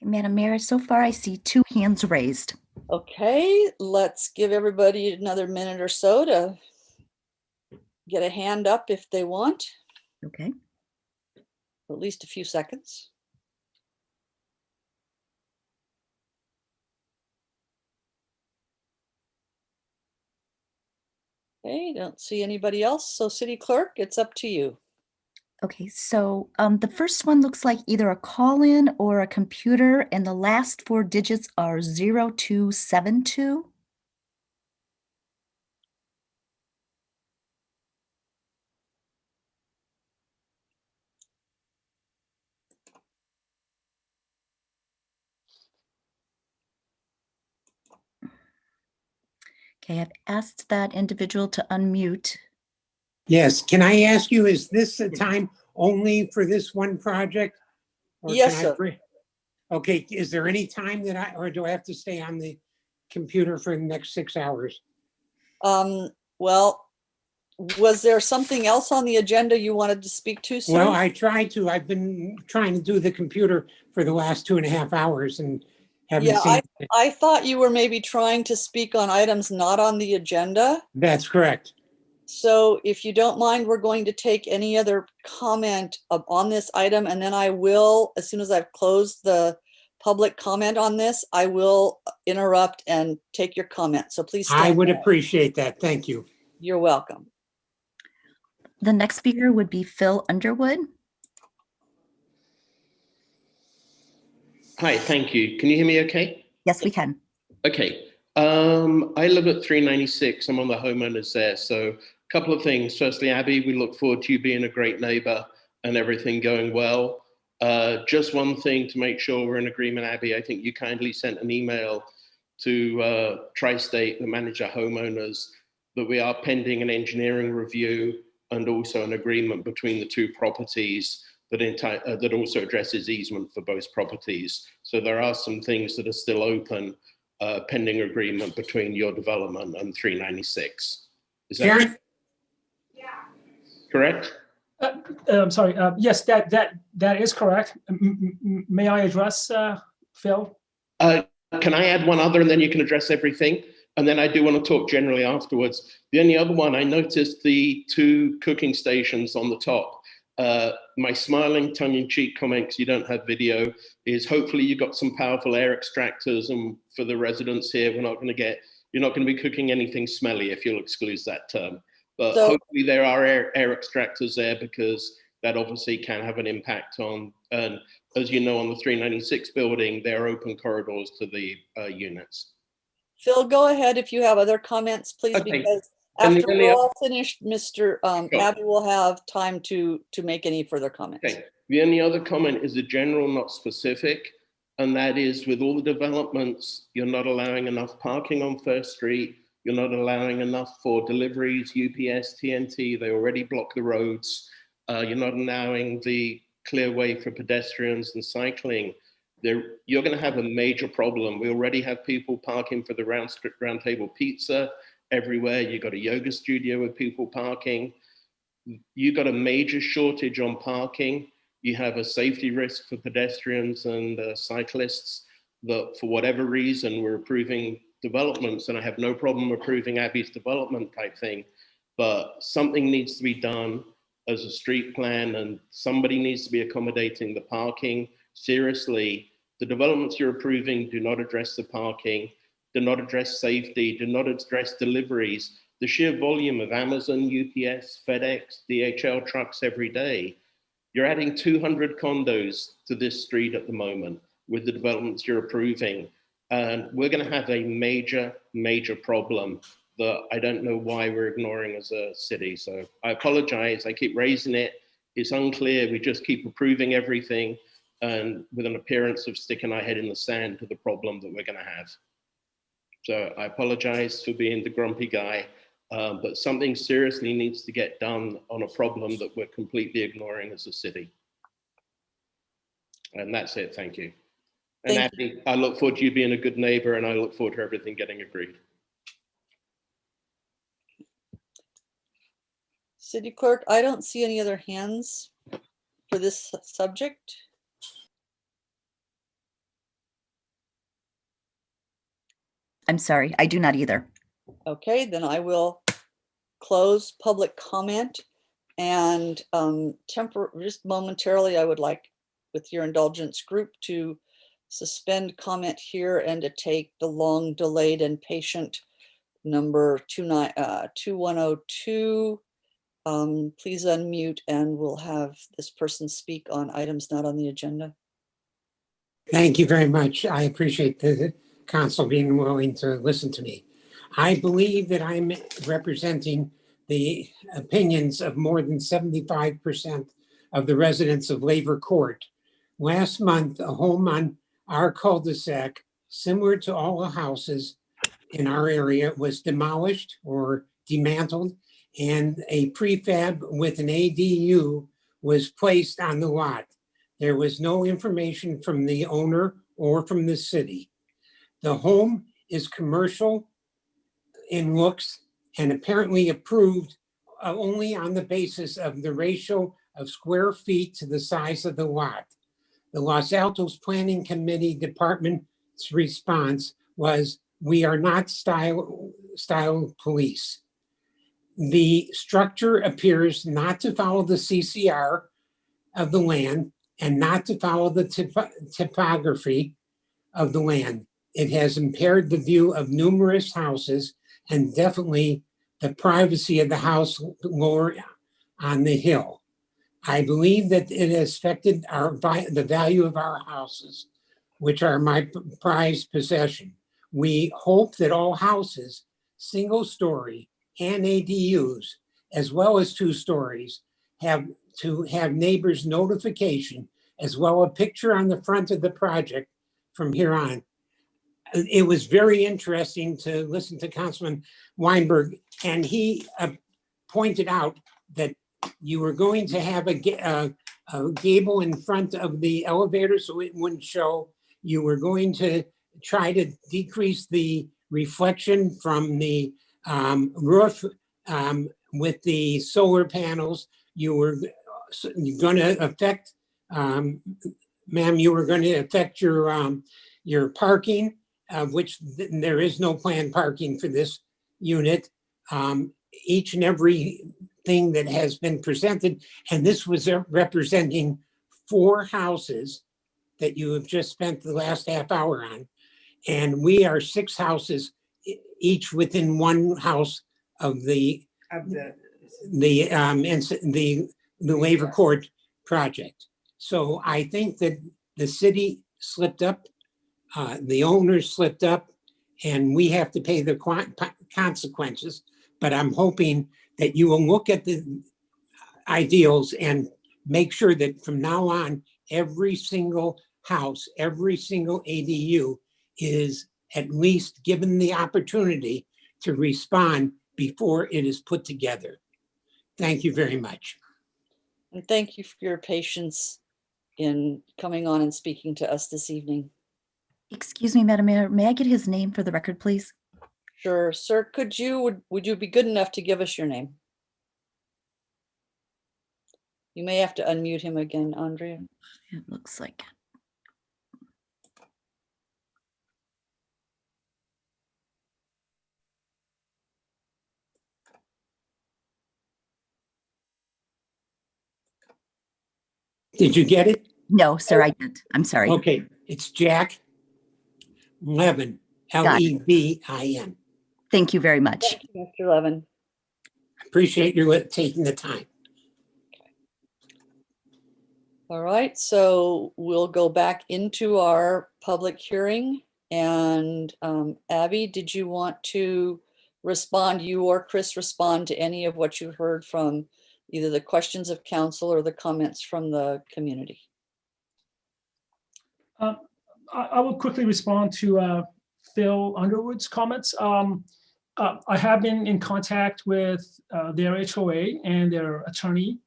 Madam Mayor, so far I see 2 hands raised. Okay, let's give everybody another minute or so to get a hand up if they want. Okay. At least a few seconds. Okay, don't see anybody else. So City Clerk, it's up to you. Okay, so the first one looks like either a call-in or a computer, and the last 4 digits are 0272. Okay, I've asked that individual to unmute. Yes, can I ask you, is this a time only for this one project? Or Yes, can I sir. Okay, is there any time that or do I have to stay on the computer for the next 6 hours? Well, was there something else on the agenda you wanted to speak to, sir? Well, I tried to. I've been trying to do the computer for the last 2.5 hours and haven't Yeah, seen it. I thought you were maybe trying to speak on items not on the agenda. That's correct. So if you don't mind, we're going to take any other comment on this item, and then I will, as soon as I've closed the public comment on this, I will interrupt and take your comment. So please stand I would by. appreciate that. Thank you. You're welcome. The next speaker would be Phil Underwood. Hi, thank you. Can you hear me okay? Yes, we can. Okay. I live at 396. I'm on the homeowners there. So a couple of things. Firstly, Abby, we look forward to you being a great neighbor and everything going well. Just one thing to make sure we're in agreement, Abby. I think you kindly sent an email to Tri-State, the manager homeowners, that we are pending an engineering review and also an agreement between the 2 properties that also addresses easement for both properties. So there are some things that are still open, pending agreement between your development and 396. Is that correct? I'm sorry. Yes, that is correct. May I address, Phil? Can I add one other and then you can address everything? And then I do want to talk generally afterwards. The only other one, I noticed the 2 cooking stations on the top. My smiling tongue-in-cheek comments, you don't have video, is hopefully you got some powerful air extractors, and for the residents here, you're not going to be cooking anything smelly, if you'll excuse that term. But hopefully there are air extractors there, because that obviously can have an impact on, and as you know, on the 396 building, there are open corridors to the units. Phil, go ahead if you have other comments, please, Okay. because after we're all finished, Mr. Abby will have time to make any further comments. Okay. The only other comment is a general, not specific, and that is with all the developments, you're not allowing enough parking on First Street. You're not allowing enough for deliveries, UPS, TNT. They already block the roads. You're not allowing the clear way for pedestrians and cycling. You're going to have a major problem. We already have people parking for the round table pizza everywhere. You've got a yoga studio with people parking. You've got a major shortage on parking. You have a safety risk for pedestrians and cyclists that for whatever reason we're approving developments, and I have no problem approving Abby's development type thing, but something needs to be done as a street plan, and somebody needs to be accommodating the parking. Seriously, the developments you're approving do not address the parking, do not address safety, do not address deliveries. The sheer volume of Amazon, UPS, FedEx, DHL trucks every day. You're adding 200 condos to this street at the moment with the developments you're approving. And we're going to have a major, major problem that I don't know why we're ignoring as a city. So I apologize. I keep raising it. It's unclear. We just keep approving everything. and with an appearance of sticking our head in the sand to the problem that we're going to have. So I apologize for being the grumpy guy, but something seriously needs to get done on a problem that we're completely ignoring as a city. And that's it. Thank you. And Thank Abby, I look forward to you being a good neighbor, and I look forward to everything getting agreed. City Clerk, I don't see any other hands for this subject. I'm sorry, I do not either. Okay, then I will close public comment, and just momentarily, I would like, with your indulgence, group, to suspend comment here and to take the long delayed and patient number 2102. Please unmute and we'll have this person speak on items not on the agenda. Thank you very much. I appreciate the council being willing to listen to me. I believe that I'm representing the opinions of more than 75% of the residents of Labor Court. Last month, a home on our cul-de-sac, similar to all the houses in our area, was demolished or dismantled, and a prefab with an ADU was placed on the lot. There was no information from the owner or from the city. The home is commercial in looks and apparently approved only on the basis of the ratio of square feet to the size of the lot. The Los Altos Planning Committee Department's response was, "We are not style police." The structure appears not to follow the CCR of the land and not to follow the topography of the land. It has impaired the view of numerous houses and definitely the privacy of the house lower on the hill. I believe that it has affected the value of our houses, which are my prized possession. We hope that all houses, single story and ADUs, as well as 2 stories, have to have neighbors' notification, as well a picture on the front of the project from here on. It was very interesting to listen to Councilman Weinberg, and he pointed out that you were going to have a gable in front of the elevator so it wouldn't show. You were going to try to decrease the reflection from the roof with the solar panels. You were going to affect, ma'am, you were going to affect your parking, which there is no planned parking for this unit. Each and every thing that has been presented, and this was representing 4 houses that you have just spent the last half hour on. And we are 6 houses, each within 1 house of the Labor Court project. So I think that the city slipped up, the owners slipped up, and we have to pay the consequences. But I'm hoping that you will look at the ideals and make sure that from now on, every single house, every single ADU is at least given the opportunity to respond before it is put together. Thank you very much. And thank you for your patience in coming on and speaking to us this evening. Excuse me, Madam Mayor, may I get his name for the record, please? Sure, sir. Would you be good enough to give us your name? You may have to unmute him again, Andrea. It looks like. Did you get it? No, sir, I didn't. I'm sorry. Okay, it's Jack Levin, L-E-V-I-N. Thank you very much. Thank you, Mr. Levin. Appreciate you taking the time. All right, so we'll go back into our public hearing. And Abby, did you want to respond, you or Chris, respond to any of what you heard from either the questions of council or the comments from the community? I will quickly respond to Phil Underwood's comments. I have been in contact with their HOA and their attorney.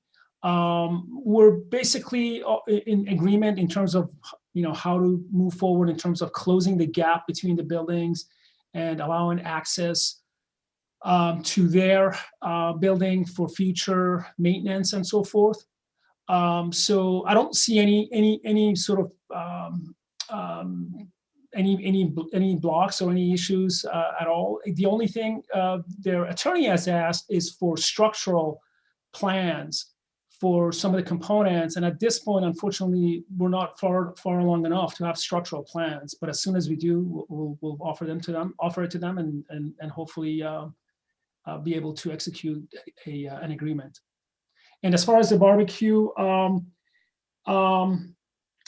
We're basically in agreement in terms of how to move forward in terms of closing the gap between the buildings and allowing access to their building for future maintenance and so forth. So I don't see any sort of any blocks or any issues at all. The only thing their attorney has asked is for structural plans for some of the components. And at this point, unfortunately, we're not far along enough to have structural plans. But as soon as we do, we'll offer it to them, and hopefully be able to execute an agreement. And as far as the barbecue,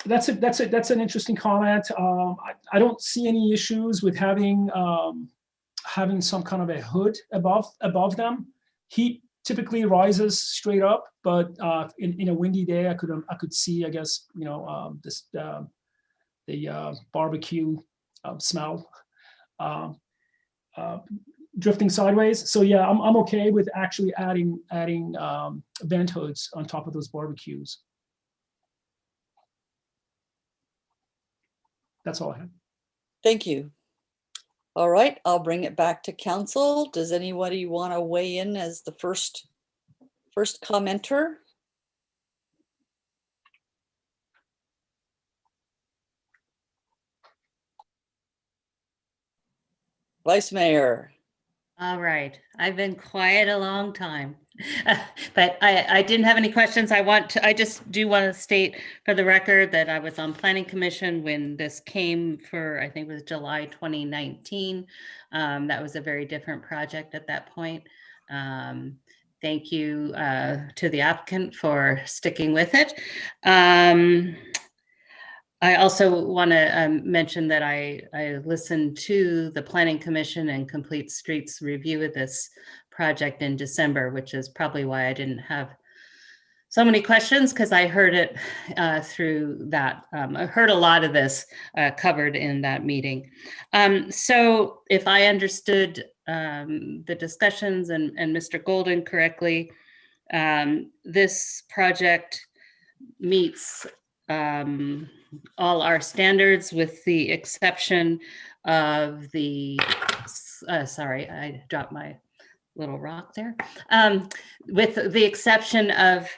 that's an interesting comment. I don't see any issues with having some kind of a hood above them. Heat typically rises straight up, but in a windy day, I could see, I guess, the barbecue smell drifting sideways. So yeah, I'm okay with actually adding vent hoods on top of those barbecues. That's all I have. Thank you. All right, I'll bring it back to council. Does anybody want to weigh in as the first commenter? Vice Mayor. All right, I've been quiet a long time, but I didn't have any questions. I just do want to state for the record that I was on Planning Commission when this came for, I think it was July 2019. That was a very different project at that point. Thank you to the applicant for sticking with it. I also want to mention that I listened to the Planning Commission and Complete Streets review of this project in December, which is probably why I didn't have so many questions, because I heard it through that. I heard a lot of this covered in that meeting. So if I understood the discussions and Mr. Golden correctly, this project meets all our standards with the exception of the, sorry, I dropped my little rock there. With the exception of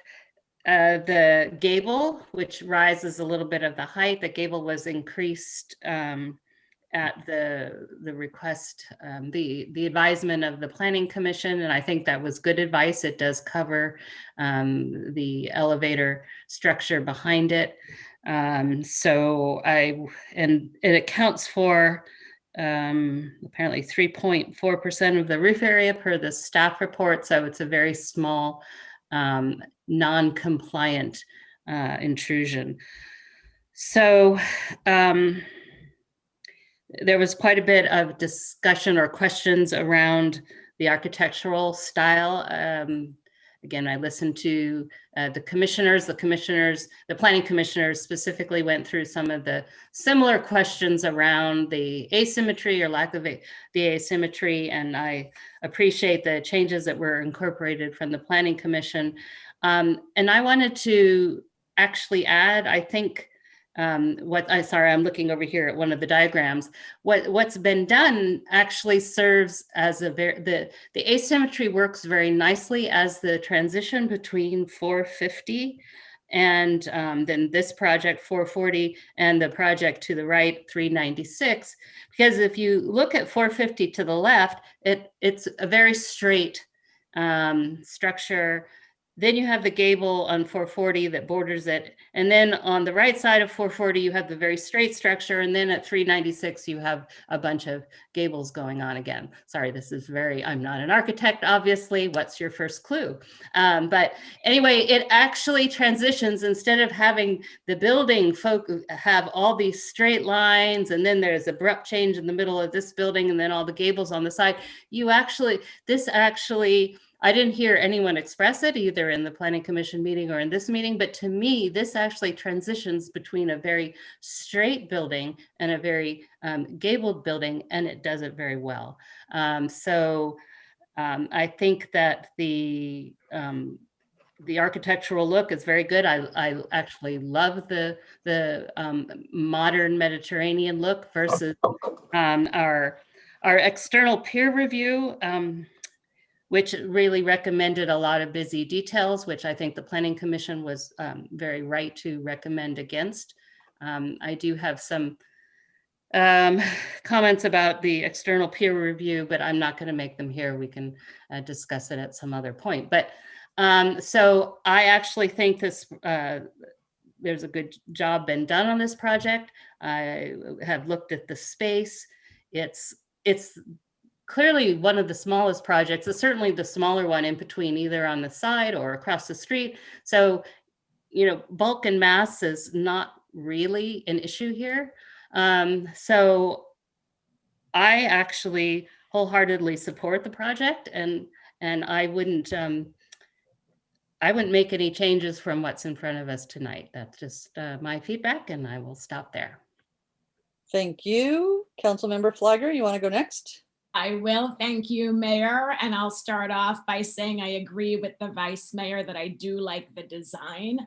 the gable, which rises a little bit of the height. The gable was increased at the request, the advisement of the Planning Commission, and I think that was good advice. It does cover the elevator structure behind it. So and it accounts for apparently 3.4% of the roof area per the staff report. So it's a very small non-compliant intrusion. So there was quite a bit of discussion or questions around the architectural style. Again, I listened to the commissioners. The planning commissioners specifically went through some of the similar questions around the asymmetry or lack of the asymmetry, and I appreciate the changes that were incorporated from the Planning Commission. And I wanted to actually add, I think, sorry, I'm looking over here at one of the diagrams. What's been done actually serves as the asymmetry works very nicely as the transition between 450 and then this project 440 and the project to the right 396. Because if you look at 450 to the left, it's a very straight structure. Then you have the gable on 440 that borders it. And then on the right side of 440, you have the very straight structure. And then at 396, you have a bunch of gables going on again. Sorry, this is I'm not an architect, obviously. What's your first clue? But anyway, it actually transitions. Instead of having the building have all these straight lines, and then there's abrupt change in the middle of this building, and then all the gables on the side, this actually I didn't hear anyone express it either in the Planning Commission meeting or in this meeting, but to me, this actually transitions between a very straight building and a very gabled building, and it does it very well. I think that the architectural look is very good. I actually love the modern Mediterranean look versus our external peer review, which really recommended a lot of busy details, which I think the Planning Commission was very right to recommend against. I do have some comments about the external peer review, but I'm not going to make them here. We can discuss it at some other point. But so I actually think this there's a good job been done on this project. I have looked at the space. It's clearly one of the smallest projects. It's certainly the smaller one in between, either on the side or across the street. So, you know, bulk and mass is not really an issue here. So I actually wholeheartedly support the project, and I wouldn't make any changes from what's in front of us tonight. That's just my feedback, and I will stop there. Thank you. Councilmember Flagger, you want to go next? I will. Thank you, Mayor. And I'll start off by saying I agree with the Vice Mayor that I do like the design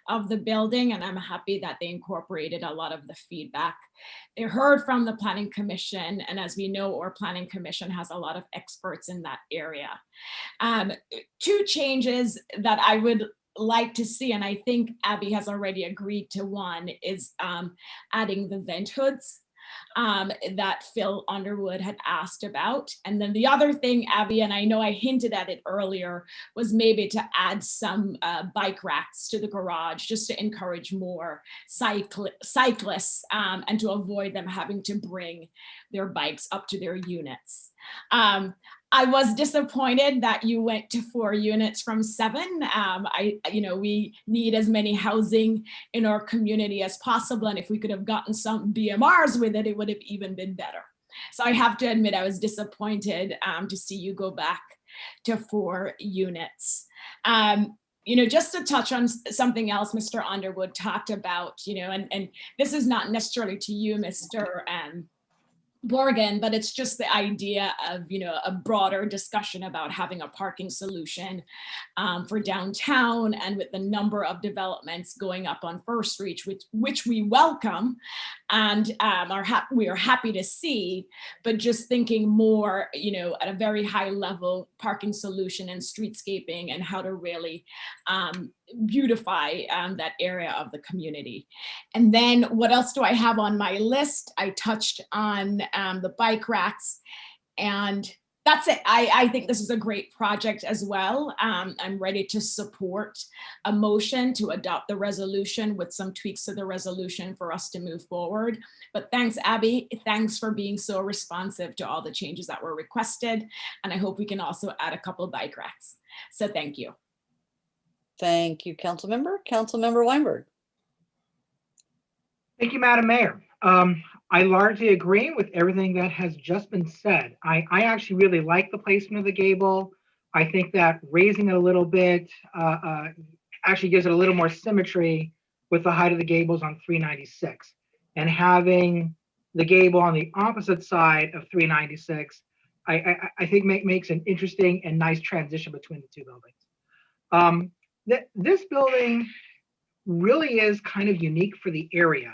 of the building, and I'm happy that they incorporated a lot of the feedback they heard from the Planning Commission. And as we know, our Planning Commission has a lot of experts in that area. Two changes that I would like to see, and I think Abby has already agreed to one, is adding the vent hoods that Phil Underwood had asked about. And then the other thing, Abby, and I know I hinted at it earlier, was maybe to add some bike racks to the garage, just to encourage more cyclists and to avoid them having to bring their bikes up to their units. I was disappointed that you went to 4 units from 7. We need as many housing in our community as possible. And if we could have gotten some BMRs with it, it would have even been better. So I have to admit, I was disappointed to see you go back to 4 units. Just to touch on something else Mr. Underwood talked about, and this is not necessarily to you, Mr. Borgen, but it's just the idea of, a broader discussion about having a parking solution for downtown, and with the number of developments going up on First Street, which we welcome and we are happy to see, but just thinking more, at a very high level, parking solution and streetscaping, and how to really beautify that area of the community. And then what else do I have on my list? I touched on the bike racks, and that's it. I think this is a great project as well. I'm ready to support a motion to adopt the resolution with some tweaks to the resolution for us to move forward. But thanks, Abby. Thanks for being so responsive to all the changes that were requested. And I hope we can also add a couple of bike racks. So thank you. Thank you, Councilmember. Councilmember Weinberg. Thank you, Madam Mayor. I largely agree with everything that has just been said. I actually really like the placement of the gable. I think that raising it a little bit actually gives it a little more symmetry with the height of the gables on 396. And having the gable on the opposite side of 396, I think makes an interesting and nice transition between the two buildings. This building really is kind of unique for the area.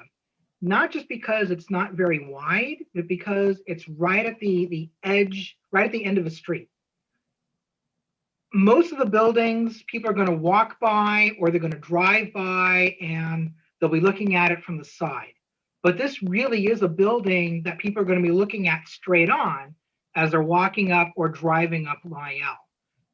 Not just because it's not very wide, but because it's right at the edge, right at the end of a street. Most of the buildings, people are going to walk by, or they're going to drive by, and they'll be looking at it from the side. But this really is a building that people are going to be looking at straight on as they're walking up or driving up Lyell.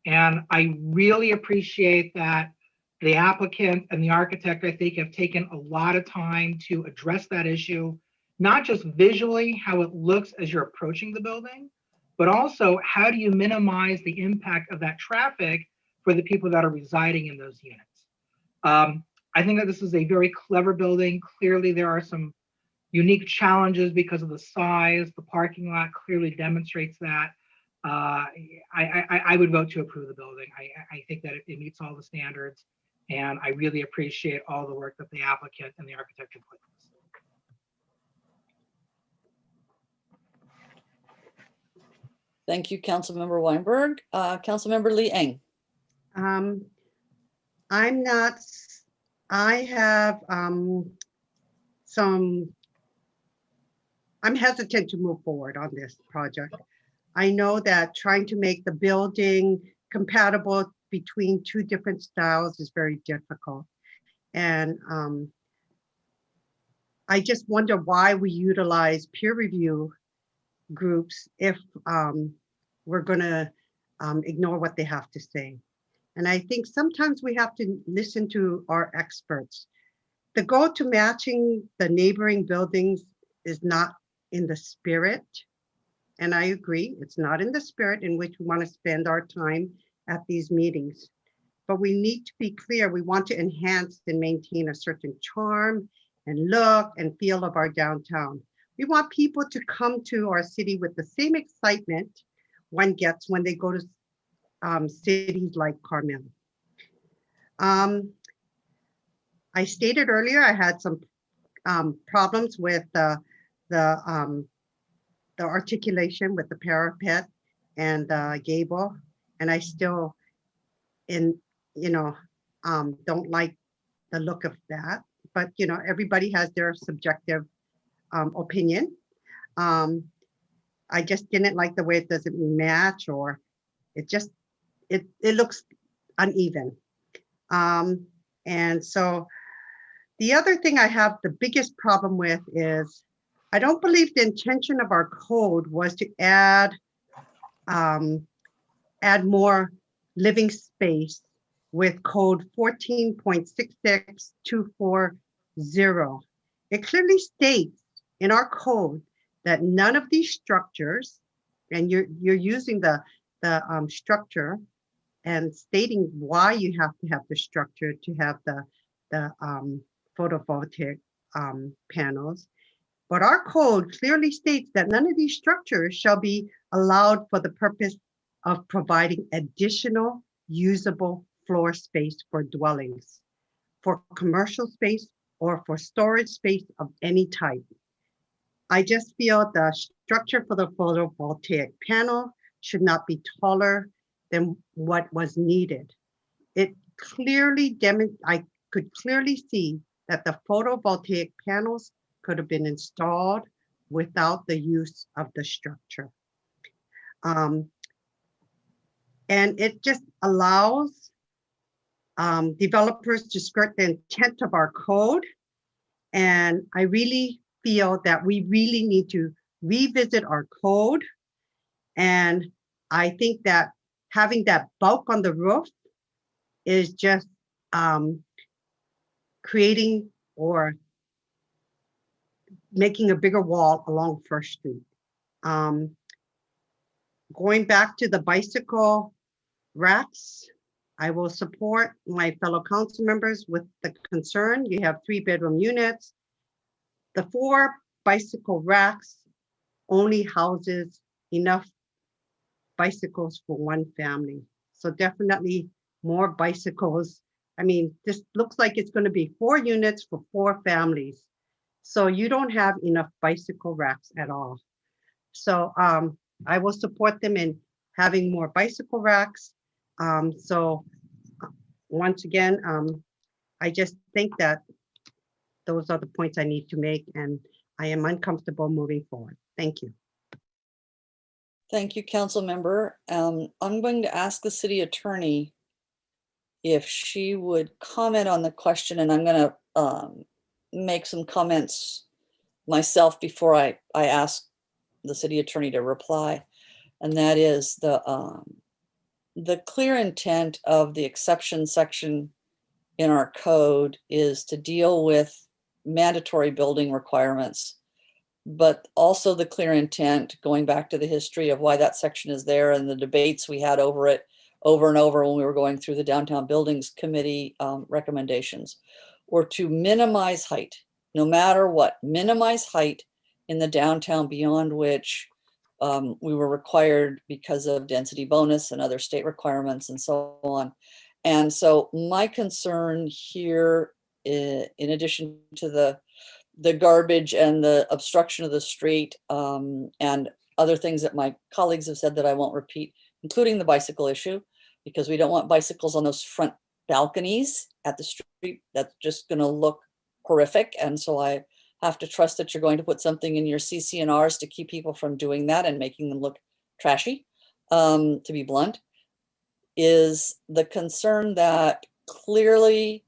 And I really appreciate that the applicant and the architect, I think, have taken a lot of time to address that issue, not just visually how it looks as you're approaching the building, but also how do you minimize the impact of that traffic for the people that are residing in those units. I think that this is a very clever building. Clearly, there are some unique challenges because of the size. The parking lot clearly demonstrates that. I would vote to approve the building. I think that it meets all the standards, and I really appreciate all the work that the applicant and the architect have put in. Thank you, Councilmember Weinberg. Councilmember Lee Eng. I'm not, I have I'm hesitant to move forward on this project. I know that trying to make the building compatible between two different styles is very difficult. And I just wonder why we utilize peer review groups if we're gonna ignore what they have to say. And I think sometimes we have to listen to our experts. The goal to matching the neighboring buildings is not in the spirit. And I agree, it's not in the spirit in which we want to spend our time at these meetings. But we need to be clear, we want to enhance and maintain a certain charm and look and feel of our downtown. We want people to come to our city with the same excitement one gets when they go to cities like Carmel. I stated earlier I had some problems with the articulation with the parapet and the gable, and I still don't like the look of that. But everybody has their subjective opinion. I just didn't like the way it doesn't match, or it just it looks uneven. And so the other thing I have the biggest problem with is I don't believe the intention of our code was to add more living space with code 14.66240. It clearly states in our code that none of these structures, and you're using the structure and stating why you have to have the structure to have the photovoltaic panels. But our code clearly states that none of these structures shall be allowed for the purpose of providing additional usable floor space for dwellings, for commercial space, or for storage space of any type. I just feel the structure for the photovoltaic panel should not be taller than what was needed. It clearly I could clearly see that the photovoltaic panels could have been installed without the use of the structure. And it just allows developers to skirt the intent of our code. And I really feel that we really need to revisit our code. And I think that having that bulk on the roof is just creating or making a bigger wall along First Street. Going back to the bicycle racks, I will support my fellow council members with the concern. You have 3-bedroom units. The 4 bicycle racks only houses enough bicycles for one family. So definitely more bicycles. I mean, this looks like it's going to be 4 units for 4 families. So you don't have enough bicycle racks at all. So I will support them in having more bicycle racks. So once again, I just think that those are the points I need to make, and I am uncomfortable moving forward. Thank you. Thank you, council member. I'm going to ask the city attorney if she would comment on the question, and I'm going to make some comments myself before I ask the city attorney to reply. And that is the clear intent of the exception section in our code is to deal with mandatory building requirements, but also the clear intent, going back to the history of why that section is there and the debates we had over it over and over when we were going through the Downtown Buildings Committee recommendations, or to minimize height, no matter what, minimize height in the downtown beyond which we were required because of density bonus and other state requirements and so on. And so my concern here, in addition to the garbage and the obstruction of the street, and other things that my colleagues have said that I won't repeat, including the bicycle issue, because we don't want bicycles on those front balconies at the street. That's just going to look horrific. And so I have to trust that you're going to put something in your CC&Rs to keep people from doing that and making them look trashy, to be blunt, is the concern that clearly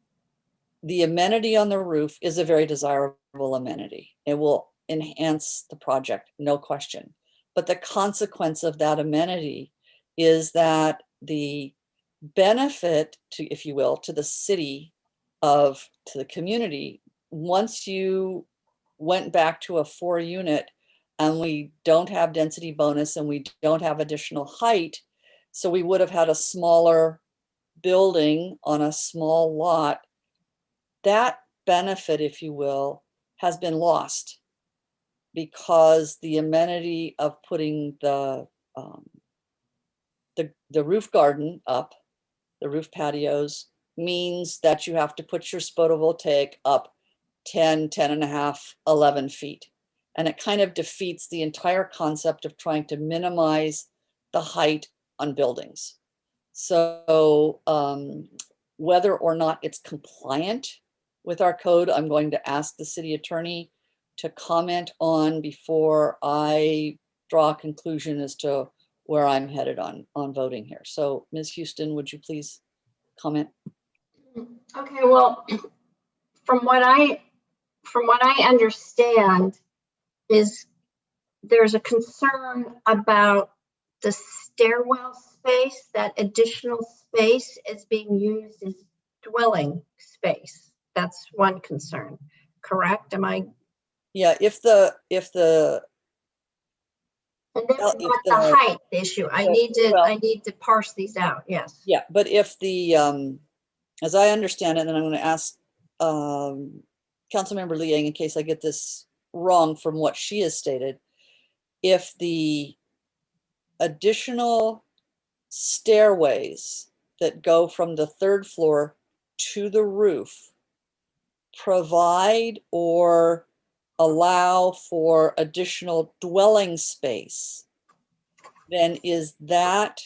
the amenity on the roof is a very desirable amenity. It will enhance the project, no question. But the consequence of that amenity is that the benefit to, if you will, to the city to the community, once you went back to a 4-unit and we don't have density bonus and we don't have additional height, so we would have had a smaller building on a small lot, that benefit, if you will, has been lost because the amenity of putting the roof garden up, the roof patios, means that you have to put your photovoltaic up 10, 10 and a half, 11 feet. And it kind of defeats the entire concept of trying to minimize the height on buildings. So whether or not it's compliant with our code, I'm going to ask the city attorney to comment on before I draw a conclusion as to where I'm headed on voting here. So Ms. Houston, would you please comment? Okay, well, from what I understand is there's a concern about the stairwell space. That additional space is being used as dwelling space. That's one concern, correct? Am I? Yeah, if the and then not the height issue. I need to parse these out. Yes. Yeah, but if the as I understand it, and I'm going to ask Councilmember Liang in case I get this wrong from what she has stated, if the additional stairways that go from the 3rd floor to the roof provide or allow for additional dwelling space, then is that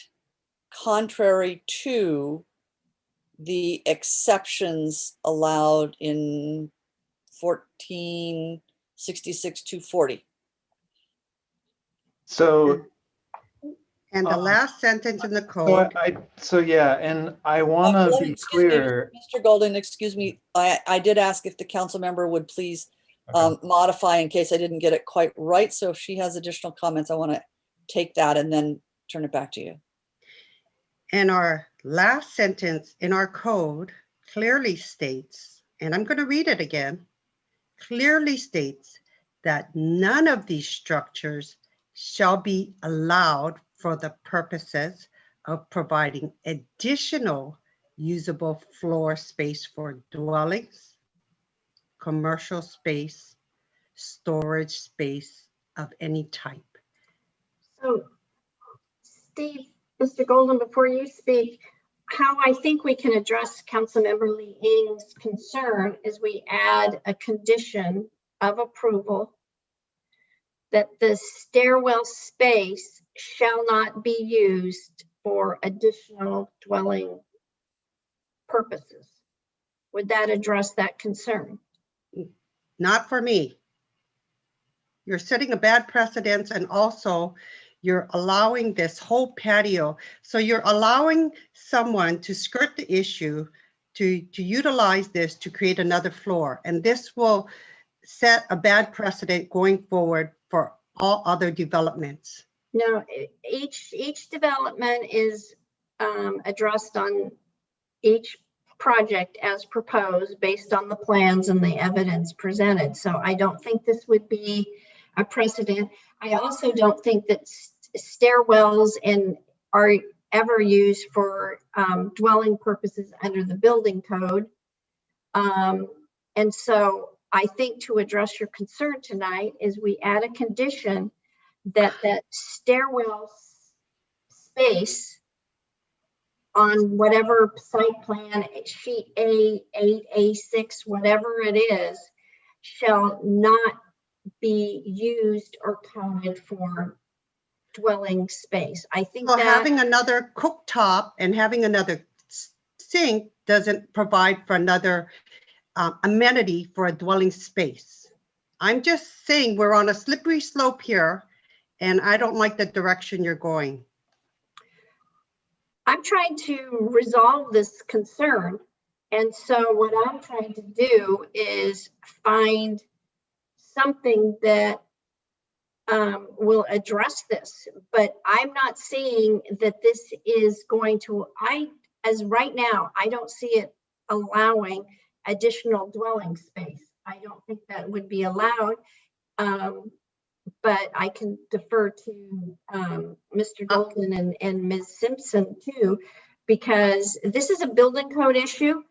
contrary to the exceptions allowed in 1466-240? So, And the last sentence in the so code. yeah, and I want to be clear. Mr. Golden, excuse me, I did ask if the council member would please modify in case I didn't get it quite right. So if she has additional comments, I want to take that and then turn it back to you. And our last sentence in our code clearly states, and I'm going to read it again, clearly states that none of these structures shall be allowed for the purposes of providing additional usable floor space for dwellings, commercial space, storage space of any type. So, Steve, Mr. Golden, before you speak, how I think we can address Councilmember Lee Ing's concern is we add a condition of approval that the stairwell space shall not be used for additional dwelling purposes. Would that address that concern? Not for me. You're setting a bad precedent, and also you're allowing this whole patio. So you're allowing someone to skirt the issue to utilize this to create another floor. And this will set a bad precedent going forward for all other developments. No, each development is addressed on each project as proposed based on the plans and the evidence presented. So I don't think this would be a precedent. I also don't think that stairwells are ever used for dwelling purposes under the building code. And so I think to address your concern tonight is we add a condition that stairwell space on whatever site plan, sheet A8, A6, whatever it is, shall not be used or counted for dwelling space. I think So that having another cooktop and having another sink doesn't provide for another amenity for a dwelling space. I'm just saying we're on a slippery slope here, and I don't like the direction you're going. I'm trying to resolve this concern. And so what I'm trying to do is find something that will address this, but I'm not seeing that this is going to, as right now, I don't see it allowing additional dwelling space. I don't think that would be allowed, but I can defer to Mr. Golden and Ms. Simpson too, because this is a building code issue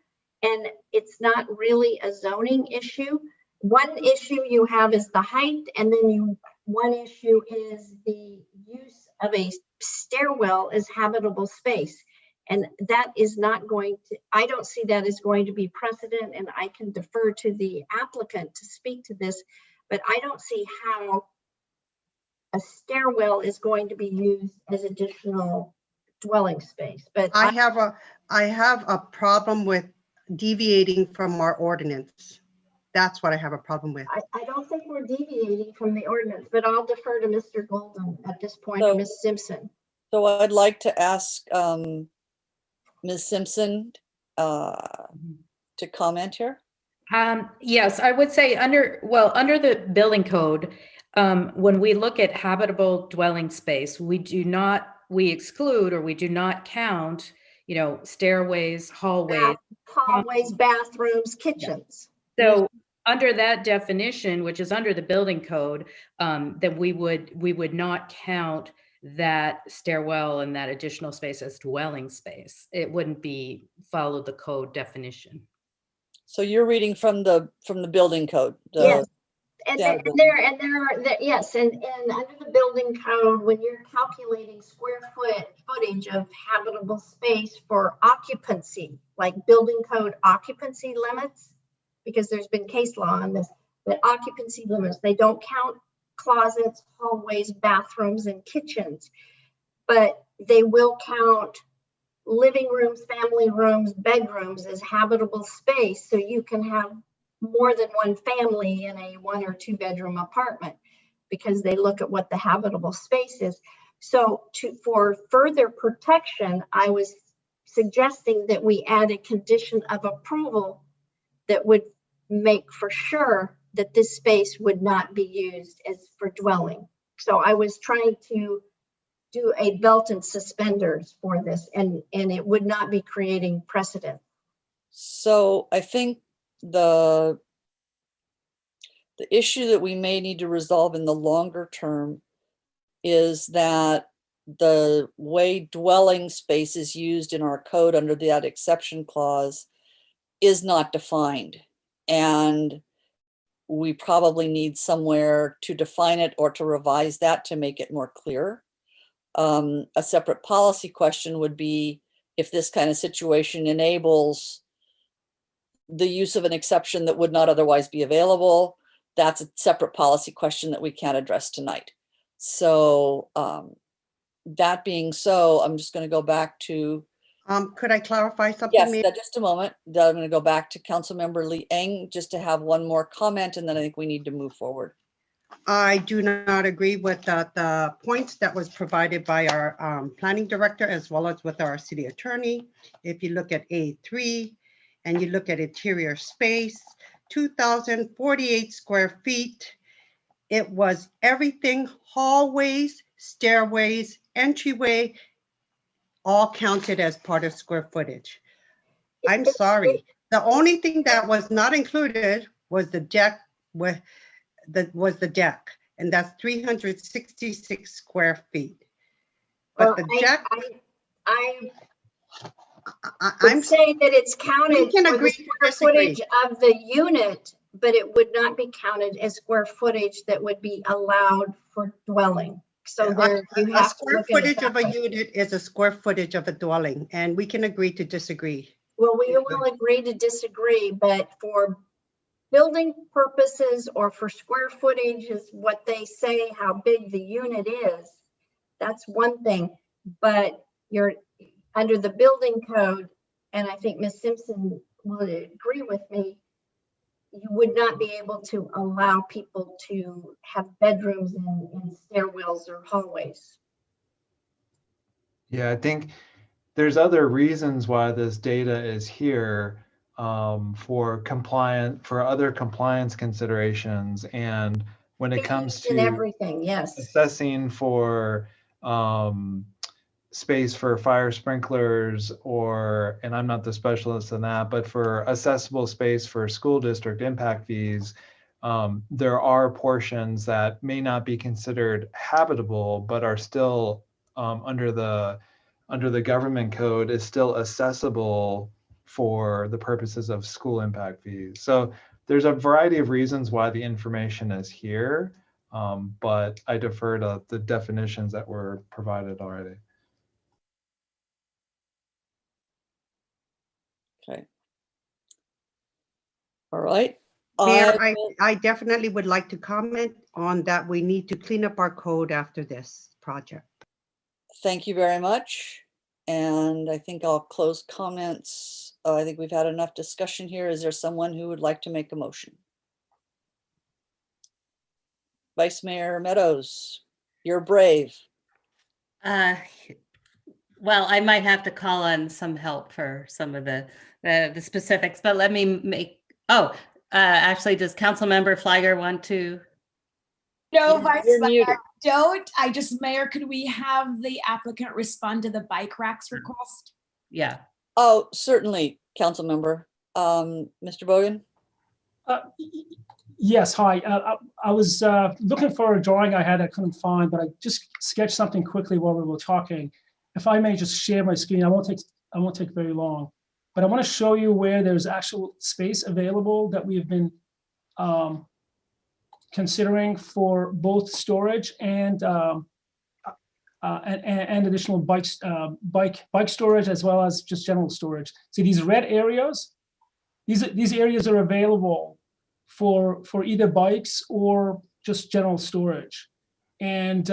and it's not really a zoning issue. One issue you have is the height, and then one issue is the use of a stairwell as habitable space. And that is not going to, I don't see that as going to be precedent, and I can defer to the applicant to speak to this, but I don't see how a stairwell is going to be used as additional dwelling space. But I have a problem with deviating from our ordinance. That's what I have a problem with. I don't think we're deviating from the ordinance, but I'll defer to Mr. Golden at this point, or Ms. Simpson. So I'd like to ask Ms. Simpson to comment here. Yes, I would say under the building code, when we look at habitable dwelling space, we exclude or we do not count, stairways, hallways. Hallways, bathrooms, kitchens. So under that definition, which is under the building code, then we would not count that stairwell and that additional space as dwelling space. It wouldn't follow the code definition. So you're reading from the building code. Yes. And yes, and under the building code, when you're calculating square footage of habitable space for occupancy, like building code occupancy limits, because there's been case law on this, but occupancy limits, they don't count closets, hallways, bathrooms, and kitchens, but they will count living rooms, family rooms, bedrooms as habitable space, so you can have more than one family in a 1 or 2 bedroom apartment, because they look at what the habitable space is. So for further protection, I was suggesting that we add a condition of approval that would make for sure that this space would not be used as for dwelling. So I was trying to do a belt and suspenders for this, and it would not be creating precedent. So I think the issue that we may need to resolve in the longer term is that the way dwelling space is used in our code under that exception clause is not defined. And we probably need somewhere to define it or to revise that to make it more clear. A separate policy question would be if this kind of situation enables the use of an exception that would not otherwise be available. That's a separate policy question that we can't address tonight. So that being so, I'm just going to go back to. Could I clarify something? Yes, just a moment. I'm going to go back to Councilmember Lee Eng just to have one more comment, and then I think we need to move forward. I do not agree with the points that was provided by our planning director as well as with our city attorney. If you look at A3 and you look at interior space, 2,048 square feet. It was everything, hallways, stairways, entryway, all counted as part of square footage. I'm sorry. The only thing that was not included was the deck, and that's 366 square feet. But the deck, I'm saying that it's counted for the square footage of the unit but it would not be counted as square footage that would be allowed for dwelling. So there, you A have to square look at it footage that of a way. unit is a square footage of a dwelling, and we can agree to disagree. Well, we will agree to disagree, but for building purposes or for square footage is what they say, how big the unit is. That's one thing, but you're under the building code, and I think Ms. Simpson would agree with me, you would not be able to allow people to have bedrooms in stairwells or hallways. Yeah, I think there's other reasons why this data is here for other compliance considerations. And when it comes And to everything, yes. assessing for space for fire sprinklers and I'm not the specialist in that, but for accessible space for school district impact fees, there are portions that may not be considered habitable, but are still under the government code is still accessible for the purposes of school impact fees. So there's a variety of reasons why the information is here, but I defer to the definitions that were provided already. Okay. All right. Mayor, I definitely would like to comment on that. We need to clean up our code after this project. Thank you very much. And I think I'll close comments. I think we've had enough discussion here. Is there someone who would like to make a motion? Vice Mayor Meadows, you're brave. Well, I might have to call on some help for some of the specifics, but let me make, actually, does Councilmember Flagger want to? No, Vice Mayor, don't. Mayor, could we have the applicant respond to the bike racks request? Yeah. Oh, certainly, council member. Mr. Bogan? Yes, hi. I was looking for a drawing I had I couldn't find, but I just sketched something quickly while we were talking. If I may just share my screen, I won't take very long, but I want to show you where there's actual space available that we have been considering for both storage and additional bike storage, as well as just general storage. See these red areas? These areas are available for either bikes or just general storage. And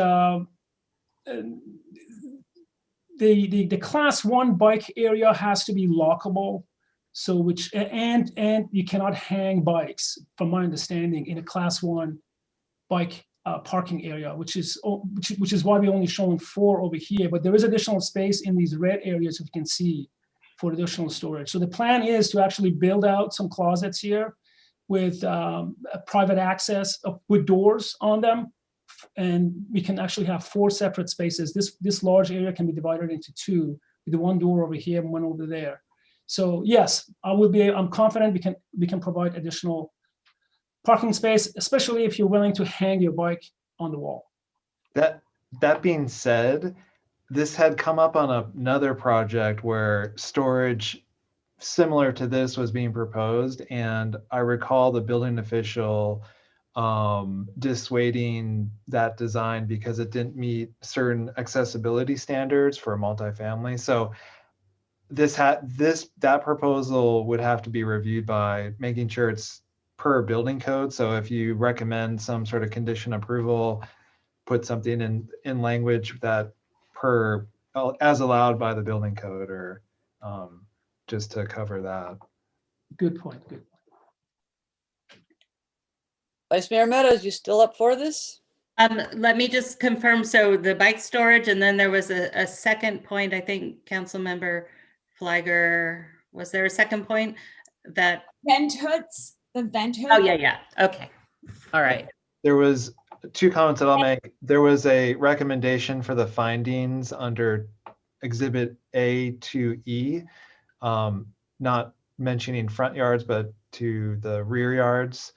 the class 1 bike area has to be lockable. So and you cannot hang bikes, from my understanding, in a class 1 bike parking area, which is why we're only showing 4 over here. But there is additional space in these red areas, if you can see, for additional storage. So the plan is to actually build out some closets here with private access with doors on them, and we can actually have 4 separate spaces. This large area can be divided into 2, with the 1 door over here and 1 over there. So yes, I'm confident we can provide additional parking space, especially if you're willing to hang your bike on the wall. That being said, this had come up on another project where storage similar to this was being proposed, and I recall the building official dissuading that design because it didn't meet certain accessibility standards for multifamily. So that proposal would have to be reviewed by making sure it's per building code. So if you recommend some sort of condition approval, put something in language that as allowed by the building code, or just to cover that. Good point. Good. Vice Mayor Meadows, you still up for this? Let me just confirm. So the bike storage, and then there was a second point. I think Councilmember Flagger, was there a second point that vent hoods? The vent hoods. Oh yeah. Okay. All right. There was 2 comments that I'll make. There was a recommendation for the findings under Exhibit A to E, not mentioning front yards, but to the rear yards.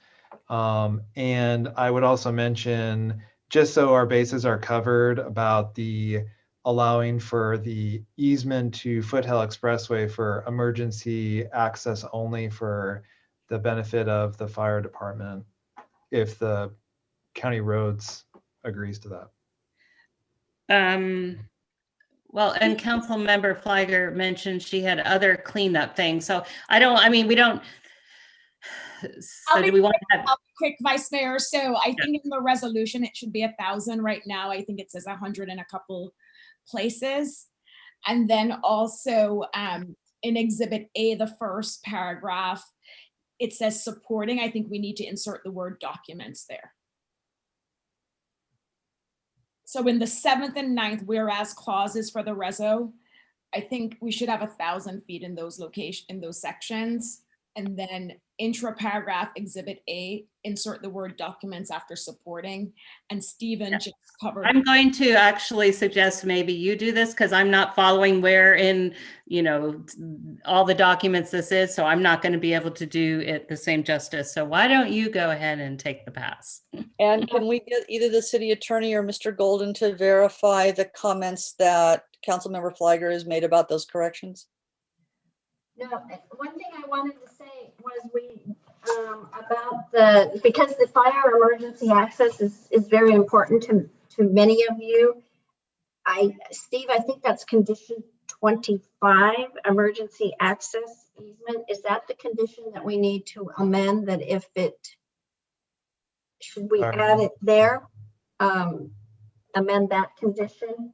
And I would also mention, just so our bases are covered, about the allowing for the easement to Foothill Expressway for emergency access only for the benefit of the fire department if the county roads agrees to that. Well, and Council Member Flagger mentioned she had other cleanup things. So I mean, we don't. So do we want to have? I'll be quick, Vice Mayor. So I think in the resolution, it should be 1,000 right now. I think it says 100 in a couple places. And then also in Exhibit A, the first paragraph, it says supporting. I think we need to insert the word documents there. So in the 7th and 9th, whereas clauses for the reso, I think we should have 1,000 feet in those sections. And then intra paragraph Exhibit A, insert the word documents after supporting. And Stephen just covered. I'm going to actually suggest maybe you do this because I'm not following where in, all the documents this is. So I'm not going to be able to do it the same justice. So why don't you go ahead and take the pass? And can we get either the city attorney or Mr. Golden to verify the comments that Councilmember Flagger has made about those corrections? No, one thing I wanted to say was about because the fire emergency access is very important to many of you. Steve, I think that's condition 25, emergency access easement. Is that the condition that we need to amend, that if should we add it there? Amend that condition?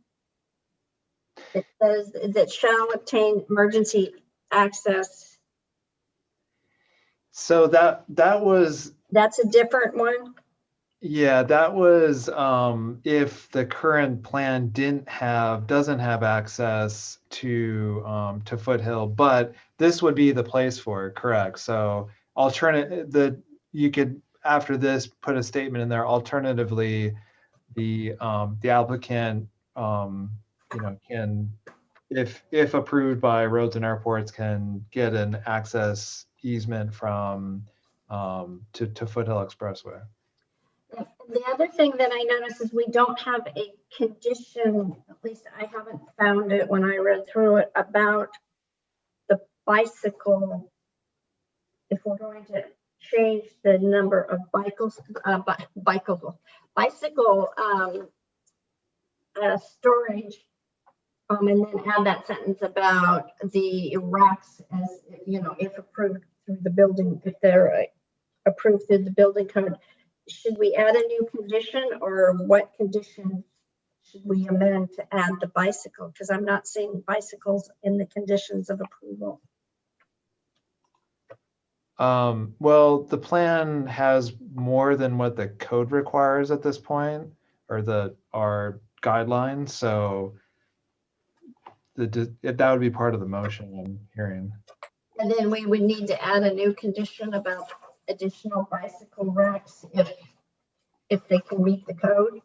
It says that shall obtain emergency access. So that's a different one. Yeah, that was if the current plan doesn't have access to Foothill, but this would be the place for it, correct? So you could after this put a statement in there. Alternatively, the applicant can, if approved by Roads and Airports, can get an access easement from to Foothill Expressway. The other thing that I noticed is we don't have a condition, at least I haven't found it when I read through it, about the bicycle. If we're going to change the number of bicycle storage, and then add that sentence about the racks as, if approved through the building, if they're approved through the building code. Should we add a new condition, or what condition should we amend to add the bicycle? Because I'm not seeing bicycles in the conditions of approval. Well, the plan has more than what the code requires at this point, or our guidelines. So that would be part of the motion I'm hearing. And then we would need to add a new condition about additional bicycle racks if they can meet the code.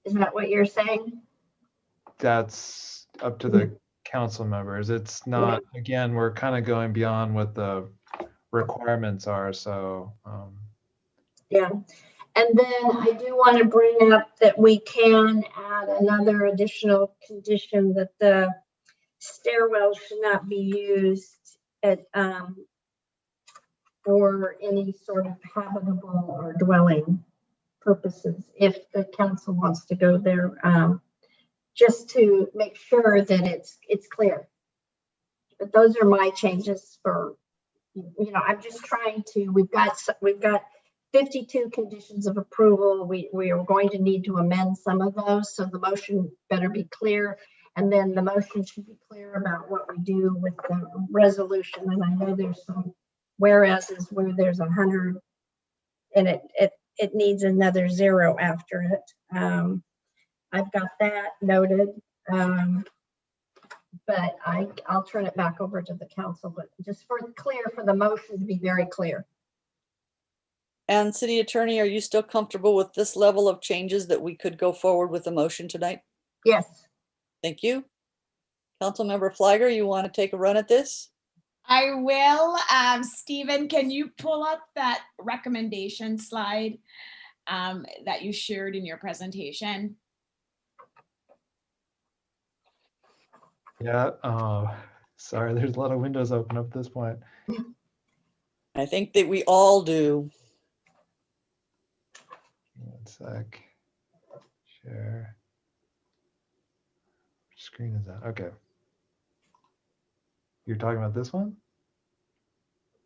Is that what you're saying? That's up to the council members. It's not, again, we're kind of going beyond what the requirements are. So yeah. And then I do want to bring up that we can add another additional condition that the stairwell should not be used for any sort of habitable or dwelling purposes if the council wants to go there, just to make sure that it's clear. But those are my changes for, I'm just trying to, we've got 52 conditions of approval. We are going to need to amend some of those, so the motion better be clear. And then the motion should be clear about what we do with the resolution. And I know there's some whereases where there's 100 and it needs another 0 after it. I've got that noted, but I'll turn it back over to the council, but just for the motion to be very clear. And City Attorney, are you still comfortable with this level of changes that we could go forward with the motion tonight? Yes. Thank you. Councilmember Flagger, you want to take a run at this? I will. Stephen, can you pull up that recommendation slide that you shared in your presentation? Yeah. Sorry, there's a lot of windows open up at this point. I think that we all do. One sec. Share. Which screen is that? Okay. You're talking about this one?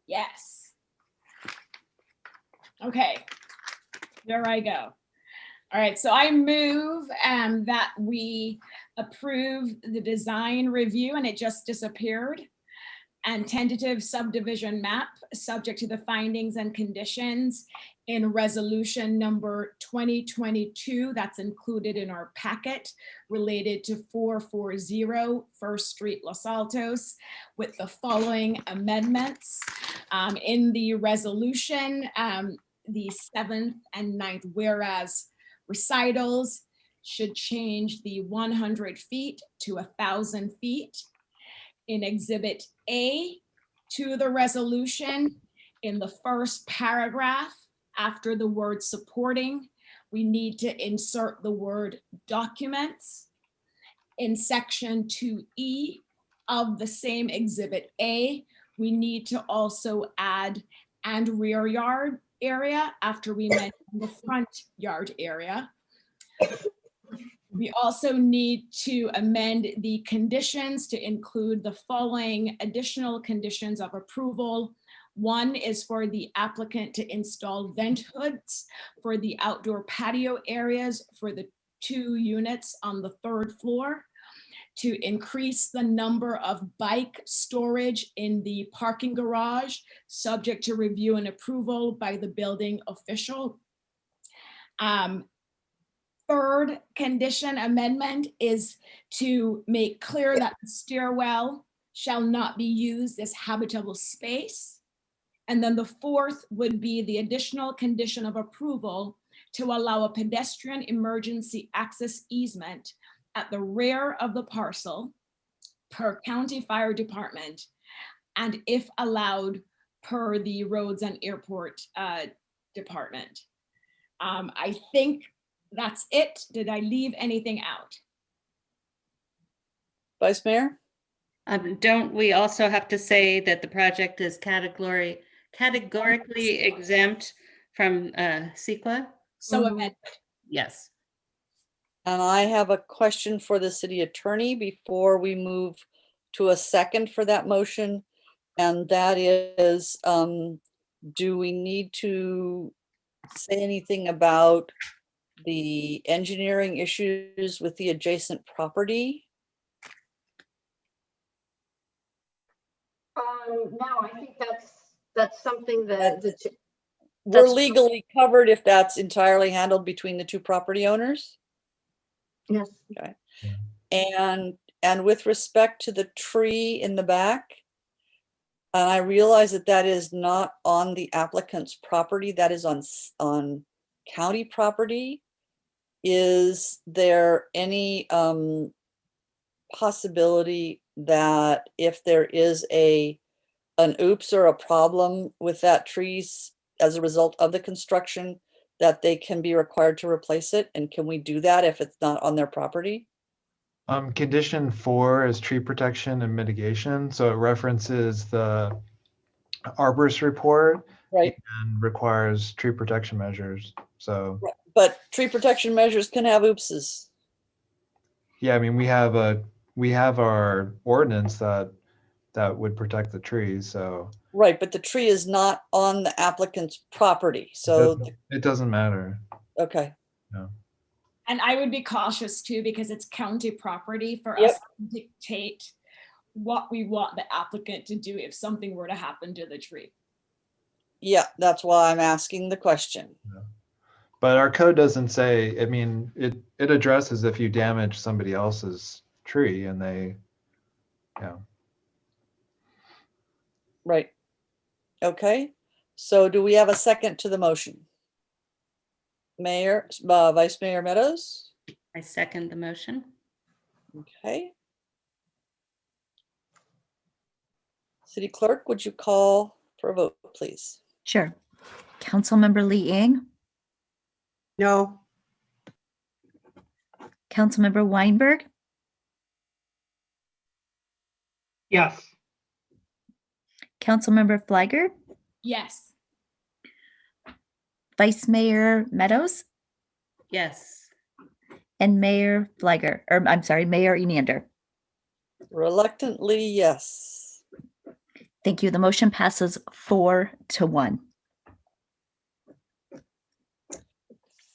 Yes. Okay, there I go. All right, so I move that we approve the design review, and it just disappeared, and tentative subdivision map subject to the findings and conditions in resolution number 2022, that's included in our packet, related to 440 First Street, Los Altos, with the following amendments. In the resolution, the 7th and 9th whereas recitals should change the 100 feet to 1,000 feet. In Exhibit A to the resolution, in the first paragraph, after the word supporting, we need to insert the word documents. In section 2E of the same Exhibit A, we need to also add and rear yard area after we mention the front yard area. We also need to amend the conditions to include the following additional conditions of approval. One is for the applicant to install vent hoods for the outdoor patio areas for the 2 units on the 3rd floor, to increase the number of bike storage in the parking garage, subject to review and approval by the building official. Third condition amendment is to make clear that the stairwell shall not be used as habitable space. And then the fourth would be the additional condition of approval to allow a pedestrian emergency access easement at the rear of the parcel per county fire department, and if allowed, per the roads and airport department. I think that's it. Did I leave anything out? Vice Mayor? Don't we also have to say that the project is categorically exempt from CEQA? So amended. Yes. And I have a question for the city attorney before we move to a second for that motion. And that is, do we need to say anything about the engineering issues with the adjacent property? No, I think that's something that We're legally covered if that's entirely handled between the 2 property owners? Yes. Okay. And with respect to the tree in the back, and I realize that that is not on the applicant's property, that is on county property. Is there any possibility that if there is an oops or a problem with that trees as a result of the construction, that they can be required to replace it? And can we do that if it's not on their property? Condition 4 is tree protection and mitigation. So it references the arborist report, right, and requires tree protection measures. So, but tree protection measures can have oopses. yeah, I mean, we have our ordinance that would protect the trees. So, right, but the tree is not on the applicant's property. So it doesn't matter. Okay. No. And I would be cautious too, because it's county property for us to dictate what we want the applicant to do if something were to happen to the tree. Yeah, that's why I'm asking the question. Yeah. But our code doesn't say, I mean, it addresses if you damage somebody else's tree and they, yeah. Right. Okay. So do we have a second to the motion? Vice Mayor Meadows? I second the motion. Okay. City Clerk, would you call for a vote, please? Sure. Councilmember Lee Ing, No. Councilmember Weinberg, Yes. Councilmember Fliger, Yes. Vice Mayor Meadows, Yes. and Mayor Fliger, or I'm sorry, Mayor Enander. Reluctantly, yes. Thank you. The motion passes 4-1.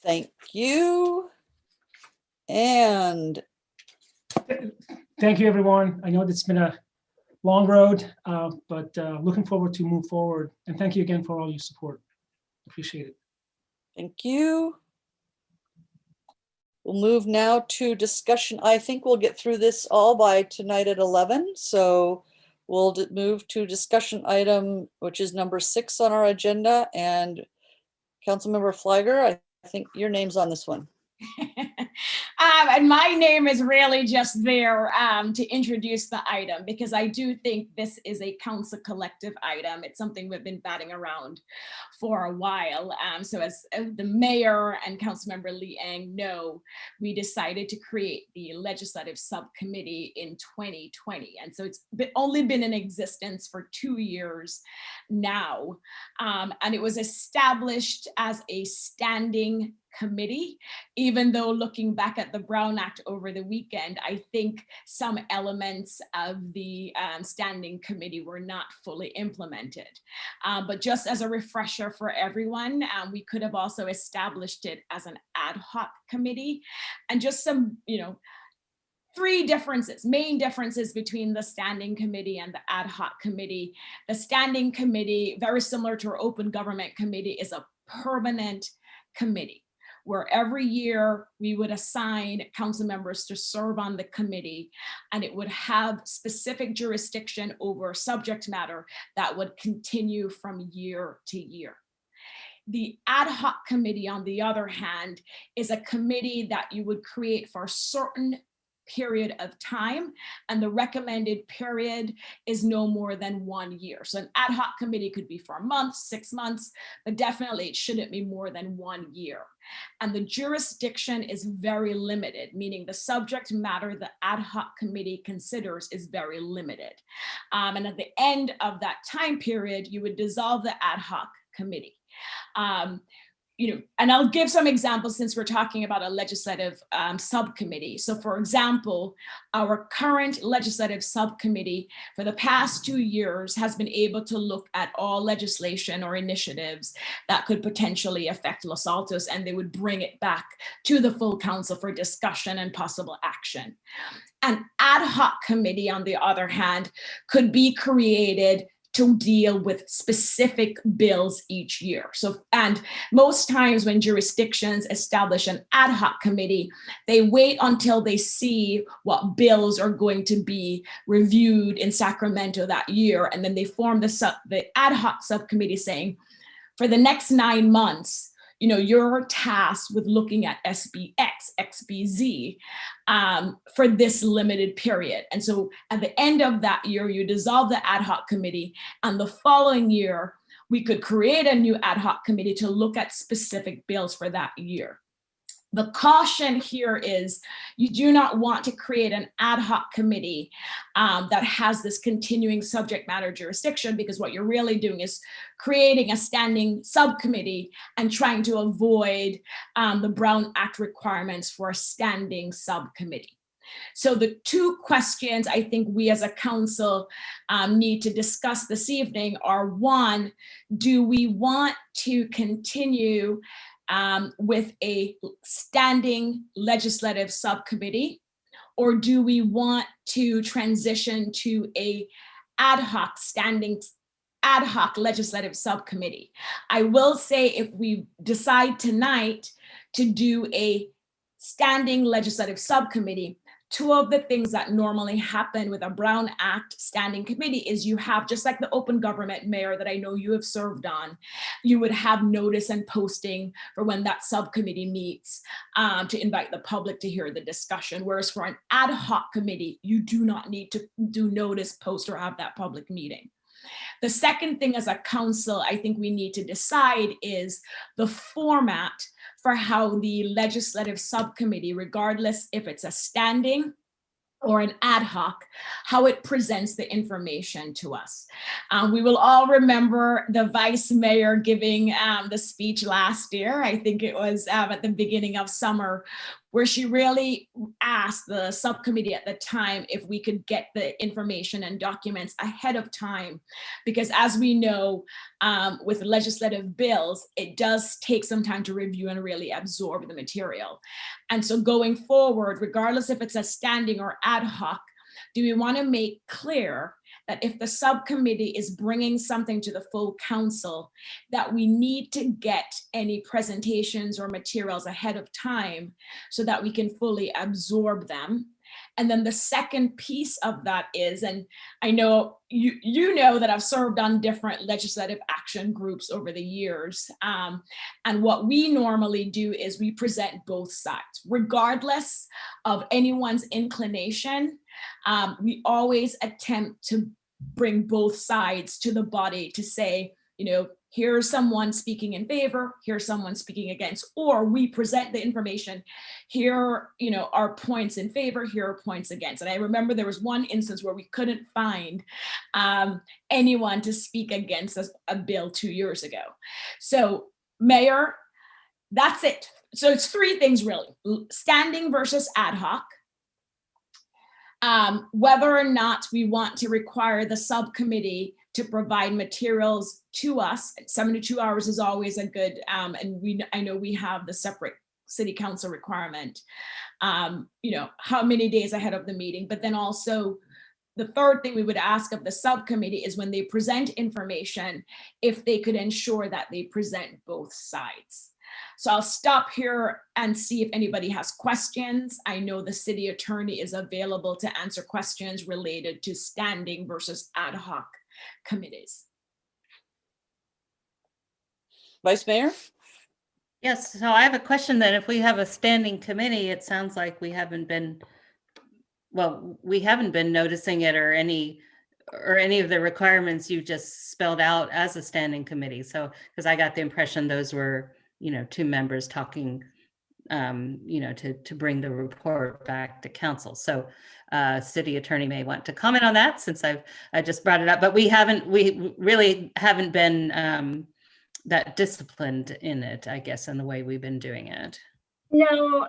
Thank you. And Thank you, everyone. I know it's been a long road, but looking forward to move forward. And thank you again for all your support. Appreciate it. thank you. We'll move now to discussion. I think we'll get through this all by tonight at 11. So we'll move to discussion item, which is number 6 on our agenda. And Councilmember Fliger, I think your name's on this one. And my name is really just there to introduce the item, because I do think this is a council collective item. It's something we've been batting around for a while. So as the mayor and Councilmember Lee Ang know, we decided to create the legislative subcommittee in 2020. And so it's only been in existence for 2 years now. And it was established as a standing committee, even though looking back at the Brown Act over the weekend, I think some elements of the standing committee were not fully implemented. But just as a refresher for everyone, we could have also established it as an ad hoc committee. And just some, three main differences between the standing committee and the ad hoc committee. The standing committee, very similar to our open government committee, is a permanent committee, where every year we would assign council members to serve on the committee, and it would have specific jurisdiction over subject matter that would continue from year to year. The ad hoc committee, on the other hand, is a committee that you would create for a certain period of time, and the recommended period is no more than 1 year. So an ad hoc committee could be for a month, 6 months, but definitely it shouldn't be more than 1 year. And the jurisdiction is very limited, meaning the subject matter the ad hoc committee considers is very limited. And at the end of that time period, you would dissolve the ad hoc committee. And I'll give some examples since we're talking about a legislative subcommittee. So for example, our current legislative subcommittee for the past 2 years has been able to look at all legislation or initiatives that could potentially affect Los Altos, and they would bring it back to the full council for discussion and possible action. An ad hoc committee, on the other hand, could be created to deal with specific bills each year. So, and most times when jurisdictions establish an ad hoc committee, they wait until they see what bills are going to be reviewed in Sacramento that year. And then they form the ad hoc subcommittee saying, for the next 9 months, you're tasked with looking at SBX, XBZ for this limited period. And so at the end of that year, you dissolve the ad hoc committee, and the following year, we could create a new ad hoc committee to look at specific bills for that year. The caution here is you do not want to create an ad hoc committee that has this continuing subject matter jurisdiction, because what you're really doing is creating a standing subcommittee and trying to avoid the Brown Act requirements for a standing subcommittee. So the two questions I think we as a council need to discuss this evening are, one, do we want to continue with a standing legislative subcommittee, or do we want to transition to a ad hoc legislative subcommittee? I will say, if we decide tonight to do a standing legislative subcommittee, two of the things that normally happen with a Brown Act standing committee is you have, just like the open government, mayor, that I know you have served on, you would have notice and posting for when that subcommittee meets to invite the public to hear the discussion. Whereas for an ad hoc committee, you do not need to do notice, post, or have that public meeting. The second thing as a council I think we need to decide is the format for how the legislative subcommittee, regardless if it's a standing or an ad hoc, how it presents the information to us. We will all remember the vice mayor giving the speech last year. I think it was at the beginning of summer, where she really asked the subcommittee at the time if we could get the information and documents ahead of time. Because as we know, with legislative bills, it does take some time to review and really absorb the material. And so going forward, regardless if it's a standing or ad hoc, do we want to make clear that if the subcommittee is bringing something to the full council, that we need to get any presentations or materials ahead of time so that we can fully absorb them? And then the second piece of that is, and I know you know that I've served on different legislative action groups over the years. And what we normally do is we present both sides, regardless of anyone's inclination. We always attempt to bring both sides to the body to say, you know, here's someone speaking in favor, here's someone speaking against, or we present the information. Here, you know, are points in favor, here are points against. And I remember there was one instance where we couldn't find anyone to speak against a bill 2 years ago. So, Mayor, that's it. So it's three things really: standing versus ad hoc. Whether or not we want to require the subcommittee to provide materials to us. 72 hours is always a good, and I know we have the separate city council requirement, you know, how many days ahead of the meeting. But then also the third thing we would ask of the subcommittee is when they present information, if they could ensure that they present both sides. So I'll stop here and see if anybody has questions. I know the city attorney is available to answer questions related to standing versus ad hoc committees. Vice Mayor? Yes, so I have a question that if we have a standing committee, it sounds like we haven't been noticing it or any of the requirements you just spelled out as a standing committee. So, because I got the impression those were, you know, two members talking, you know, to bring the report back to council. So city attorney may want to comment on that since I just brought it up, but we really haven't been that disciplined in it, I guess, in the way we've been doing it. No,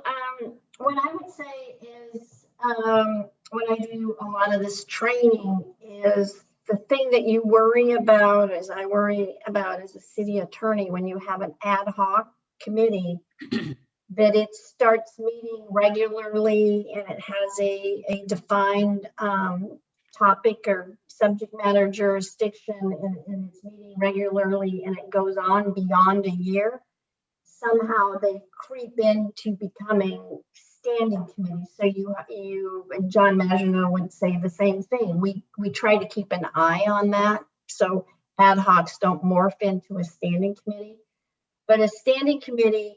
what I would say is when I do a lot of this training is the thing that you worry about, as I worry about as a city attorney, when you have an ad hoc committee, that it starts meeting regularly and it has a defined topic or subject matter jurisdiction, and it's meeting regularly and it goes on beyond a year. Somehow they creep into becoming standing committees. So you and John Maginot would say the same thing. We try to keep an eye on that so ad hocs don't morph into a standing committee. But a standing committee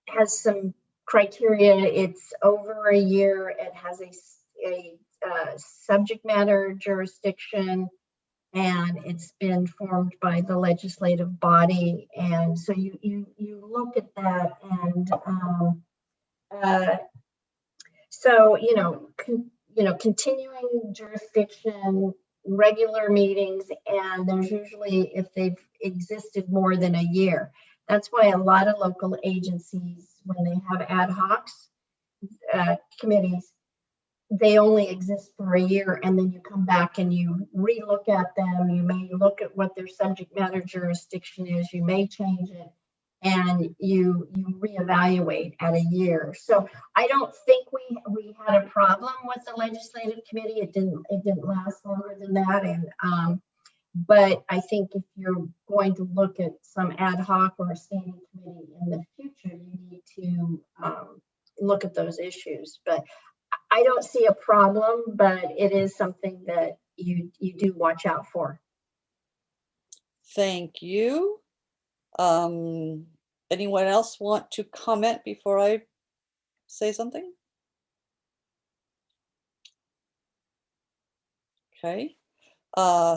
has some criteria. It's over a year. It has a subject matter jurisdiction, and it's been formed by the legislative body. And so you look at that, and so continuing jurisdiction, regular meetings, and there's usually, if they've existed more than a year. That's why a lot of local agencies, when they have ad hocs committees, they only exist for a year, and then you come back and you relook at them. You may look at what their subject matter jurisdiction is. You may change it, and you reevaluate at a year. So I don't think we had a problem with the legislative committee. It didn't last longer than that, and but I think if you're going to look at some ad hoc or a standing committee in the future, you need to look at those issues. But I don't see a problem, but it is something that you do watch out for. Thank you. Anyone else want to comment before I say something? Okay.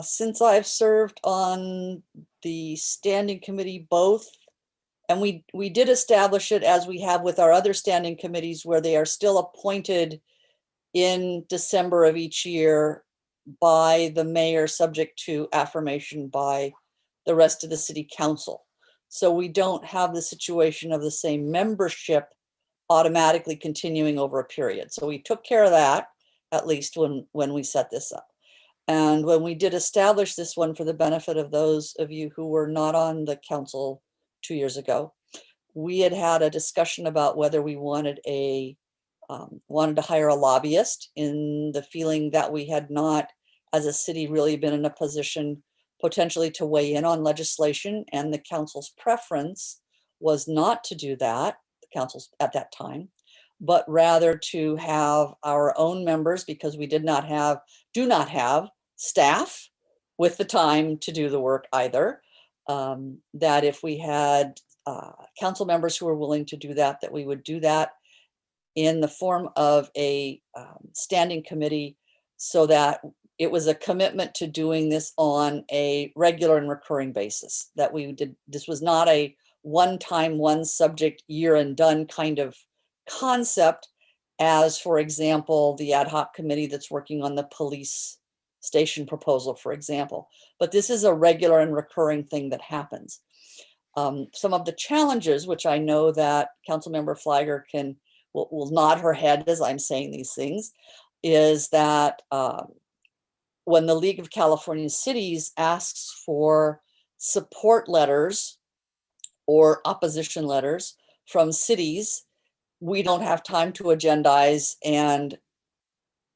Since I've served on the standing committee both, and we did establish it as we have with our other standing committees where they are still appointed in December of each year by the mayor, subject to affirmation by the rest of the city council. So we don't have the situation of the same membership automatically continuing over a period. So we took care of that, at least when we set this up. And when we did establish this one, for the benefit of those of you who were not on the council 2 years ago, we had a discussion about whether we wanted to hire a lobbyist, in the feeling that we had not, as a city, really been in a position potentially to weigh in on legislation, and the council's preference was not to do that, the council's at that time, but rather to have our own members, because we do not have staff with the time to do the work either. That if we had council members who were willing to do that, that we would do that in the form of a standing committee, so that it was a commitment to doing this on a regular and recurring basis. That we did, this was not a one-time, one subject, year and done kind of concept, as, for example, the ad hoc committee that's working on the police station proposal, for example. But this is a regular and recurring thing that happens. Some of the challenges, which I know that Councilmember Flagger will nod her head as I'm saying these things, is that when the League of California Cities asks for support letters or opposition letters from cities, we don't have time to agendize and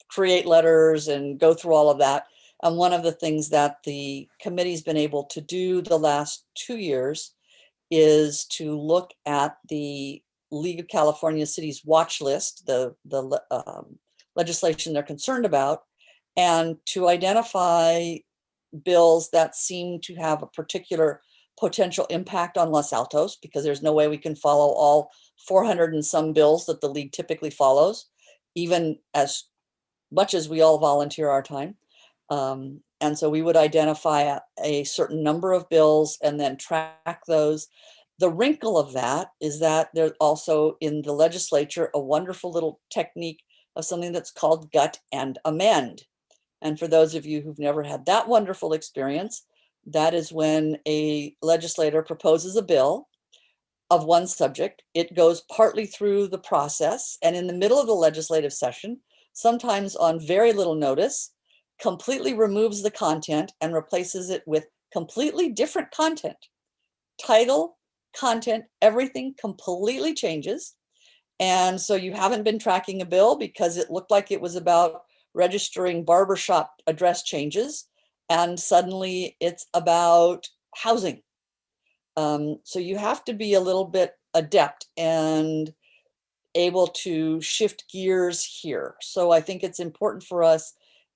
create letters and go through all of that. And one of the things that the committee's been able to do the last 2 years is to look at the League of California Cities watch list, the legislation they're concerned about, and to identify bills that seem to have a particular potential impact on Los Altos, because there's no way we can follow all 400 and some bills that the league typically follows, even as much as we all volunteer our time. And so we would identify a certain number of bills and then track those. The wrinkle of that is that there's also in the legislature a wonderful little technique of something that's called gut and amend. And for those of you who've never had that wonderful experience, that is when a legislator proposes a bill of one subject. It goes partly through the process, and in the middle of the legislative session, sometimes on very little notice, completely removes the content and replaces it with completely different content. Title, content, everything completely changes. And so you haven't been tracking a bill because it looked like it was about registering barbershop address changes, and suddenly it's about housing. So you have to be a little bit adept and able to shift gears here. So I think it's important for us,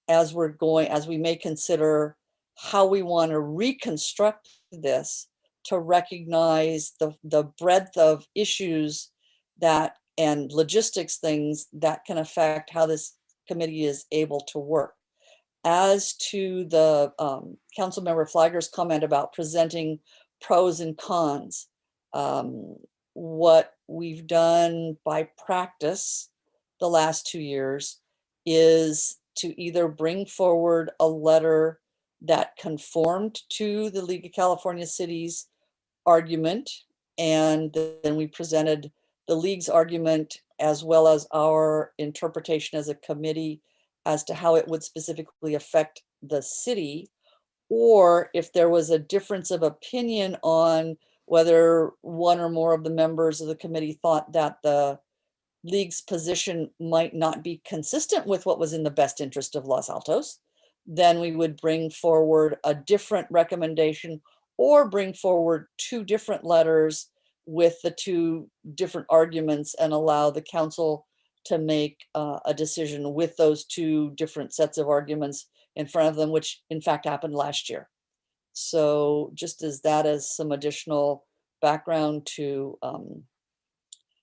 as we may consider how we want to reconstruct this, to recognize the breadth of issues that and logistics things that can affect how this committee is able to work. As to the Councilmember Flagger's comment about presenting pros and cons, what we've done by practice the last 2 years is to either bring forward a letter that conformed to the League of California Cities argument, and then we presented the League's argument as well as our interpretation as a committee as to how it would specifically affect the city, or if there was a difference of opinion on whether one or more of the members of the committee thought that the League's position might not be consistent with what was in the best interest of Los Altos, then we would bring forward a different recommendation, or bring forward 2 different letters with the 2 different arguments, and allow the council to make a decision with those 2 different sets of arguments in front of them, which in fact happened last year. So just as some additional background to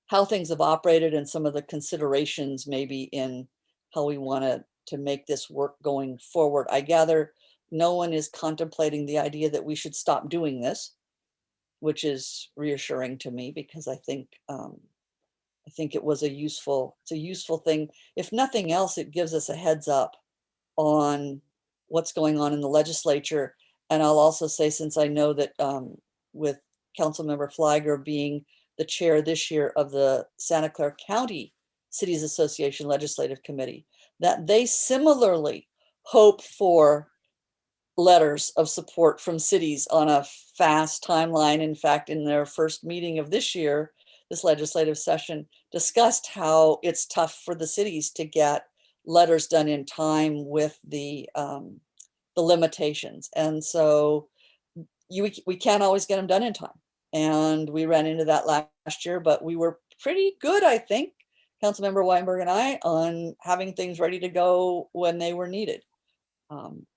how things have operated and some of the considerations maybe in how we want to make this work going forward. I gather no one is contemplating the idea that we should stop doing this, which is reassuring to me, because I think I think it's a useful thing. If nothing else, it gives us a heads up on what's going on in the legislature. And I'll also say, since I know that with Councilmember Flagger being the chair this year of the Santa Clara County Cities Association Legislative Committee, that they similarly hope for letters of support from cities on a fast timeline. In fact, in their first meeting of this year, this legislative session discussed how it's tough for the cities to get letters done in time with the limitations. And so we can't always get them done in time. And we ran into that last year, but we were pretty good, I think, Councilmember Weinberg and I, on having things ready to go when they were needed.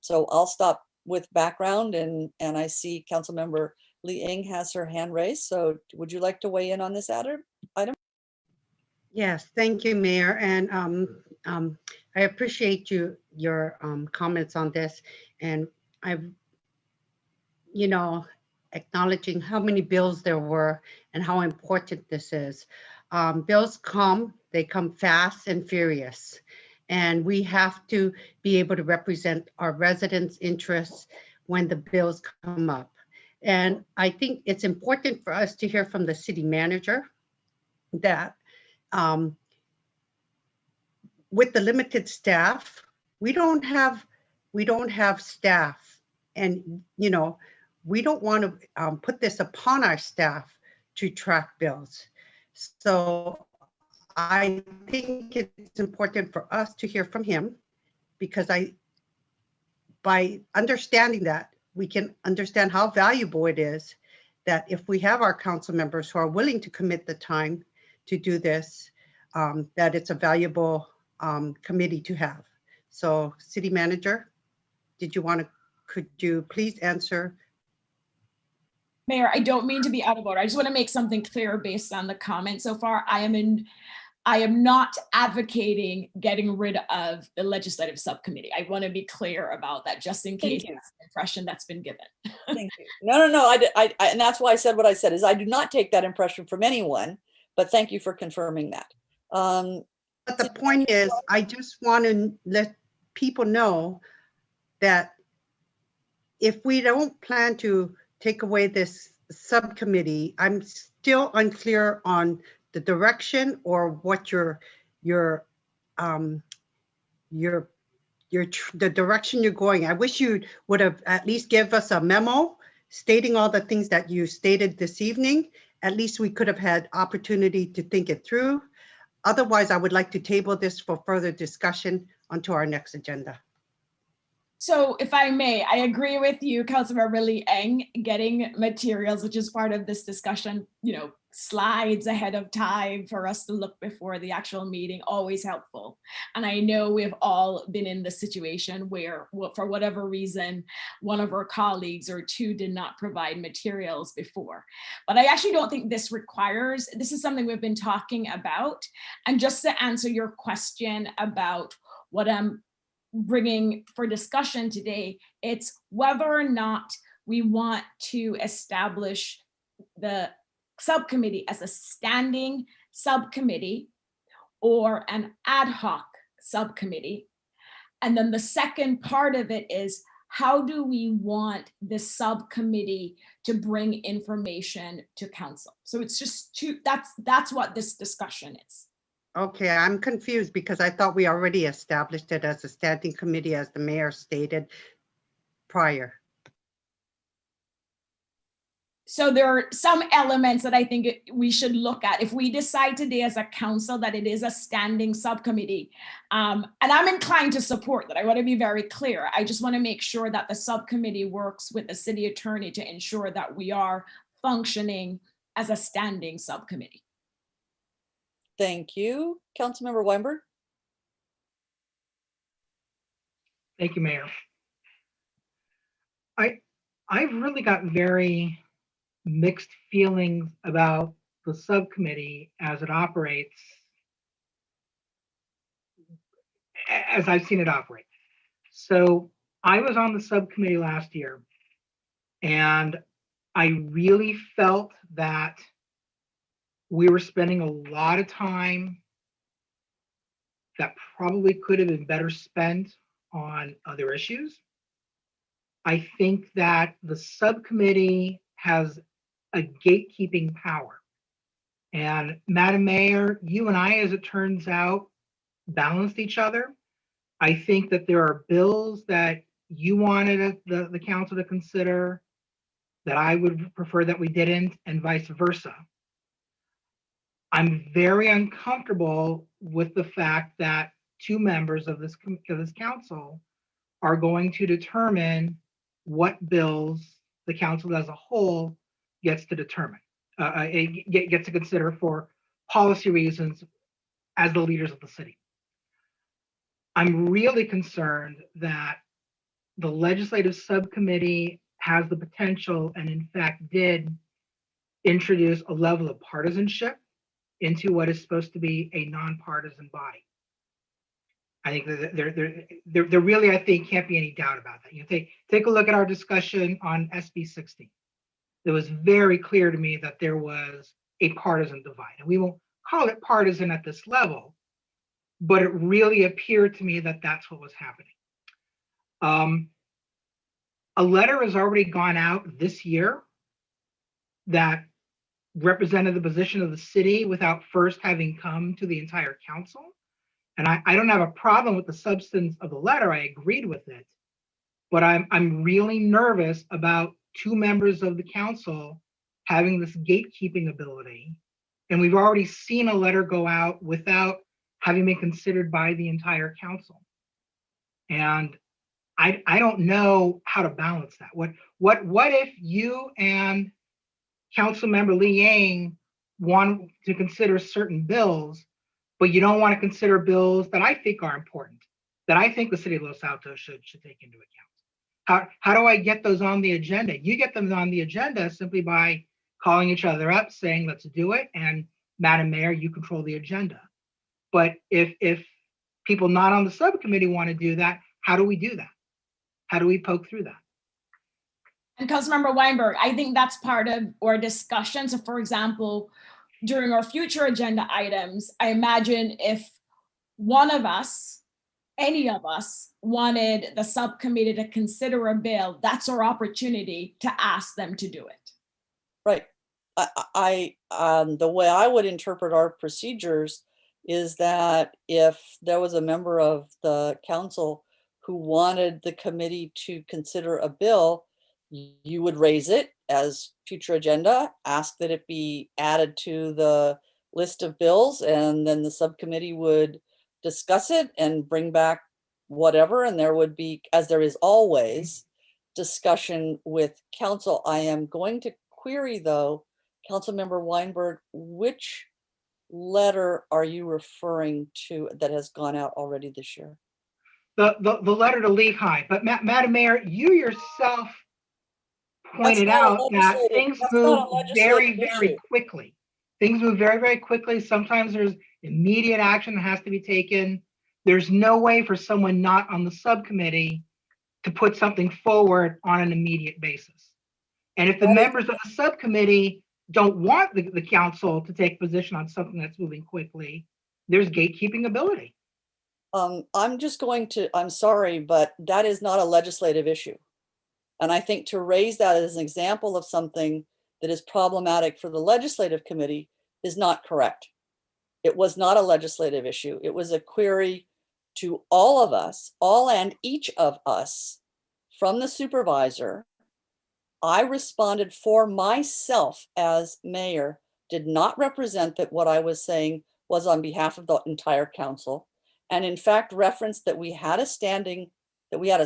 So I'll stop with background, and I see Councilmember Lee Ing has her hand raised. So would you like to weigh in on this item? Yes, thank you, Mayor. And I appreciate your comments on this. And I've, acknowledging how many bills there were and how important this is. Bills come, they come fast and furious. And we have to be able to represent our residents' interests when the bills come up. And I think it's important for us to hear from the city manager that with the limited staff, we don't have staff, and we don't want to put this upon our staff to track bills. So I think it's important for us to hear from him, because by understanding that, we can understand how valuable it is that if we have our council members who are willing to commit the time to do this, that it's a valuable committee to have. So City Manager, could you please answer? Mayor, I don't mean to be out of order. I just want to make something clear based on the comment so far. I am not advocating getting rid of the legislative subcommittee. I want to be clear about that, just in case it's the impression that's been given. Thank you. No. I and that's why I said what I said, is I do not take that impression from anyone, but thank you for confirming that. But the point is, I just want to let people know that if we don't plan to take away this subcommittee, I'm still unclear on the direction or what the direction you're going. I wish you would have at least give us a memo stating all the things that you stated this evening. At least we could have had opportunity to think it through. Otherwise, I would like to table this for further discussion onto our next agenda. So if I may, I agree with you, Councilmember Lee Eng, getting materials, which is part of this discussion, slides ahead of time for us to look before the actual meeting, always helpful. And I know we've all been in the situation where, for whatever reason, one of our colleagues or two did not provide materials before. But I actually don't think this is something we've been talking about. And just to answer your question about what I'm bringing for discussion today, it's whether or not we want to establish the subcommittee as a standing subcommittee or an ad hoc subcommittee. And then the second part of it is, how do we want this subcommittee to bring information to council? So it's just that's what this discussion is. Okay, I'm confused because I thought we already established it as a standing committee, as the mayor stated prior. So there are some elements that I think we should look at. If we decide today as a council that it is a standing subcommittee, and I'm inclined to support that. I want to be very clear. I just want to make sure that the subcommittee works with the city attorney to ensure that we are functioning as a standing subcommittee. Thank you. Councilmember Weinberg. Thank you, Mayor. I've really got very mixed feelings about the subcommittee as it operates, as I've seen it operate. So I was on the subcommittee last year, and I really felt that we were spending a lot of time that probably could have been better spent on other issues. I think that the subcommittee has a gatekeeping power. And Madam Mayor, you and I, as it turns out, balanced each other. I think that there are bills that you wanted the council to consider that I would prefer that we didn't, and vice versa. I'm very uncomfortable with the fact that two members of this council are going to determine what bills the council as a whole gets to determine, gets to consider for policy reasons as the leaders of the city. I'm really concerned that the legislative subcommittee has the potential, and in fact did, introduce a level of partisanship into what is supposed to be a nonpartisan body. I think that there really, I think, can't be any doubt about that. You know, take a look at our discussion on SB 16. It was very clear to me that there was a partisan divide, and we won't call it partisan at this level, but it really appeared to me that that's what was happening. A letter has already gone out this year that represented the position of the city without first having come to the entire council. And I don't have a problem with the substance of the letter. I agreed with it, but I'm really nervous about two members of the council having this gatekeeping ability. And we've already seen a letter go out without having been considered by the entire council. And I don't know how to balance that. What if you and Councilmember Lee Yang want to consider certain bills, but you don't want to consider bills that I think are important, that I think the city of Los Altos should take into account? How do I get those on the agenda? You get them on the agenda simply by calling each other up, saying, let's do it. And Madam Mayor, you control the agenda. But if people not on the subcommittee want to do that, how do we do that? How do we poke through that? And Councilmember Weinberg, I think that's part of our discussion. So for example, during our future agenda items, I imagine if one of us, any of us, wanted the subcommittee to consider a bill, that's our opportunity to ask them to do it. Right. The way I would interpret our procedures is that if there was a member of the council who wanted the committee to consider a bill, you would raise it as future agenda, ask that it be added to the list of bills, and then the subcommittee would discuss it and bring back whatever, and there would be, as there is always, discussion with council. I am going to query though, Councilmember Weinberg, which letter are you referring to that has gone out already this year? The letter to Lee High. But Madam Mayor, you yourself pointed out that things move very, very quickly. Things move very, very quickly. Sometimes there's immediate action that has to be taken. There's no way for someone not on the subcommittee to put something forward on an immediate basis. And if the members of the subcommittee don't want the council to take position on something that's moving quickly, there's gatekeeping ability. I'm sorry, but that is not a legislative issue. And I think to raise that as an example of something that is problematic for the legislative committee is not correct. It was not a legislative issue. It was a query to all of us, all and each of us, from the supervisor. I responded for myself as mayor, did not represent that what I was saying was on behalf of the entire council. And in fact, referenced that we had a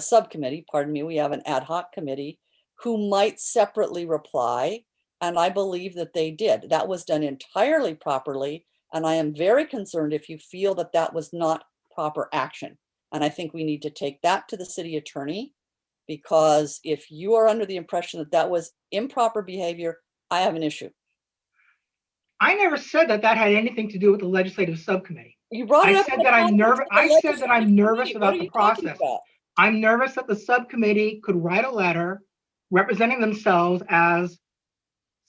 subcommittee, pardon me, we have an ad hoc committee who might separately reply. And I believe that they did. That was done entirely properly. And I am very concerned if you feel that that was not proper action. And I think we need to take that to the city attorney, because if you are under the impression that that was improper behavior, I have an issue. I never said that that had anything to do with the legislative subcommittee. You brought it up. I said that I'm nervous. I said that I'm nervous about the process. I'm nervous that the subcommittee could write a letter representing themselves as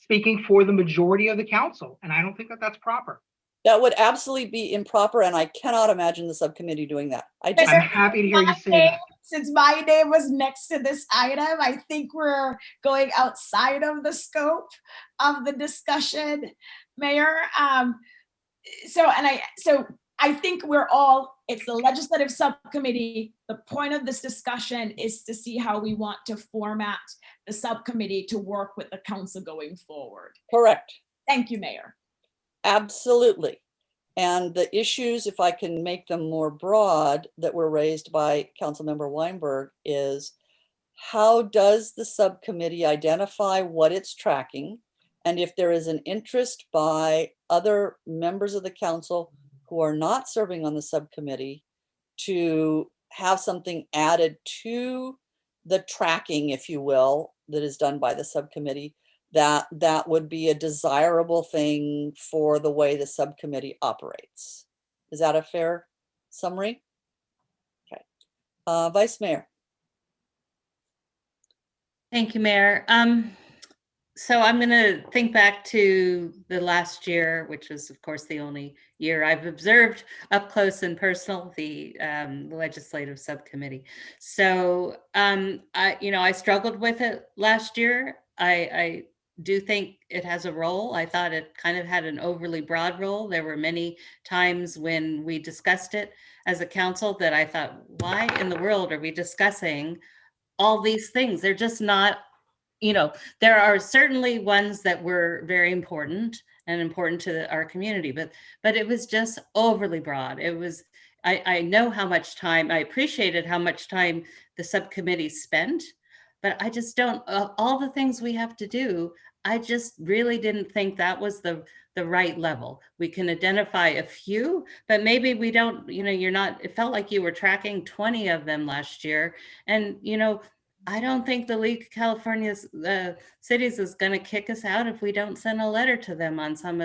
speaking for the majority of the council, and I don't think that that's proper. That would absolutely be improper, and I cannot imagine the subcommittee doing that. I'm happy to hear you say that. Since my name was next to this item, I think we're going outside of the scope of the discussion, Mayor. So I think we're all, it's the legislative subcommittee. The point of this discussion is to see how we want to format the subcommittee to work with the council going forward. Correct. Thank you, Mayor. Absolutely. And the issues, if I can make them more broad, that were raised by Councilmember Weinberg is, how does the subcommittee identify what it's tracking? And if there is an interest by other members of the council who are not serving on the subcommittee to have something added to the tracking, if you will, that is done by the subcommittee, that would be a desirable thing for the way the subcommittee operates. Is that a fair summary? Okay. Vice Mayor. Thank you, Mayor. So I'm going to think back to the last year, which was, of course, the only year I've observed up close and personal the legislative subcommittee. So I struggled with it last year. I do think it has a role. I thought it kind of had an overly broad role. There were many times when we discussed it as a council that I thought, why in the world are we discussing all these things? They're just not, there are certainly ones that were very important and important to our community, but it was just overly broad. It was, I know how much time, I appreciated how much time the subcommittee spent, but I just don't, all the things we have to do, I just really didn't think that was the right level. We can identify a few, but maybe we don't, it felt like you were tracking 20 of them last year. And, I don't think the League of California Cities is going to kick us out if we don't send a letter to them on some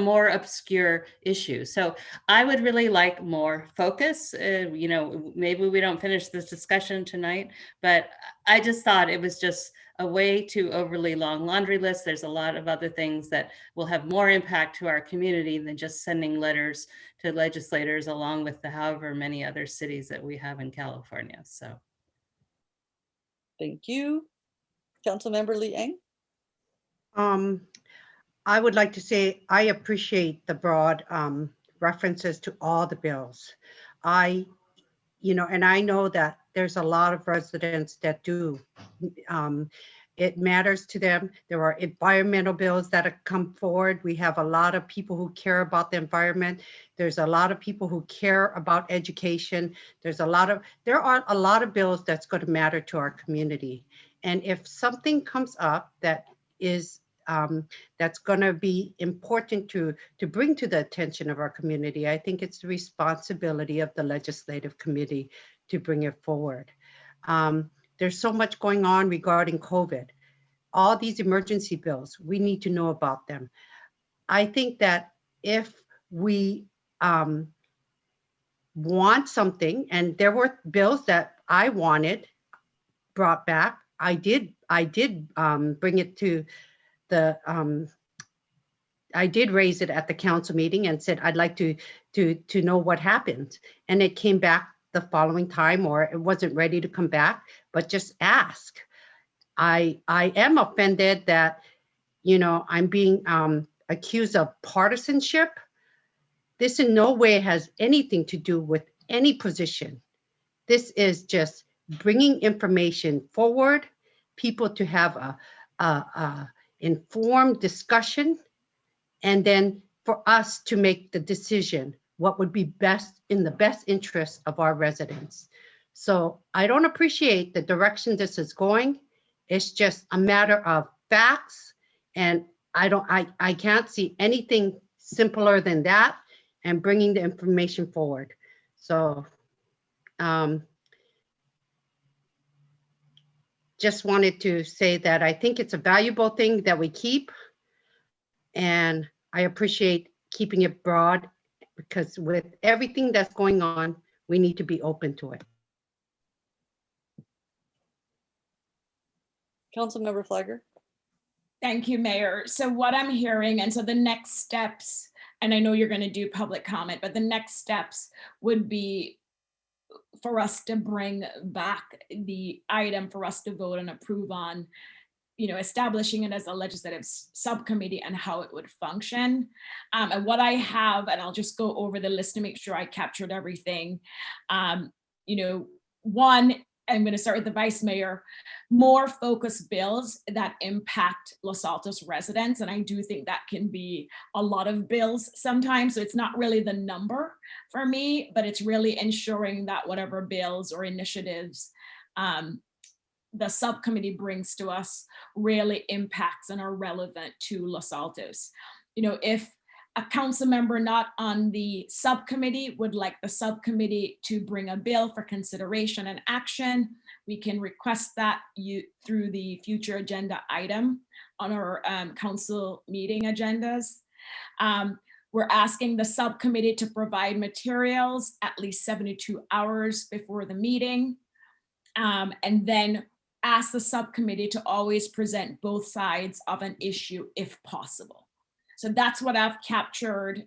more obscure issue. So I would really like more focus. Maybe we don't finish this discussion tonight, but I just thought it was just a way too overly long laundry list. There's a lot of other things that will have more impact to our community than just sending letters to legislators, along with the however many other cities that we have in California. So. Thank you. Councilmember Lee Eng. I would like to say I appreciate the broad references to all the bills. And I know that there's a lot of residents that do. It matters to them. There are environmental bills that have come forward. We have a lot of people who care about the environment. There's a lot of people who care about education. There are a lot of bills that's going to matter to our community. And if something comes up that is that's going to be important to bring to the attention of our community, I think it's the responsibility of the legislative committee to bring it forward. There's so much going on regarding COVID. All these emergency bills, we need to know about them. I think that if we want something, and there were bills that I wanted brought back, I did bring it to the, I did raise it at the council meeting and said, I'd like to know what happened. And it came back the following time, or it wasn't ready to come back, but just ask. I am offended that, I'm being accused of partisanship. This in no way has anything to do with any position. This is just bringing information forward, people to have a informed discussion, and then for us to make the decision what would be best in the best interest of our residents. So I don't appreciate the direction this is going. It's just a matter of facts, and I can't see anything simpler than that, and bringing the information forward. So just wanted to say that I think it's a valuable thing that we keep, and I appreciate keeping it broad, because with everything that's going on, we need to be open to it. Councilmember Flagger. Thank you, Mayor. So what I'm hearing, and so the next steps, and I know you're going to do public comment, but the next steps would be for us to bring back the item for us to vote and approve on, establishing it as a legislative subcommittee and how it would function. And what I have, and I'll just go over the list to make sure I captured everything. One, I'm going to start with the Vice Mayor, more focused bills that impact Los Altos residents. And I do think that can be a lot of bills sometimes. So it's not really the number for me, but it's really ensuring that whatever bills or initiatives the subcommittee brings to us really impacts and are relevant to Los Altos. If a council member not on the subcommittee would like the subcommittee to bring a bill for consideration and action, we can request that through the future agenda item on our council meeting agendas. We're asking the subcommittee to provide materials at least 72 hours before the meeting, and then ask the subcommittee to always present both sides of an issue if possible. So that's what I've captured.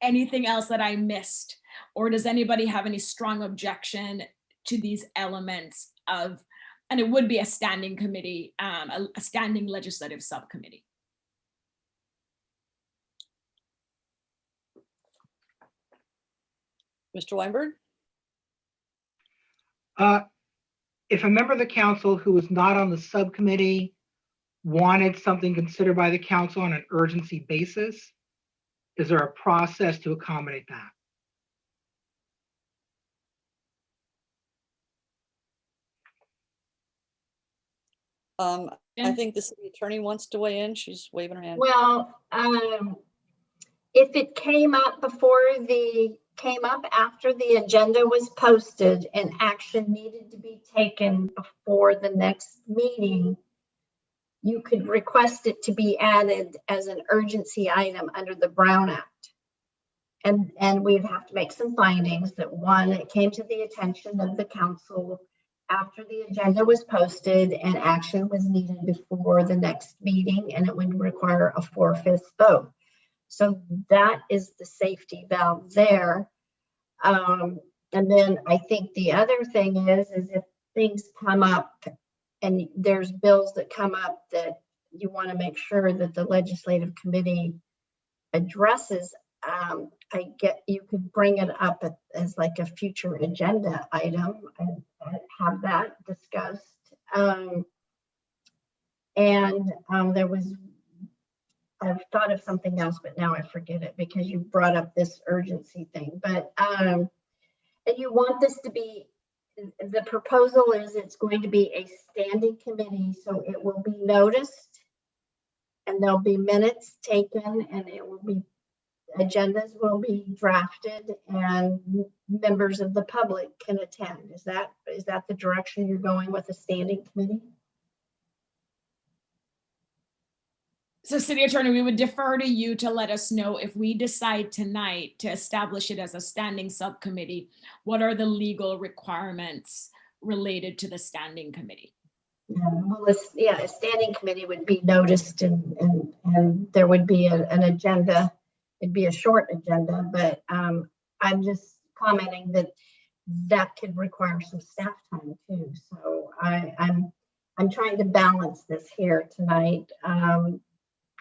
Anything else that I missed? Or does anybody have any strong objection to these elements of, and it would be a standing committee, a standing legislative subcommittee? Mr. Weinberg? If a member of the council who was not on the subcommittee wanted something considered by the council on an urgency basis, is there a process to accommodate that? I think the city attorney wants to weigh in. She's waving her hand. Well, if it came up after the agenda was posted and action needed to be taken before the next meeting, you could request it to be added as an urgency item under the Brown Act. And we'd have to make some findings that, one, it came to the attention of the council after the agenda was posted and action was needed before the next meeting, and it would require a 4/5 vote. So that is the safety valve there. And then I think the other thing is if things come up and there's bills that come up that you want to make sure that the legislative committee addresses, you could bring it up as like a future agenda item and have that discussed. I've thought of something else, but now I forget it because you brought up this urgency thing. But and you want this to be, the proposal is it's going to be a standing committee, so it will be noticed and there'll be minutes taken and it will be, agendas will be drafted and members of the public can attend. Is that the direction you're going with a standing committee? So City Attorney, we would defer to you to let us know if we decide tonight to establish it as a standing subcommittee, what are the legal requirements related to the standing committee? Yeah, a standing committee would be noticed and there would be an agenda. It'd be a short agenda, but I'm just commenting that could require some staff time too. So I'm trying to balance this here tonight.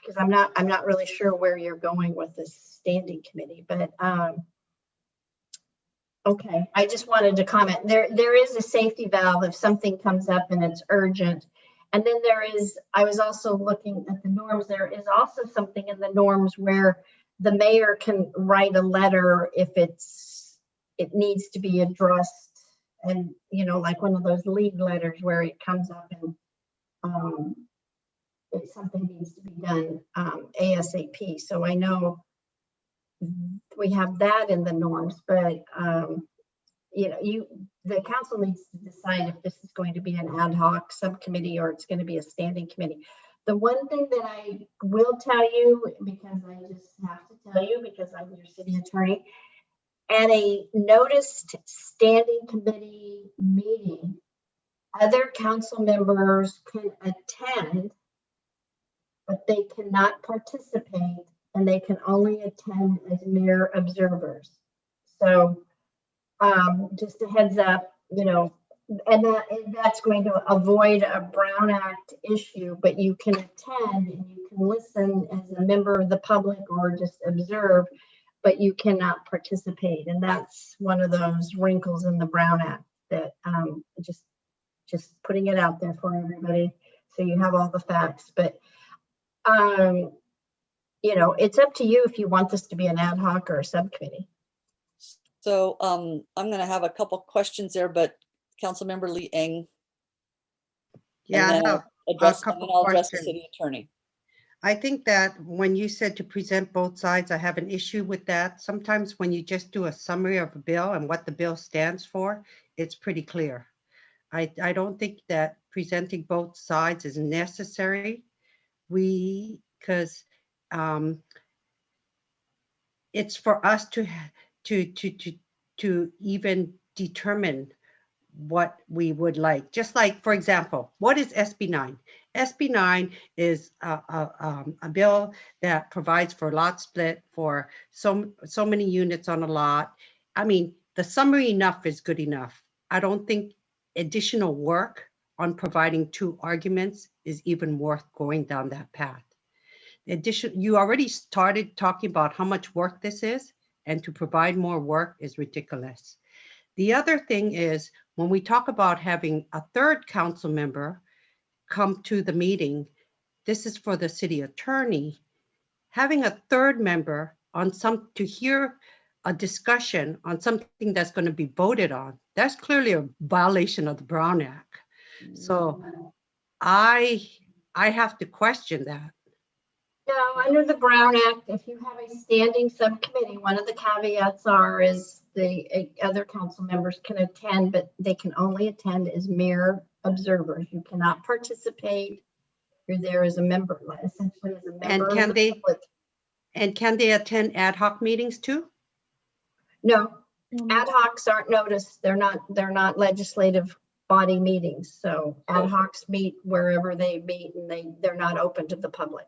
Because I'm not really sure where you're going with this standing committee, but okay. I just wanted to comment. There is a safety valve if something comes up and it's urgent. And then I was also looking at the norms. There is also something in the norms where the mayor can write a letter if it needs to be addressed, and like one of those lead letters where it comes up and if something needs to be done ASAP. So I know we have that in the norms, but the council needs to decide if this is going to be an ad hoc subcommittee or it's going to be a standing committee. The one thing that I will tell you, because I just have to tell you because I'm your city attorney, at a noticed standing committee meeting, other council members can attend but they cannot participate and they can only attend as mere observers. So just a heads up, and that's going to avoid a Brown Act issue, but you can attend and you can listen as a member of the public or just observe, but you cannot participate. And that's one of those wrinkles in the Brown Act that just putting it out there for everybody so you have all the facts. But it's up to you if you want this to be an ad hoc or a subcommittee. So I'm going to have a couple questions there, but Councilmember Lee Eng. Yeah, and then I have I'll address the city attorney. I think that when you said to present both sides, I have an issue with that. Sometimes when you just do a summary of a bill and what the bill stands for, it's pretty clear. I don't think that presenting both sides is necessary. Because it's for us to even determine what we would like. Just like, for example, what is SB 9? SB 9 is a bill that provides for lot split for so many units on a lot. I mean, the summary enough is good enough. I don't think additional work on providing two arguments is even worth going down that path. You already started talking about how much work this is, and to provide more work is ridiculous. The other thing is, when we talk about having a third council member come to the meeting, this is for the city attorney, having a third member to hear a discussion on something that's going to be voted on, that's clearly a violation of the Brown Act. So I have to question that. No, under the Brown Act, if you have a standing subcommittee, one of the caveats is the other council members can attend, but they can only attend as mere observers. You cannot participate. You're there as a member, essentially as a member. And can they attend ad hoc meetings too? No, ad hocs aren't noticed. They're not legislative body meetings. So ad hocs meet wherever they meet, and they're not open to the public.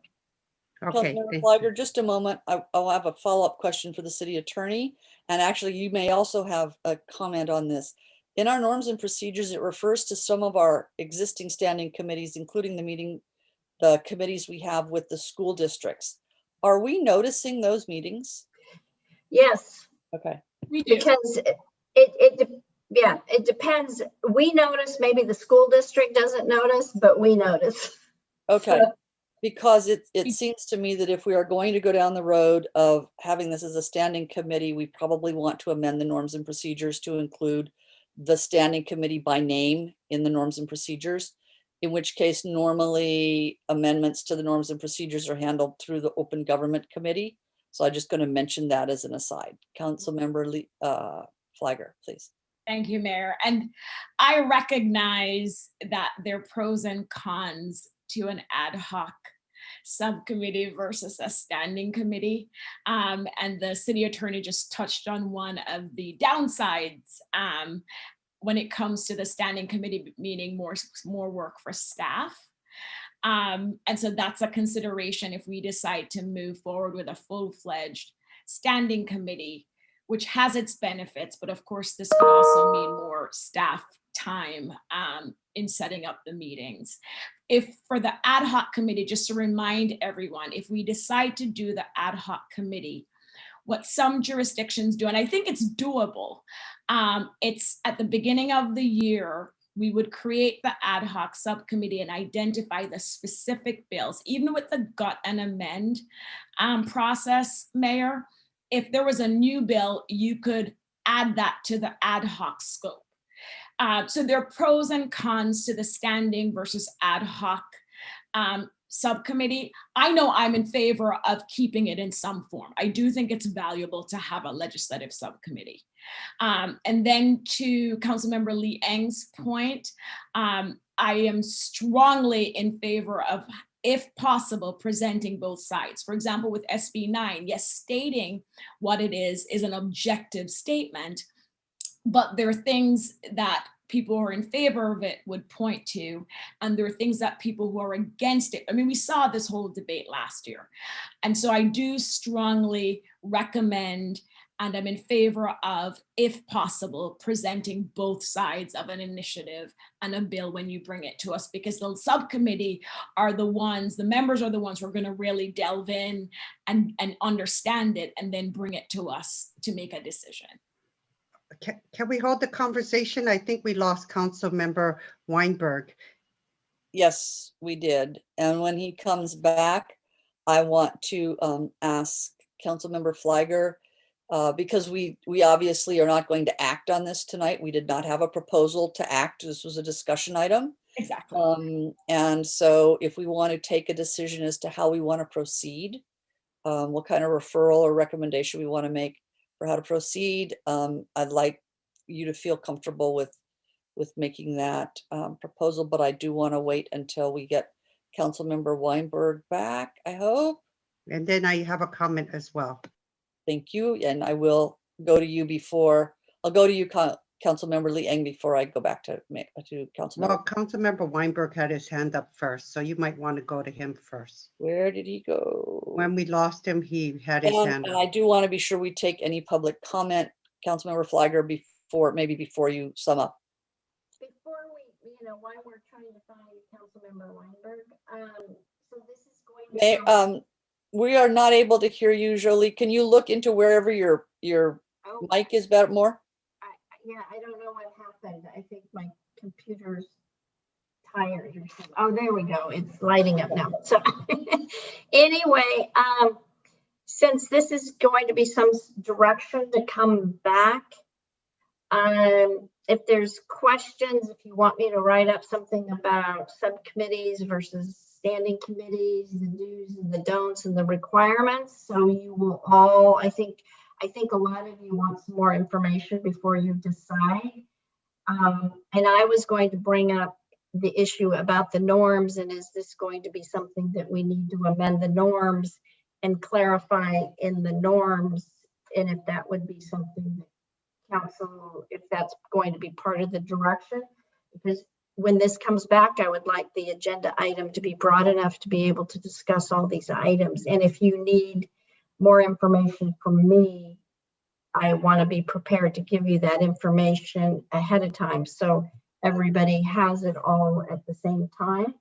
Okay. Flagger, just a moment. I'll have a follow-up question for the city attorney. And actually, you may also have a comment on this. In our norms and procedures, it refers to some of our existing standing committees, including the committees we have with the school districts. Are we noticing those meetings? Yes. Okay. We do. Because it depends. We notice, maybe the school district doesn't notice, but we notice. Okay. Because it seems to me that if we are going to go down the road of having this as a standing committee, we probably want to amend the norms and procedures to include the standing committee by name in the norms and procedures, in which case normally amendments to the norms and procedures are handled through the Open Government Committee. So I'm just going to mention that as an aside. Councilmember Flagger, please. Thank you, Mayor. And I recognize that there are pros and cons to an ad hoc subcommittee versus a standing committee. And the city attorney just touched on one of the downsides when it comes to the standing committee, meaning more work for staff. And so that's a consideration if we decide to move forward with a full-fledged standing committee, which has its benefits, but of course this could also mean more staff time in setting up the meetings. If for the ad hoc committee, just to remind everyone, if we decide to do the ad hoc committee, what some jurisdictions do, and I think it's doable, it's at the beginning of the year, we would create the ad hoc subcommittee and identify the specific bills, even with the gut and amend process, Mayor. If there was a new bill, you could add that to the ad hoc scope. So there are pros and cons to the standing versus ad hoc subcommittee. I know I'm in favor of keeping it in some form. I do think it's valuable to have a legislative subcommittee. And then to Councilmember Lee Eng's point, I am strongly in favor of, if possible, presenting both sides. For example, with SB 9, yes, stating what it is an objective statement, but there are things that people who are in favor of it would point to, and there are things that people who are against it. I mean, we saw this whole debate last year. And so I do strongly recommend, and I'm in favor of, if possible, presenting both sides of an initiative and a bill when you bring it to us, because the subcommittee are the ones, the members are the ones who are going to really delve in and understand it and then bring it to us to make a decision. Can we hold the conversation? I think we lost Council Member Weinberg. Yes, we did. And when he comes back, I want to ask Councilmember Fliger, because we obviously are not going to act on this tonight. We did not have a proposal to act. This was a discussion item. Exactly. And so if we want to take a decision as to how we want to proceed, what kind of referral or recommendation we want to make for how to proceed, I'd like you to feel comfortable with making that proposal, but I do want to wait until we get Councilmember Weinberg back, I hope. And then I have a comment as well. Thank you. And I will go to you before, I'll go to you, Councilmember Lee Eng, before I go back to Councilmember. Well, Councilmember Weinberg had his hand up first, so you might want to go to him first. Where did he go? When we lost him, he had his hand And up. I do want to be sure we take any public comment, Councilmember Fliger, before you sum up. Before we, while we're trying to find Councilmember Weinberg, so this is going to come. We are not able to hear you, Jolie. Can you look into wherever your mic is better more? Yeah, I don't know what happened. I think my computer's tired or something. Oh, there we go. It's lighting up now. So anyway, since this is going to be some direction to come back, if there's questions, if you want me to write up something about subcommittees versus standing committees, the do's and the don'ts and the requirements, so you will all, I think a lot of you want some more information before you decide. And I was going to bring up the issue about the norms, and is this going to be something that we need to amend the norms and clarify in the norms, and if that would be something that council, if that's going to be part of the direction, because when this comes back, I would like the agenda item to be broad enough to be able to discuss all these items. And if you need more information from me, I want to be prepared to give you that information ahead of time, so everybody has it all at the same time.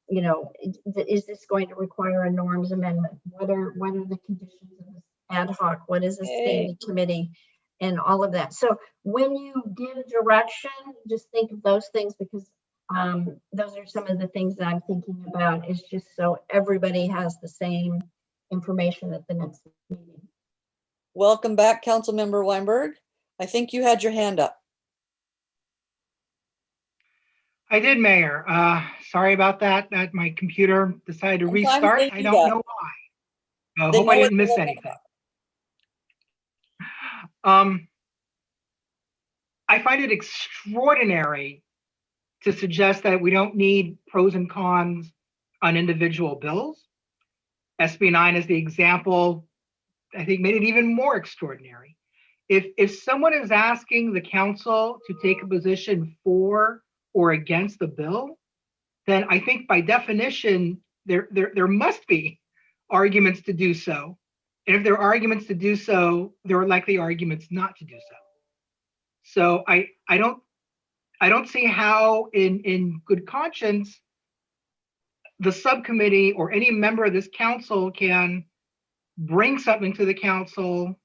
Is this going to require a norms amendment? What are the conditions of this ad hoc? What is a standing committee? And all of that. So when you give direction, just think of those things, because those are some of the things that I'm thinking about, is just so everybody has the same information at the next meeting. Welcome back, Councilmember Weinberg. I think you had your hand up. I did, Mayor. Sorry about that. That my computer decided to restart. I don't know why. I hope I didn't miss anything. I find it extraordinary to suggest that we don't need pros and cons on individual bills. SB 9 is the example, I think, made it even more extraordinary. If someone is asking the council to take a position for or against the bill, then I think by definition, there must be arguments to do so. And if there are arguments to do so, there are likely arguments not to do so. So I don't see how in good conscience the subcommittee or any member of this council can bring something to the council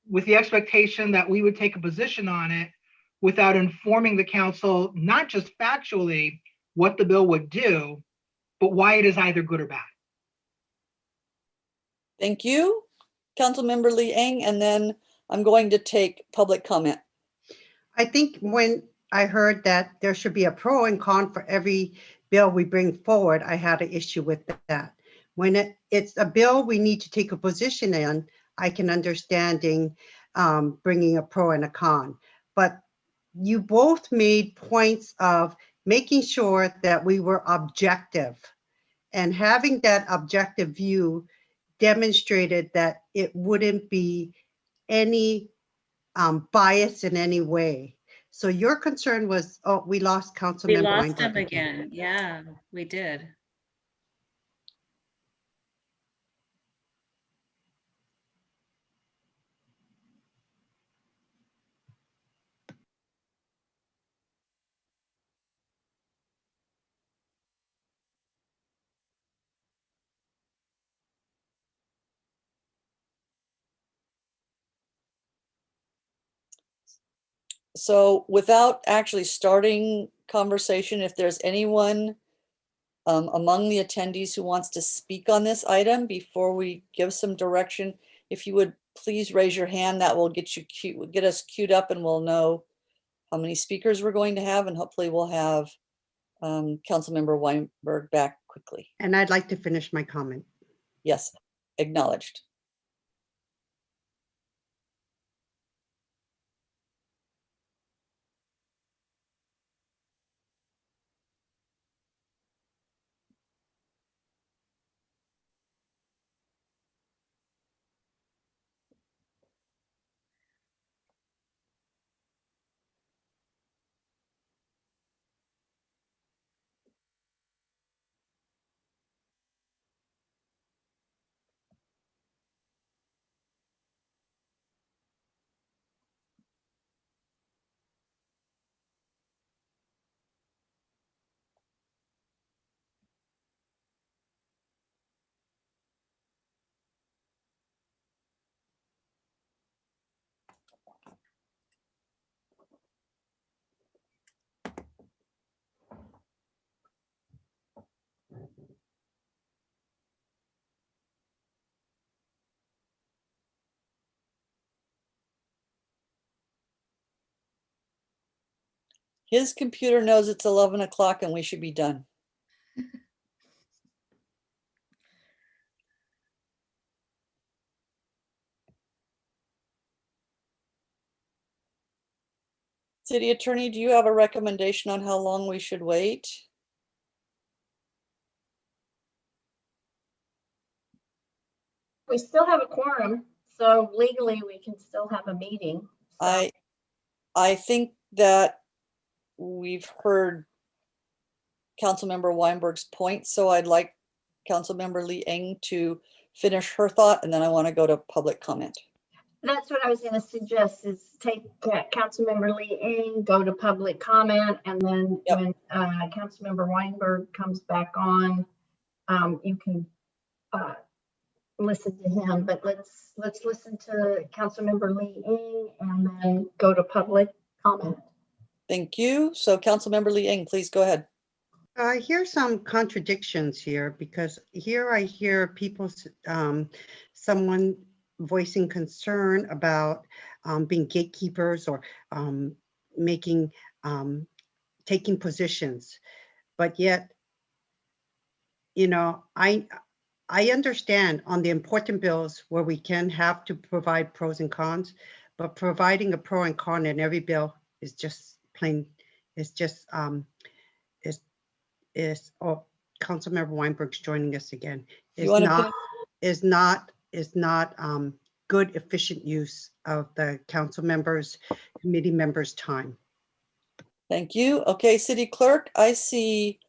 with the expectation that we would take a position on it without informing the council, not just factually what the bill would do, but why it is either good or bad. Thank you, Councilmember Lee Eng, and then I'm going to take public comment. I think when I heard that there should be a pro and con for every bill we bring forward, I had an issue with that. When it's a bill we need to take a position in, I can understanding bringing a pro and a con. But you both made points of making sure that we were objective, and having that objective view demonstrated that it wouldn't be any bias in any way. So your concern was, oh, we lost We Councilmember lost him Weinberg again. Yeah, we did. So without actually starting conversation, if there's anyone among the attendees who wants to speak on this item before we give some direction, if you would please raise your hand, that will get us queued up, and we'll know how many speakers we're going to have, and hopefully we'll have Councilmember Weinberg back quickly. And I'd like to finish my comment. Yes, acknowledged. His computer knows it's 11 o'clock and we should be done. City Attorney, do you have a recommendation on how long we should wait? We still have a quorum, so legally we can still have a meeting. So. I think that we've heard Councilmember Weinberg's point, so I'd like Councilmember Lee Eng to finish her thought, and then I want to go to public comment. That's what I was going to suggest, is take Councilmember Lee Eng, go to public comment, and then when Councilmember Weinberg comes back on, you can listen to him. But let's listen to Councilmember Lee Eng and then go to public comment. Thank you. So Councilmember Lee Eng, please go ahead. I hear some contradictions here, because here I hear people, someone voicing concern about being gatekeepers or taking positions. But yet, you know, I understand on the important bills where we can have to provide pros and cons, but providing a pro and con in every bill is just plain, it's just, oh, Councilmember Weinberg's joining us again, is not good, efficient use of the council members, committee members' time. Thank you. Okay, City Clerk, I see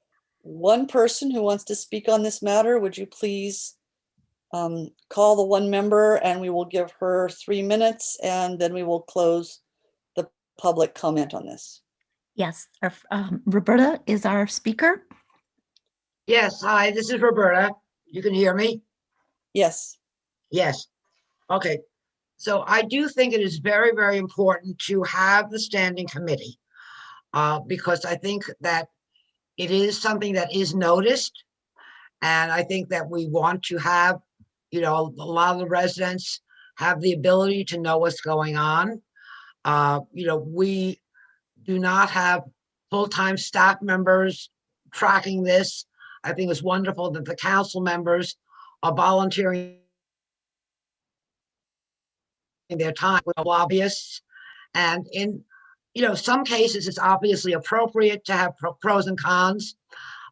one person who wants to speak on this matter. Would you please call the one member, and we will give her 3 minutes, and then we will close the public comment on this. Yes, Roberta is our speaker. Yes, hi, this is Roberta. You can hear me? Yes. Yes. Okay. So I do think it is very, very important to have the standing committee because I think that it is something that is noticed. And I think that we want to have, you know, a lot of the residents have the ability to know what's going on. You know, we do not have full-time staff members tracking this. I think it's wonderful that the council members are volunteering their time with lobbyists. And in, you know, some cases, it's obviously appropriate to have pros and cons.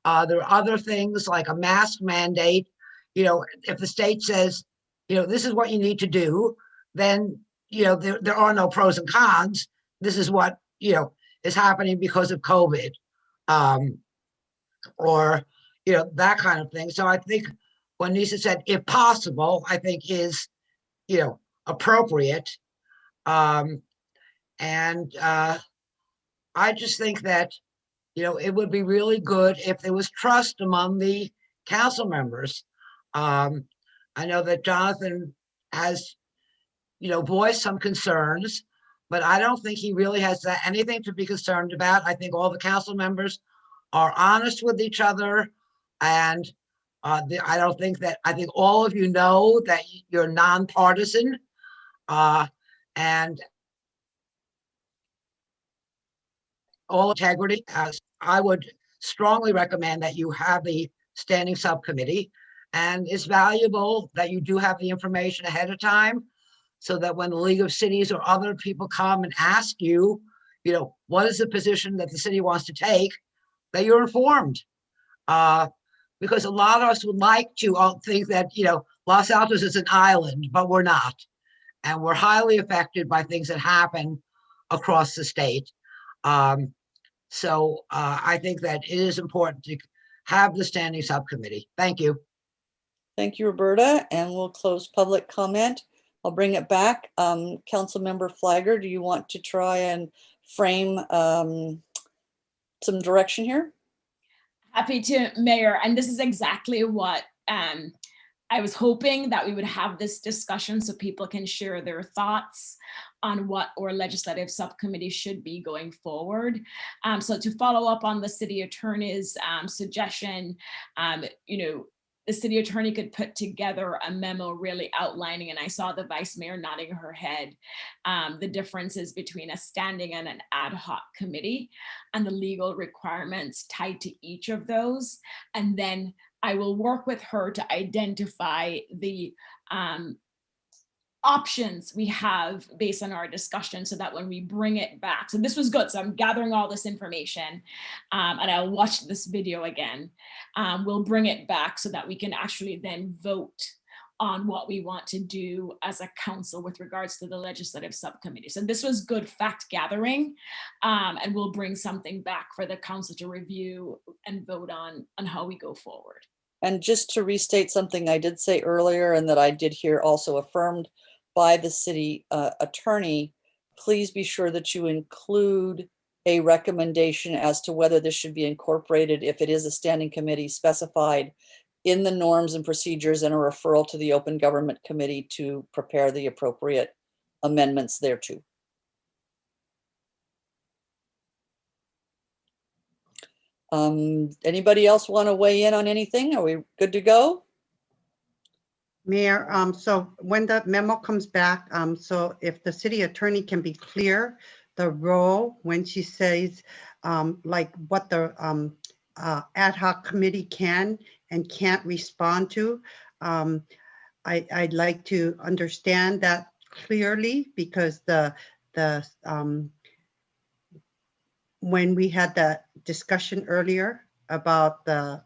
There are other things like a mask mandate. You know, if the state says, you know, this is what you need to do, then, you know, there are no pros and cons. This is what, you know, is happening because of COVID, or, that kind of thing. So I think when Lisa said, if possible, I think is, appropriate. And I just think that, it would be really good if there was trust among the council members. I know that Jonathan has, voiced some concerns, but I don't think he really has anything to be concerned about. I think all the council members are honest with each other. And I don't think that, I think all of you know that you're nonpartisan. And all integrity. As I would strongly recommend that you have the standing subcommittee, and it's valuable that you do have the information ahead of time, so that when the League of Cities or other people come and ask you, what is the position that the city wants to take, that you're informed. Because a lot of us would like to think that, Los Altos is an island, but we're not. And we're highly affected by things that happen across the state. So I think that it is important to have the standing subcommittee. Thank you. Thank you, Roberta. And we'll close public comment. I'll bring it back. Councilmember Flagger, do you want to try and frame some direction here? Happy to, Mayor. And this is exactly what I was hoping, that we would have this discussion so people can share their thoughts on what our legislative subcommittee should be going forward. So to follow up on the city attorney's suggestion, the city attorney could put together a memo really outlining, and I saw the vice mayor nodding her head, the differences between a standing and an ad hoc committee and the legal requirements tied to each of those. And then I will work with her to identify the options we have based on our discussion, so that when we bring it back, so this was good. So I'm gathering all this information and I'll watch this video again. We'll bring it back so that we can actually then vote on what we want to do as a council with regards to the legislative subcommittee. So this was good fact gathering, and we'll bring something back for the council to review and vote on how we go forward. And just to restate something I did say earlier, and that I did hear also affirmed by the city attorney, please be sure that you include a recommendation as to whether this should be incorporated, if it is a standing committee, specified in the norms and procedures, and a referral to the Open Government Committee to prepare the appropriate amendments thereto. Anybody else want to weigh in on anything? Are we good to go? Mayor, so when the memo comes back, so if the city attorney can be clear, the role when she says like what the ad hoc committee can and can't respond to, I'd like to understand that clearly, because when we had that discussion earlier about the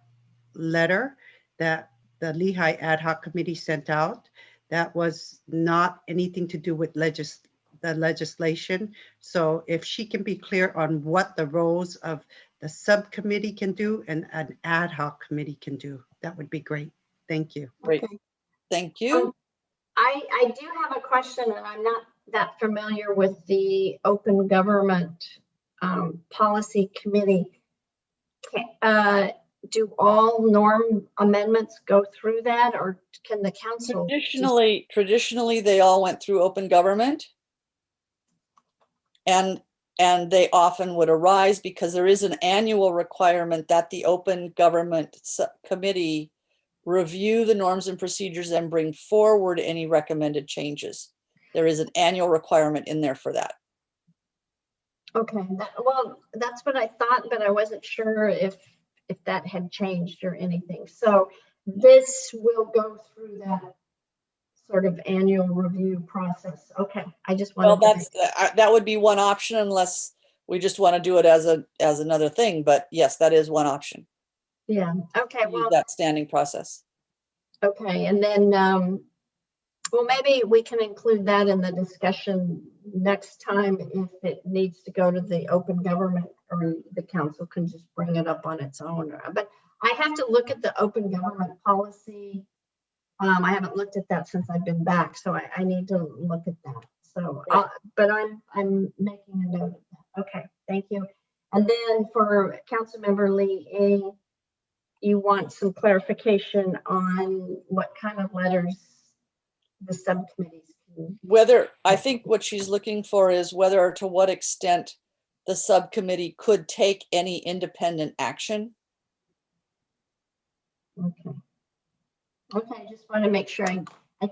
letter that the Lehigh Ad Hoc Committee sent out, that was not anything to do with the legislation. So if she can be clear on what the roles of the subcommittee can do and an ad hoc committee can do, that would be great. Thank you. Great. Okay. Thank you. I do have a question, and I'm not that familiar with the Open Government Policy Committee. Do all norm amendments go through that, or can the council? Traditionally, they all went through open government. And they often would arise because there is an annual requirement that the Open Government Committee review the norms and procedures and bring forward any recommended changes. There is an annual requirement in there for that. Okay, well, that's what I thought, but I wasn't sure if that had changed or anything. So this will go through that sort of annual review process. Okay, I just wanted that would be one option, unless we just want to do it as another thing. But yes, that is one option. Yeah. Okay. Well, that standing process. Okay, and then Well, maybe we can include that in the discussion next time if it needs to go to the open government, or the council can just bring it up on its own. But I have to look at the open government policy. I haven't looked at that since I've been back, so I need to look at that. So, but I'm making a note of that. Okay, thank you. And then for Councilmember Lee A, you want some clarification on what kind of letters the subcommittees can. Whether, I think what she's looking for is whether or to what extent the subcommittee could take any independent action. Okay. Okay, I just want to make sure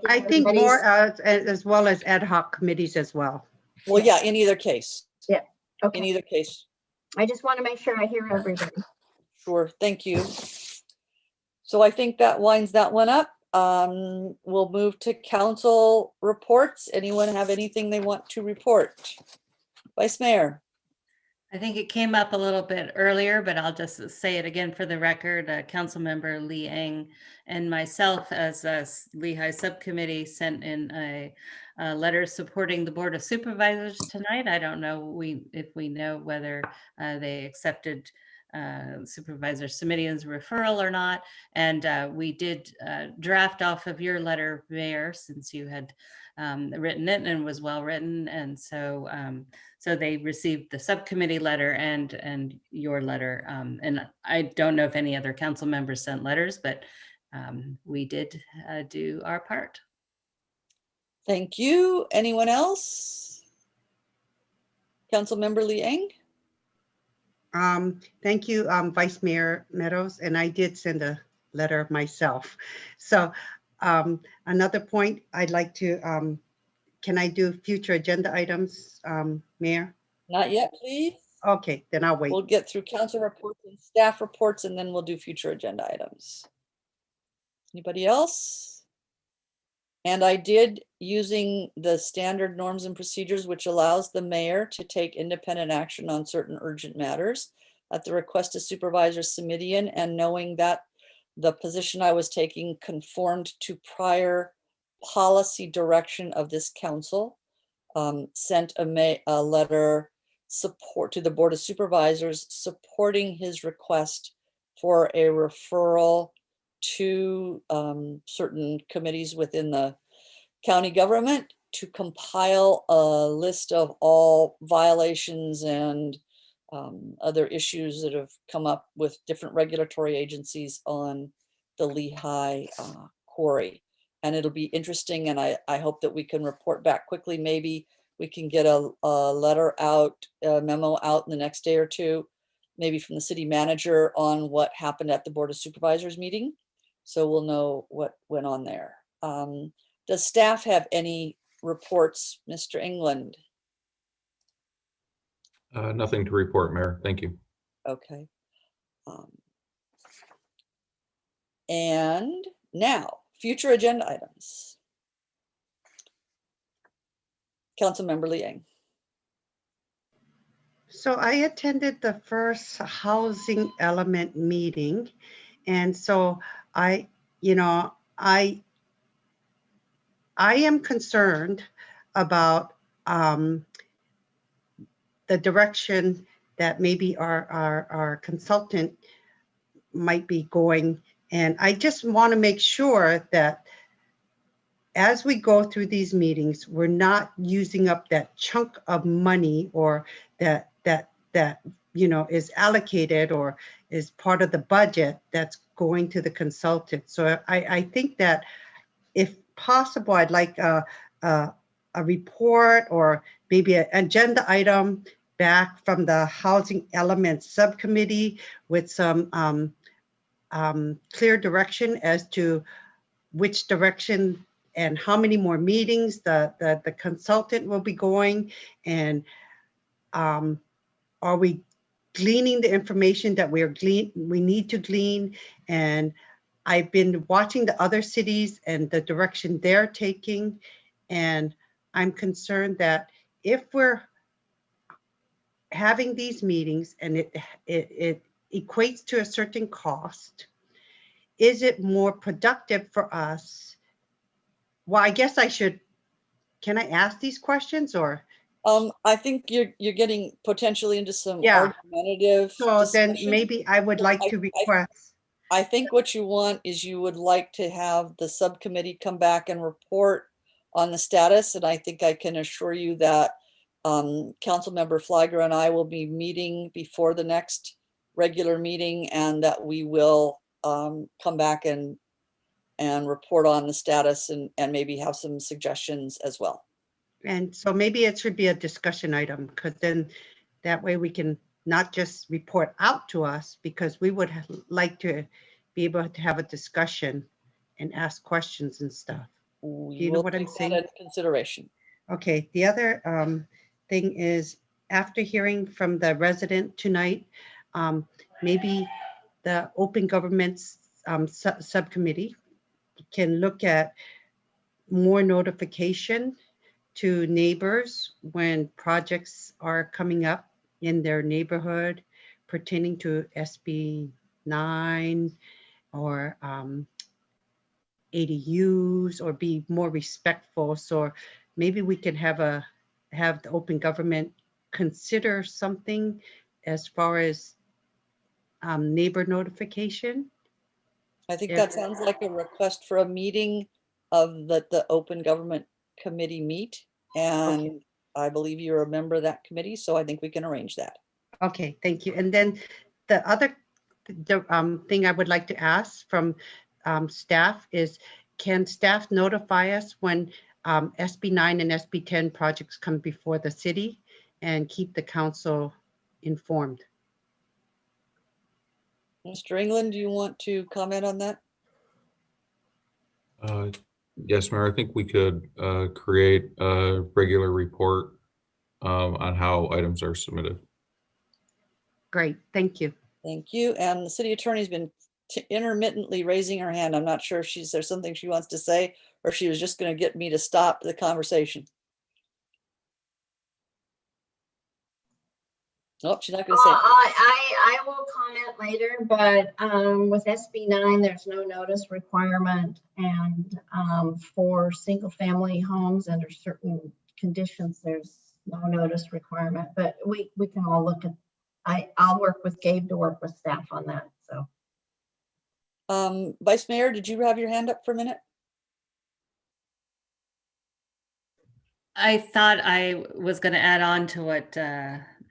I think more as well as ad hoc committees as well. Well, yeah, in either case. Yeah. Okay. In either case. I just want to make sure I hear everybody. Sure, thank you. So I think that winds that one up. We'll move to council reports. Anyone have anything they want to report? Vice Mayor. I think it came up a little bit earlier, but I'll just say it again for the record. Councilmember Lee Eng and myself as a Lehigh subcommittee sent in a letter supporting the Board of Supervisors tonight. I don't know if we know whether they accepted Supervisor Simitian's referral or not. And we did draft off of your letter, Mayor, since you had written it and was well written. And so so they received the subcommittee letter and your letter. And I don't know if any other council members sent letters, but we did do our part. Thank you. Anyone else? Councilmember Lee Eng? Thank you, Vice Mayor Meadows, and I did send a letter myself. So another point I'd like to, can I do future agenda items, Mayor? Not yet, please. Okay, then I'll wait. We'll get through council reports and staff reports, and then we'll do future agenda items. Anybody else? And I did, using the standard norms and procedures, which allows the mayor to take independent action on certain urgent matters at the request of Supervisor Simitian, and knowing that the position I was taking conformed to prior policy direction of this council, sent a letter support to the Board of Supervisors supporting his request for a referral to certain committees within the county government to compile a list of all violations and other issues that have come up with different regulatory agencies on the Lehigh quarry. And it'll be interesting, and I hope that we can report back quickly. Maybe we can get a letter out, a memo out in the next day or two, maybe from the city manager on what happened at the Board of Supervisors meeting. So we'll know what went on there. Does staff have any reports, Mr. England? Nothing to report, Mayor. Thank you. Okay. And now, future agenda items. Councilmember Lee Eng. So I attended the first housing element meeting. And so I am concerned about the direction that maybe our consultant might be going. And I just want to make sure that as we go through these meetings, we're not using up that chunk of money or that is allocated or is part of the budget that's going to the consultant. So I think that if possible, I'd like a report or maybe an agenda item back from the Housing Elements Subcommittee with some clear direction as to which direction and how many more meetings the consultant will be going, and are we gleaning the information that we need to glean. And I've been watching the other cities and the direction they're taking, and I'm concerned that if we're having these meetings and it equates to a certain cost, is it more productive for us Well, I guess I should, can I ask these questions or? I think you're getting potentially into some Yeah. argumentative So then discussion. maybe I would like to request. I think what you want is you would like to have the subcommittee come back and report on the status. And I think I can assure you that Councilmember Flagler and I will be meeting before the next regular meeting, and that we will come back and report on the status and maybe have some suggestions as well. And so maybe it should be a discussion item, because then that way we can not just report out to us, because we would like to be able to have a discussion and ask questions and stuff. Do you know what I'm saying? Into consideration. Okay, the other thing is, after hearing from the resident tonight, maybe the Open Governments Subcommittee can look at more notification to neighbors when projects are coming up in their neighborhood pertaining to SB 9 or ADUs, or be more respectful. So maybe we can have the open government consider something as far as neighbor notification. I think that sounds like a request for a meeting of the Open Government Committee meet. And okay. I believe you're a member of that committee, so I think we can arrange that. Okay, thank you. And then the other thing I would like to ask from staff is, can staff notify us when SB 9 and SB 10 projects come before the city, and keep the council informed? Mr. England, do you want to comment on that? Yes, Mayor, I think we could create a regular report on how items are submitted. Great, thank you. Thank you. And the city attorney's been intermittently raising her hand. I'm not sure if there's something she wants to say, or she was just going to get me to stop the conversation. Oh, she's not going to say. I will comment later, but with SB 9, there's no notice requirement, and for single family homes under certain conditions, there's no notice requirement. But we can all look at. I'll work with Gabe to work with staff on that. So, Vice Mayor, did you have your hand up for a minute? I thought I was going to add on to what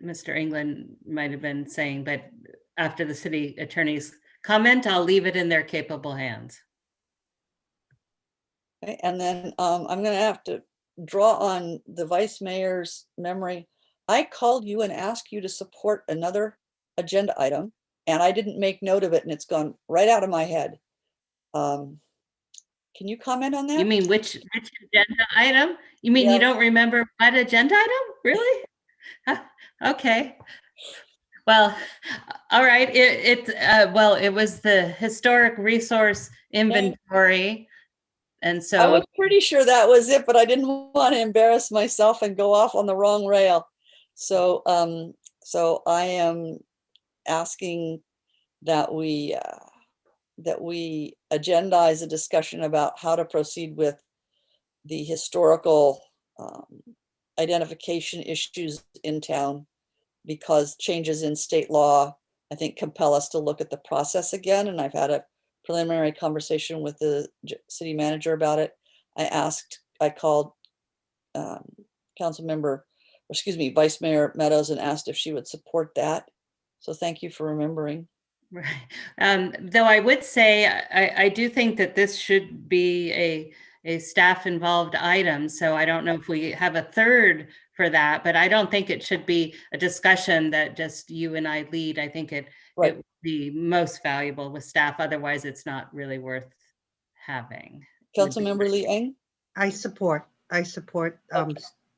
Mr. England might have been saying, but after the city attorney's comment, I'll leave it in their capable hands. Okay, and then I'm going to have to draw on the Vice Mayor's memory. I called you and asked you to support another agenda item, and I didn't make note of it, and it's gone right out of my head. Can you comment on that? You mean which agenda item? You mean you don't remember what agenda item? Really? Okay. Well, all right. Well, it was the historic resource inventory. And so I was pretty sure that was it, but I didn't want to embarrass myself and go off on the wrong rail. So, so I am asking that we agendize a discussion about how to proceed with the historical identification issues in town, because changes in state law, I think, compel us to look at the process again. And I've had a preliminary conversation with the city manager about it. I called Vice Mayor Meadows and asked if she would support that. So thank you for remembering. Right. Though I would say, I do think that this should be a staff involved item. So I don't know if we have a third for that, but I don't think it should be a discussion that just you and I lead. I think it would be most valuable with staff. Otherwise, it's not really worth having. Councilmember Lee Eng? I support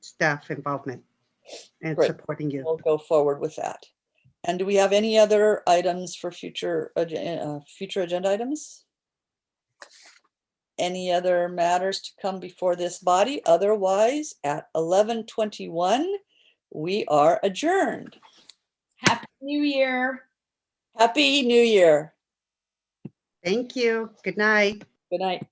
staff involvement and supporting you. We'll go forward with that. And do we have any other items for future agenda items? Any other matters to come before this body? Otherwise, at 11:21, we are adjourned. Happy New Year. Happy New Year. Thank you. Good night. Good night.